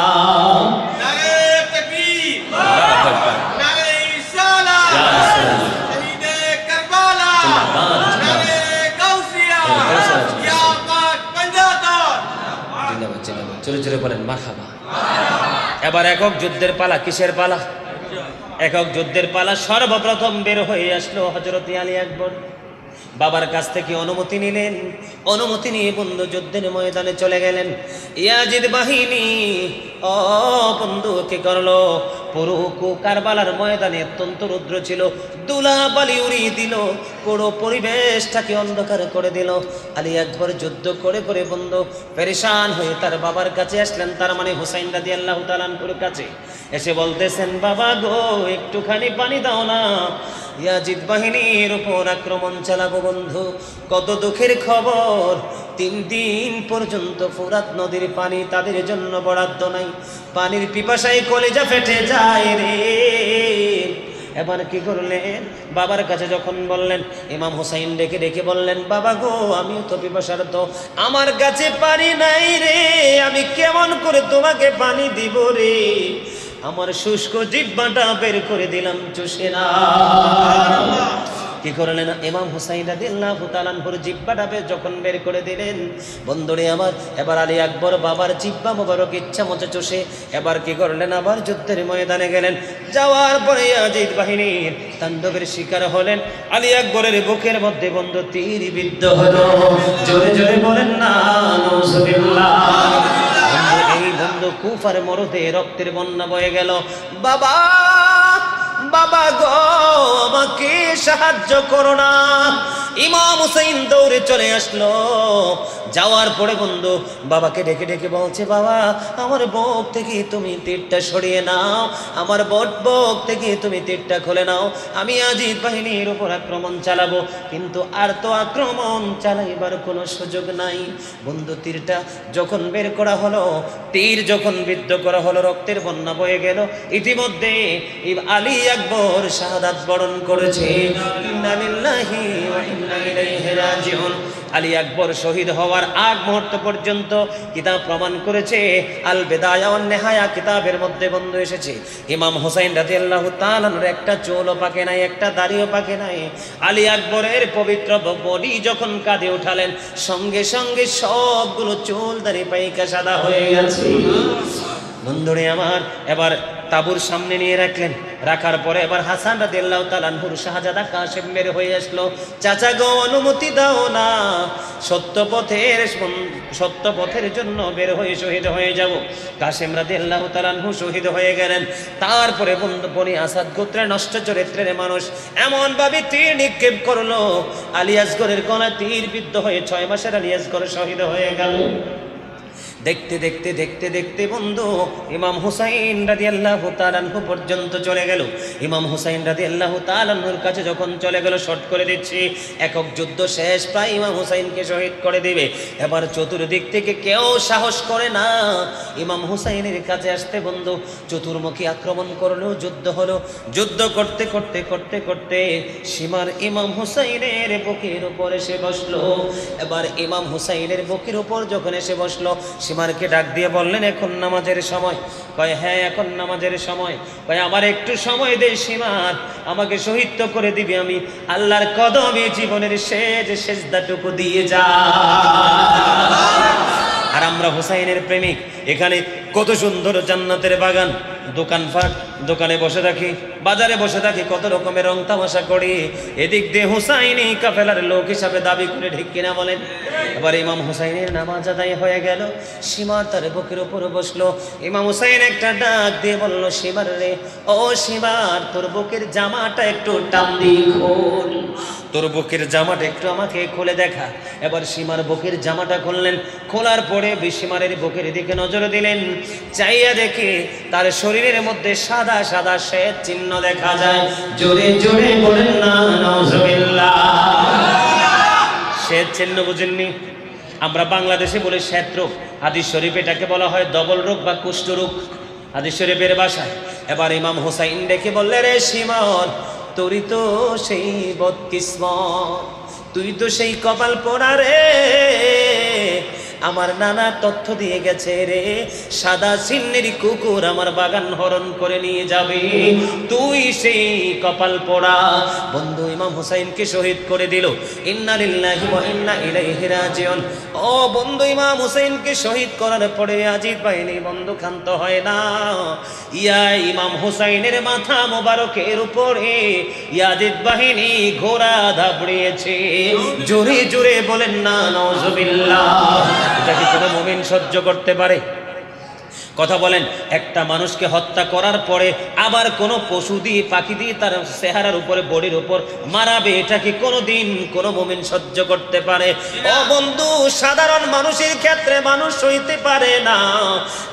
চলে চলে বলেন মারহাবা। এবার একক যুদ্ধের পালা। কিসের পালা? একক যুদ্ধের পালা। সর্বপ্রথম বের হয়ে আসলো হযরত আলী আকবর। বাবার কাছ থেকে অনুমতি নিলেন, অনুমতি নিয়ে বন্ধু যুদ্ধের ময়দানে চলে গেলেন। ইয়াজিদ বাহিনী বন্ধু কি করলো? পুরো কারবালার ময়দানে অত্যন্ত রুদ্র ছিল, দুলা বালি উড়িয়ে দিল, পুরো পরিবেশটাকে অন্ধকার করে দিল। আলী আকবর যুদ্ধ করে করে বন্ধু পেরেশান হয়ে তার বাবার কাছে আসলেন, তার মানে হুসাইন রাদিয়াল্লাহু তাআলা আনহুর কাছে। এসে বলতেছেন, বাবা গো একটুখানি পানি দাও না, ইয়াজিদ বাহিনীর উপর আক্রমণ চালাবো বন্ধু। কত দুঃখের খবর, 3 দিন পর্যন্ত ফোরাত নদীর পানি তাদের জন্য বরাদ্দ নাই। পানির পিপাসায় কলেজা ফেটে যায় রে। এবার কি করলেন, বাবার কাছে যখন বললেন, ইমাম হুসাইন ডেকে ডেকে বললেন, বাবা গো আমিও তো পিপাসার্ত, আমার কাছে পানি নাই রে, আমি কেমন করে তোমাকে পানি দিব রে, আমার শুষ্ক জিহ্বাটা বের করে দিলাম চুষে না। কি করলেন ইমাম হুসাইন রাদিয়াল্লাহু তাআলা আনহুর জিহ্বাটা যখন বের করে দিলেন, বন্ধুরে আমার, এবার আলী আকবর বাবার জিহ্বা মোবারক ইচ্ছা মতো চষে এবার কি করলেন, আবার যুদ্ধের ময়দানে গেলেন। যাওয়ার পরে ইয়াজিদ বাহিনীর তাণ্ডবের শিকার হলেন। আলী আকবরের বুকের মধ্যে বন্ধু তীর বিদ্ধ হলো। জোরে জোরে বলেন না নাউজুবিল্লাহ। এই বন্ধু কুফার মরদে রক্তের বন্যা বয়ে গেল। বাবা বাবা গো আমাকে সাহায্য করো না। ইমাম হুসাইন দৌড়ে চলে আসলো। যাওয়ার পরে বন্ধু বাবাকে ডেকে ডেকে বলছে, বাবা আমার বুক থেকে তুমি তীরটা সরিয়ে নাও, আমার বুক থেকে তুমি তীরটা খুলে নাও, আমি ইয়াজিদ বাহিনীর উপর আক্রমণ চালাবো, কিন্তু আর তো আক্রমণ চালাইবার কোনো সুযোগ নাই। বন্ধু তীরটা যখন বের করা হলো, তীর যখন বিদ্ধ করা হলো, রক্তের বন্যা বয়ে গেল। ইতিমধ্যে আলী আকবর শাহাদাত বরণ করেছে। ইন্না লিল্লাহি ওয়া ইন্না ইলাইহি রাজিউন। আলী আকবর শহীদ হওয়ার আগ মুহূর্ত পর্যন্ত কিতাব প্রমাণ করেছে। আল বিদায়া ওয়ান নিহায়া কিতাবের মধ্যে বন্ধু এসেছে, ইমাম হুসাইন রাদিয়াল্লাহু তাআলা এর একটা চুলও পাকে নাই, একটা দাড়িও পাকে নাই। আলী আকবরের পবিত্র বডি যখন কাঁধে উঠালেন, সঙ্গে সঙ্গে সবগুলো চুল দাড়ি পাইকা সাদা হয়ে গেছে। বন্ধুরে আমার, এবার তাবুর সামনে নিয়ে রাখলেন। রাখার পরে এবার হাসান রাদিয়াল্লাহু তাআলা আনহুর শাহজাদা কাসেম বের হয়ে আসলো। চাচা গো অনুমতি দাও না, সত্য পথের জন্য বের হয়ে শহীদ হয়ে যাব। কাসেম রাদিয়াল্লাহু তাআলা আনহু শহীদ হয়ে গেলেন। তারপরে বন্ধু বনি আসাদ গোত্রের নষ্ট চরিত্রের মানুষ এমন ভাবে তীর নিক্ষেপ করলো, আলী আসগরের গলায় তীর বিদ্ধ হয়ে 6 মাসের আলী আসগর শহীদ হয়ে গেল। দেখতে দেখতে দেখতে দেখতে বন্ধু ইমাম হুসাইন রাদিয়াল্লাহু তাআলা আনহু পর্যন্ত চলে গেল। ইমাম হুসাইন রাদিয়াল্লাহু তাআলা আনহুর কাছে যখন চলে গেল, শর্ট করে দিচ্ছি, একক যুদ্ধ শেষ, প্রায় ইমাম হুসাইনকে শহীদ করে দিবে। এবার চতুর্দিক থেকে কেউ সাহস করে না ইমাম হুসাইনের কাছে আসতে। বন্ধু চতুর্মুখী আক্রমণ করলো, যুদ্ধ হলো। যুদ্ধ করতে করতে করতে করতে সীমার ইমাম হুসাইনের বুকের উপর এসে বসলো। এবার ইমাম হুসাইনের বুকের উপর যখন এসে বসলো, সীমারকে ডাক দিয়ে বললেন, এখন নামাজের সময়? কয় হ্যাঁ এখন নামাজের সময়। কয় আমার একটু সময় দে সীমার, আমাকে শহীদ তো করে দিবি, আমি আল্লাহর কদমে জীবনের শেষ সেজদাটুকু দিয়ে যা। আর আমরা হুসাইনের প্রেমিক, এখানে কত সুন্দর জান্নাতের বাগান, দোকানপাট, দোকানে বসে থাকি, বাজারে বসে থাকি, কত রকমের রং তামাশা করি, এদিক দিয়ে হুসাইনি কাফেলার লোক হিসাবে দাবি করে, ঠিক কিনা বলেন? এবার ইমাম হুসাইনের নামাজ আদায় হয়ে গেল। সীমা তার বুকের উপর বসলো। ইমাম হুসাইন একটা ডাক দিয়ে বলল, সীমার রে, ও সীমার, তোর বুকের জামাটা একটু টান দিয়ে খোল, তোর বুকের জামাটা একটু আমাকে খুলে দেখা। এবার সীমার বুকের জামাটা খুললেন। খোলার পরে সীমারের বুকের দিকে নজর দিলেন। চাইয়া দেখে তার শরীরের মধ্যে সাদা সাদা শ্বেত চিহ্ন দেখা যায়। জোরে জোরে বলেন না নাউজুবিল্লাহ। শ্বেত চিহ্ন বুঝেননি? আমরা বাংলাদেশে বলি শ্বেত রোগ, হাদিস শরীফ এটাকে বলা হয় ডবল রোগ বা কুষ্ঠ রোগ, হাদিস শরীফের ভাষায়। এবার ইমাম হুসাইন ডেকে বললে, রে সীমন, তোরই তো সেই বদকিসমত, তুই তো সেই কপাল পোড়া রে, আমার নানা তথ্য দিয়ে গেছে রে, সাদা সিন্নির কুকুর আমার বাগান হরণ করে নিয়ে যাবে, তুই সেই কপাল পোড়া। বন্ধু ইমাম হুসাইনকে শহীদ করে দিল। ইন্না লিল্লাহি ওয়া ইন্না ইলাইহি রাজিউন। ও বন্ধু, ইমাম হুসাইনকে শহীদ করার পরে আজিদ বাহিনী বন্ধু ক্ষান্ত হয় না। ইমাম হুসাইনের মাথা মোবারকের উপরে ইয়াজিদ বাহিনী ঘোড়া ধাবড়িয়েছে। জোরে জোরে বলেন না নাউজুবিল্লাহ। এটা কি কোনো মুমিন সহ্য করতে পারে? কথা বলেন, একটা মানুষকে হত্যা করার পরে আবার কোনো পশু দিয়ে পাখি দিয়ে তার চেহারার উপরে বডির উপর মারাবে, এটা কি কোনোদিন কোনো মুমিন সহ্য করতে পারে? ও বন্ধু, সাধারণ মানুষের ক্ষেত্রে মানুষ সইতে পারে না।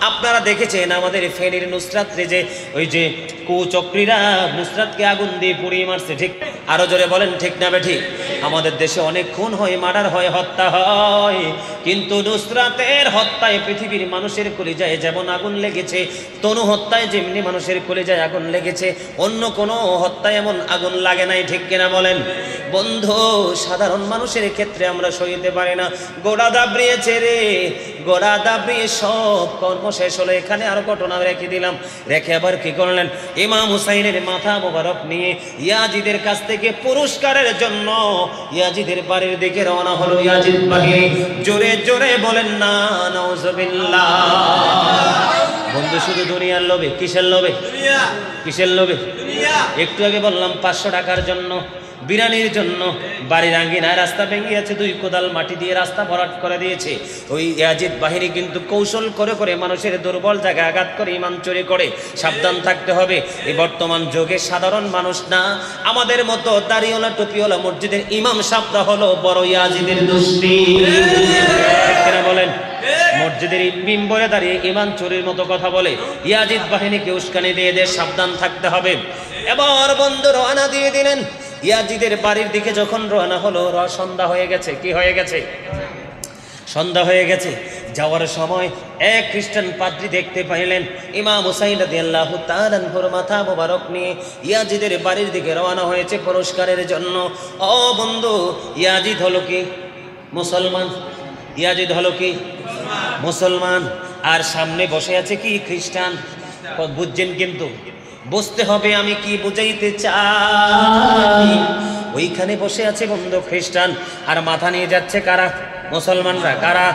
আপনারা দেখেছেন আমাদের ফেনীর নুসরাতরে যে ওই যে কুচক্রীরা নুসরাতকে আগুন দিয়ে পুড়িয়ে মারছে, ঠিক? আরো জোরে বলেন ঠিক না বেঠিক? আমাদের দেশে অনেক খুন হয়, মার্ডার হয়, হত্যা হয়, কিন্তু নুসরাতের হত্যায় পৃথিবীর মানুষের কলিজায় যেমন আগুন লেগেছে, তনু হত্যায় যেমনি মানুষের কলিজায় আগুন লেগেছে, অন্য কোনো হত্যায় এমন আগুন লাগে নাই, ঠিক কিনা বলেন? বন্ধু, সাধারণ মানুষের ক্ষেত্রে আমরা সইতে পারি না। গোড়া দাবড়িয়েছে রে, গোড়া দাবড়িয়ে সব কর্ম শেষ হলো। এখানে আরো ঘটনা রেখে দিলাম, রেখে আবার কি করলেন? ইমাম হুসাইনের মাথা মোবারক নিয়ে ইয়াজিদের কাছ থেকে পুরস্কারের জন্য ইয়াজিদের বাড়ির দিকে রওনা হলো ইয়াজিদ বাহিনী। জোরে জোরে বলেন না নাউজুবিল্লাহ। বন্ধু, শুধু দুনিয়ার লোভে, কিসের লোভে? কিসের লোভে? একটু আগে বললাম 500 টাকার জন্য, বিরানির জন্য বাড়ির আঙ্গিনায় রাস্তা ভেঙে গেছে, 2 কোদাল মাটি দিয়ে রাস্তা ভরাট করে দিয়েছে। ওই ইয়াজিদ বাহিনী কিন্তু কৌশল করে করে মানুষের দুর্বল জায়গায় আঘাত করে ইমান চুরি করে। সাবধান থাকতে হবে। এই বর্তমান যুগে সাধারণ মানুষ না, আমাদের মতো দাড়িওয়ালা টুপিওয়ালা মসজিদের ইমাম সাহেবরা হলো বড় ইয়াজিদের দুষ্টি, কেন বলেন? মসজিদের মিম্বরে দাঁড়িয়ে ইমান চুরির মতো কথা বলে, ইয়াজিদ বাহিনীকে উস্কানি দিয়ে দিয়ে সাবধান থাকতে হবে। এবার বন্ধু রওনা দিয়ে দিলেন ইয়াজিদের বাড়ির দিকে। যখন রওনা হলো, সন্ধ্যা হয়ে গেছে। কি হয়ে গেছে? সন্ধ্যা হয়ে গেছে। যাওয়ার সময় এক খ্রিস্টান পাদ্রী দেখতে পাইলেন ইমাম হুসাইন রাদিয়াল্লাহু তাআলা আনহুর মাথা মোবারক নিয়ে ইয়াজিদের বাড়ির দিকে রওনা হয়েছে পুরস্কারের জন্য। ও বন্ধু, ইয়াজিদ হলো কি মুসলমান? ইয়াজিদ হলো কি মুসলমান, আর সামনে বসে আছে কি খ্রিস্টান। বুঝছেন? কিন্তু বুঝতে হবে আমি কি বুঝাইতে চাই। ওইখানে বসে আছে বন্ধু খ্রিস্টান, আর মাথা নিয়ে যাচ্ছে কারা? মুসলমানরা। কারা?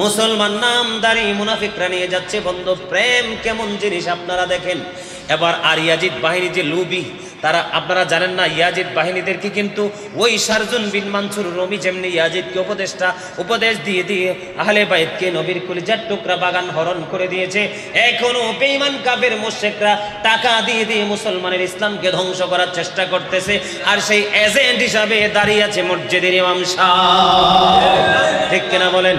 মুসলমান নামদারি মুনাফিকরা নিয়ে যাচ্ছে। বন্ধু, প্রেম কেমন জিনিস আপনারা দেখেন। এবার আর ইয়াজিদ বাহিনী যে লুবি, তারা আপনারা জানেন না, ইয়াজিদ বাহিনীদেরকে কিন্তু ওই শারজুন বিন মানসুর রমি যেমনি ইয়াজিদকে উপদেশ দিয়ে দিয়ে আহলে বাইতকে নবীর কলিজার টুকরা বাগান হরণ করে দিয়েছে, এখনো বেঈমান কাফের মুশরিকরা টাকা দিয়ে দিয়ে মুসলমানের ইসলামকে ধ্বংস করার চেষ্টা করতেছে। আর সেই এজেন্ট হিসাবে দাঁড়িয়ে আছে মসজিদের ইমাম সাহেব, ঠিক কিনা বলেন?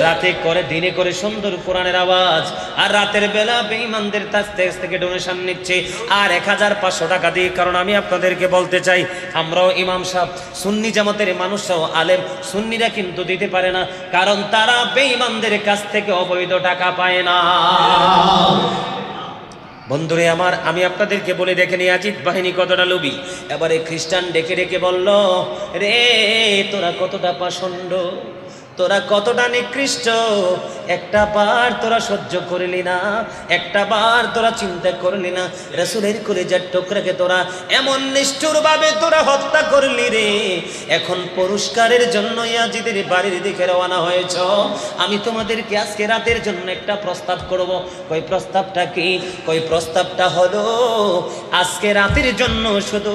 রাতে করে দিনে করে সুন্দর কোরআনের আওয়াজ, আর রাতের বেলা বেঈমানদের কাছ থেকে ডোনেশন নিচ্ছে, আর 1500 টাকা দিয়ে। কারণ আমি আপনাদেরকে বলতে চাই, আমরাও ইমাম সাহেব সুন্নি জামাতের মানুষরাও আলেম, সুন্নিরা কিন্তু দিতে পারে না, কারণ তারা বেঈমানদের কাছ থেকে অবৈধ টাকা পায় না। বন্ধুরে আমার, আমি আপনাদেরকে বলে দেখেন ইয়াজিদ বাহিনী কতটা লোভী। এবারে খ্রিস্টান ডেকে ডেকে বলল, রে তোরা কতটা পাষণ্ড, তোরা কতটা নিকৃষ্ট, একটা বার তোরা সহ্য করলি না, একটা বার তোরা চিন্তা করলি না, রাসূলের কলিজার টুকরাকে তোরা এমন নিষ্ঠুর ভাবে তোরা হত্যা করলি রে। এখন পুরস্কারের জন্য ইয়াজিদের বাড়ির দিকে রওনা হয়েছ। আমি তোমাদেরকে আজকে রাতের জন্য একটা প্রস্তাব করব। কই প্রস্তাবটা কি? কই প্রস্তাবটা হলো আজকে রাতের জন্য শুধু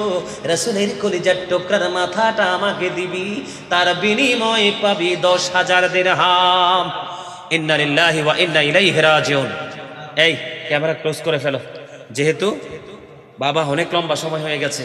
রাসূলের কলিজার টুকরার মাথাটা আমাকে দিবি, তার বিনিময়ে পাবি 10,000 দিরহাম। ইন্না লিল্লাহি ওয়া ইন্না ইলাইহি রাজিউন। এই ক্যামেরা ক্লোজ করে ফেলো, যেহেতু বাবা অনেক লম্বা সময় হয়ে গেছে।